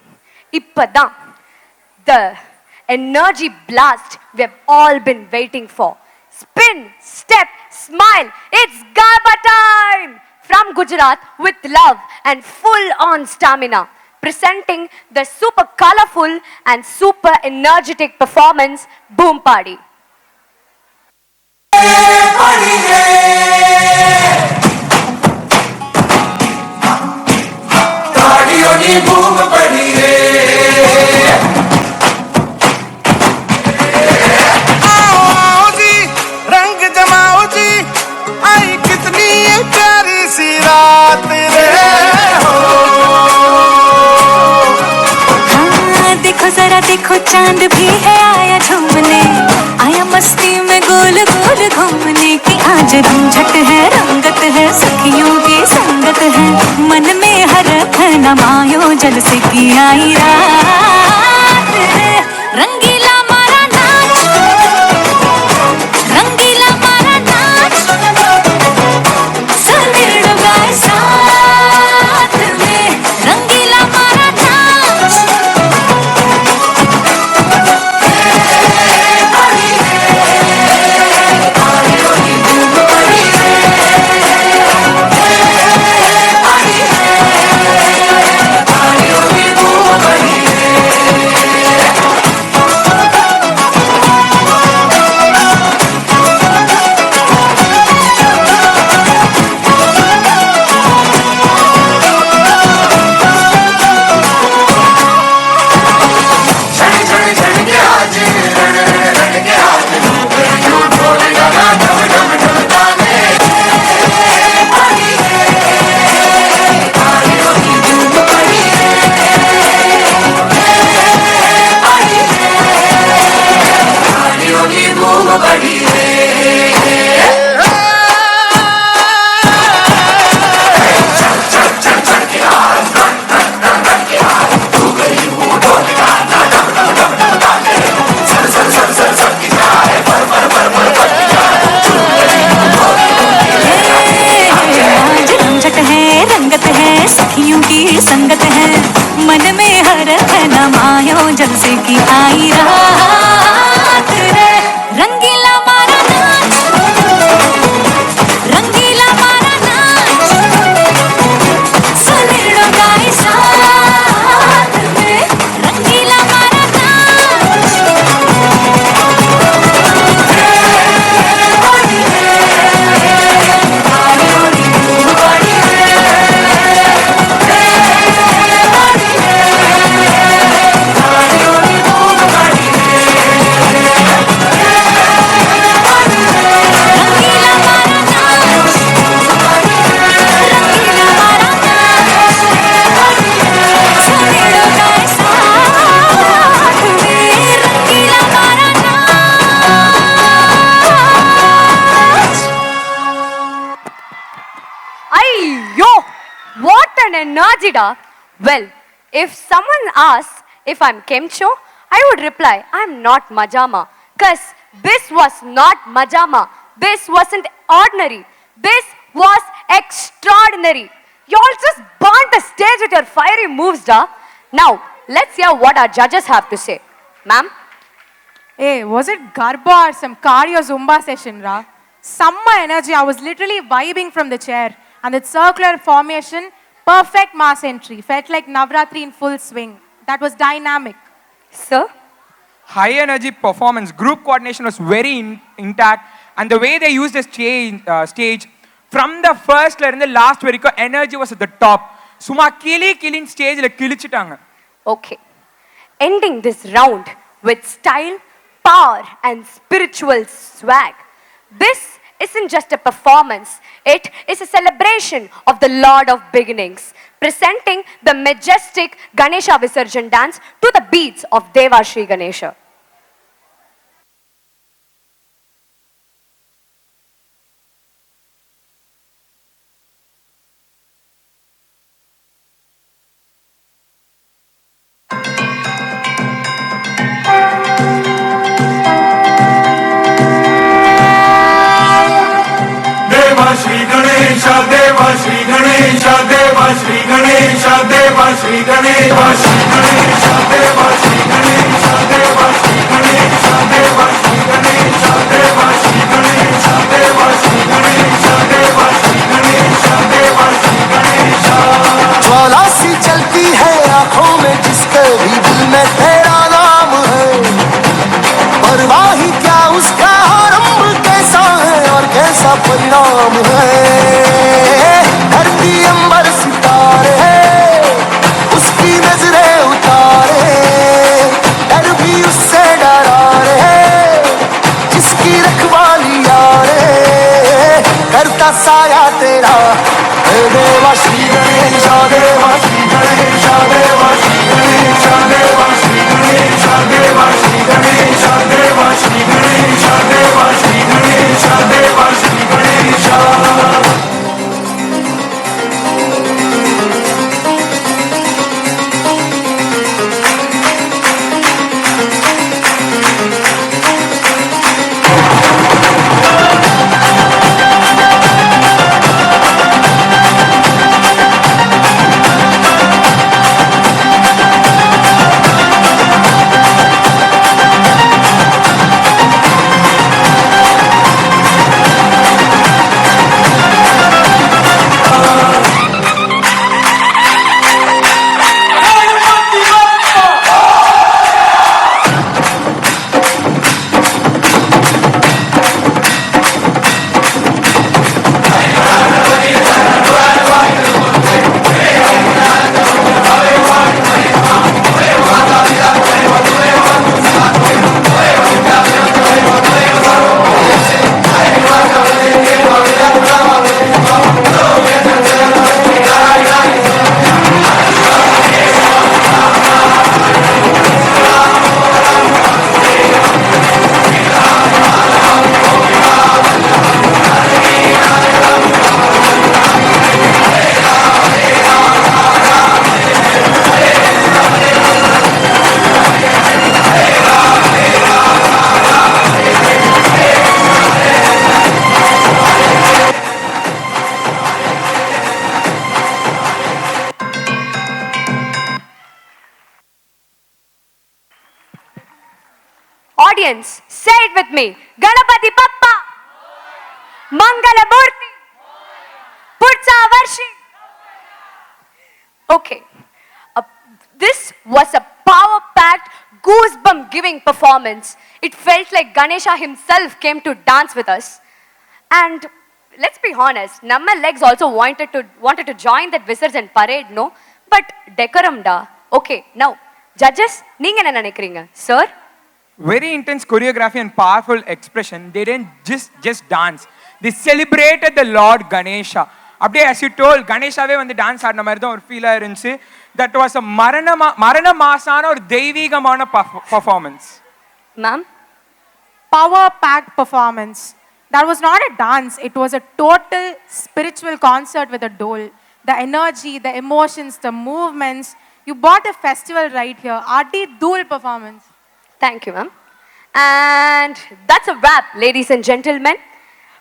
இப்பதான் the energy blast we have all been waiting for. Spin, step, smile. It's Garba time! From Gujarat with love and full on stamina. Presenting the super colorful and super energetic performance, Boom Party. Boom Party. देखो चांद भी है आया झूमने, आया मस्ती में गोल गोल घूमने की आज झट है रंगत है सखियों की संगत है मन में हरख न मायो जल से की आई रात रंगीला मारा नाच रंगीला मारा नाच सनिर्ड गाए साथ में रंगीला मारा नाच संगत है मन में हर है न मायो जल से की आई रात रे रंगीला मारा नाच रंगीला मारा नाच सनिर्ड गाए साथ में रंगीला मारा नाच energy da. Well, if someone asks if I'm Kemcho, I would reply, I'm not Majama. Cause this was not Majama. This wasn't ordinary. This was extraordinary. You all just burned the stage with your fiery moves, da. Now, let's hear what our judges have to say. Ma'am? Hey, was it Garba or some cardio Zumba session, Ra? Summer energy. I was literally vibing from the chair. And the circular formation, perfect mass entry. Felt like Navratri in full swing. That was dynamic. Sir? High energy performance. Group coordination was very intact. And the way they used the stage, from the first layer and the last varaikku, energy was at the top. Suma killing stage la kilichitanga. Okay. Ending this round with style, power and spiritual swag. This isn't just a performance, it is a celebration of the Lord of Beginnings, presenting the majestic Ganesha Visarjan dance to the beats of Deva Shri Ganesha. Deva Shri Ganesha, Deva Shri Ganesha, Deva Shri Ganesha, Deva Shri Ganesha, Deva Shri Ganesha, Deva Shri Ganesha, Deva Shri Ganesha, Deva Shri Ganesha, Deva Shri Ganesha, Deva Shri Ganesha, Deva Shri Ganesha. ज्वाला सी चलती है आंखों में जिसके भी दिल में तेरा नाम है, परवाह ही क्या उसका आरंभ कैसा है और कैसा परिणाम है। धरती अंबर सितारे उसकी नजरें उतारे, डर भी उससे डरा रे जिसकी रखवाली यारे, करता साया तेरा देवा श्री गणेशा, देवा श्री गणेशा, देवा श्री गणेशा, देवा श्री गणेशा, देवा श्री गणेशा, देवा श्री गणेशा, देवा श्री गणेशा, देवा Shri Ganesha. Audience, say it with me. Ganapati Bappa, Mangala Murthy, Putsa Varshi. Okay, this was a power-packed, goosebump-giving performance. It felt like Ganesha himself came to dance with us. And let's be honest, Namma legs also wanted to join that Visarjan parade, no? But decorum da. Okay, now, judges, neenga enna nenikringa? Sir? Very intense choreography and powerful expression. They didn't just dance. They celebrated the Lord Ganesha. Abde, as you told, Ganesha ve vandu dance aadna mari dhaan or feel irundhuchu. That was a marana masana or deivigamana performance. Ma'am? Power-packed performance. That was not a dance. It was a total spiritual concert with a dole. The energy, the emotions, the movements. You bought a festival right here. Aadi Dhool performance. Thank you, ma'am. And that's a wrap, ladies and gentlemen.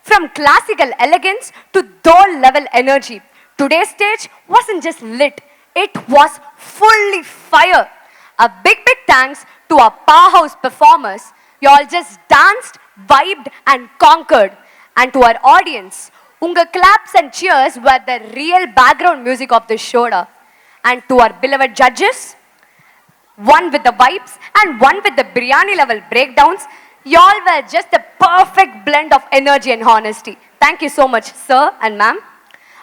From classical elegance to dole level energy, today's stage wasn't just lit, it was fully fire. A big thanks to our powerhouse performers. You all just danced, vibed and conquered. And to our audience, unga claps and cheers were the real background music of this show. And to our beloved judges, one with the vibes and one with the biryani level breakdowns, y'all were just a perfect blend of energy and honesty. Thank you so much, sir and ma'am.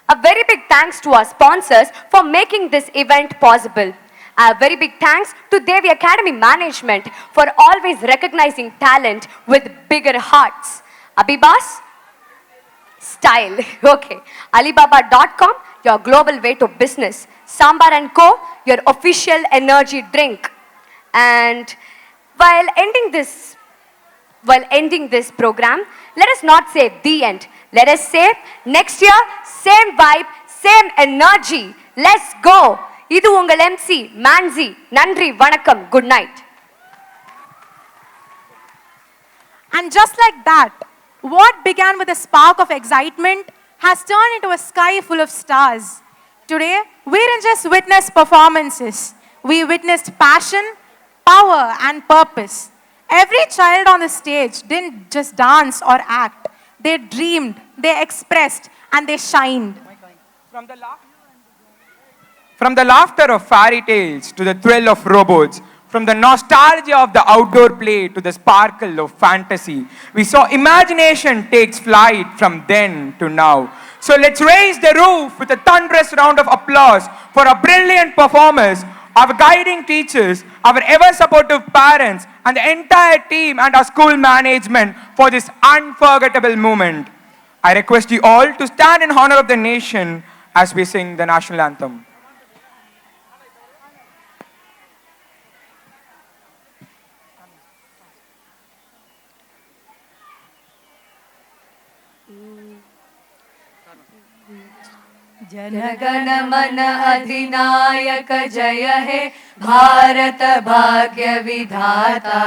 A very big thanks to our sponsors for making this event possible. A very big thanks to Devi Academy Management for always recognizing talent with bigger hearts. Abhibas, Style. Okay. Alibaba.com, your global way to business. Sambar and Co, your official energy drink. And while ending this program, let us not say the end. Let us say next year, same vibe, same energy. Let's go. Idu ungal MC, Manzi, Nandri, Vanakkam, good night. And just like that, what began with a spark of excitement has turned into a sky full of stars. Today, we didn't just witness performances. We witnessed passion, power, and purpose. Every child on the stage didn't just dance or act. They dreamed, they expressed, and they shined. From the laughter of fairy tales to the thrill of robots, from the nostalgia of the outdoor play to the sparkle of fantasy, we saw imagination takes flight from then to now. So let's raise the roof with a thunderous round of applause for our brilliant performers, our guiding teachers, our ever-supportive parents, and the entire team and our school management for this unforgettable moment. I request you all to stand in honor of the nation as we sing the national anthem. जनगण मन अधिनायक जय हे भारत भाग्य विधाता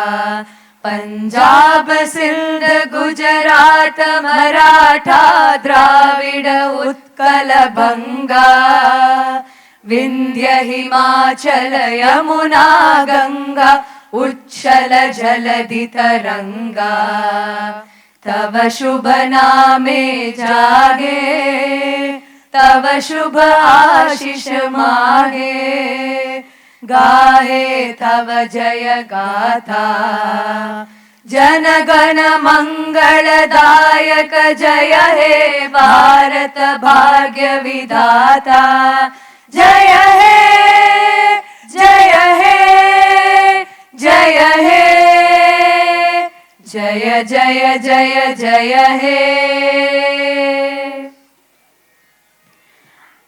पंजाब सिंध गुजरात मराठा द्राविड उत्कल बंगा विंध्य हिमाचल यमुना गंगा उच्छल जलधि तरंगा तव शुभ नामे जागे तव शुभ आशीष मागे गाहे तव जय गाथा जनगण मंगलदायक जय हे भारत भाग्य विधाता जय हे जय हे जय हे जय जय जय जय हे.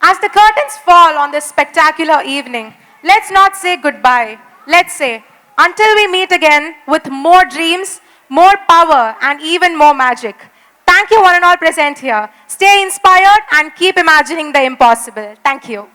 As the curtains fall on this spectacular evening, let's not say goodbye. Let's say, until we meet again with more dreams, more power, and even more magic. Thank you one and all present here. Stay inspired and keep imagining the impossible. Thank you.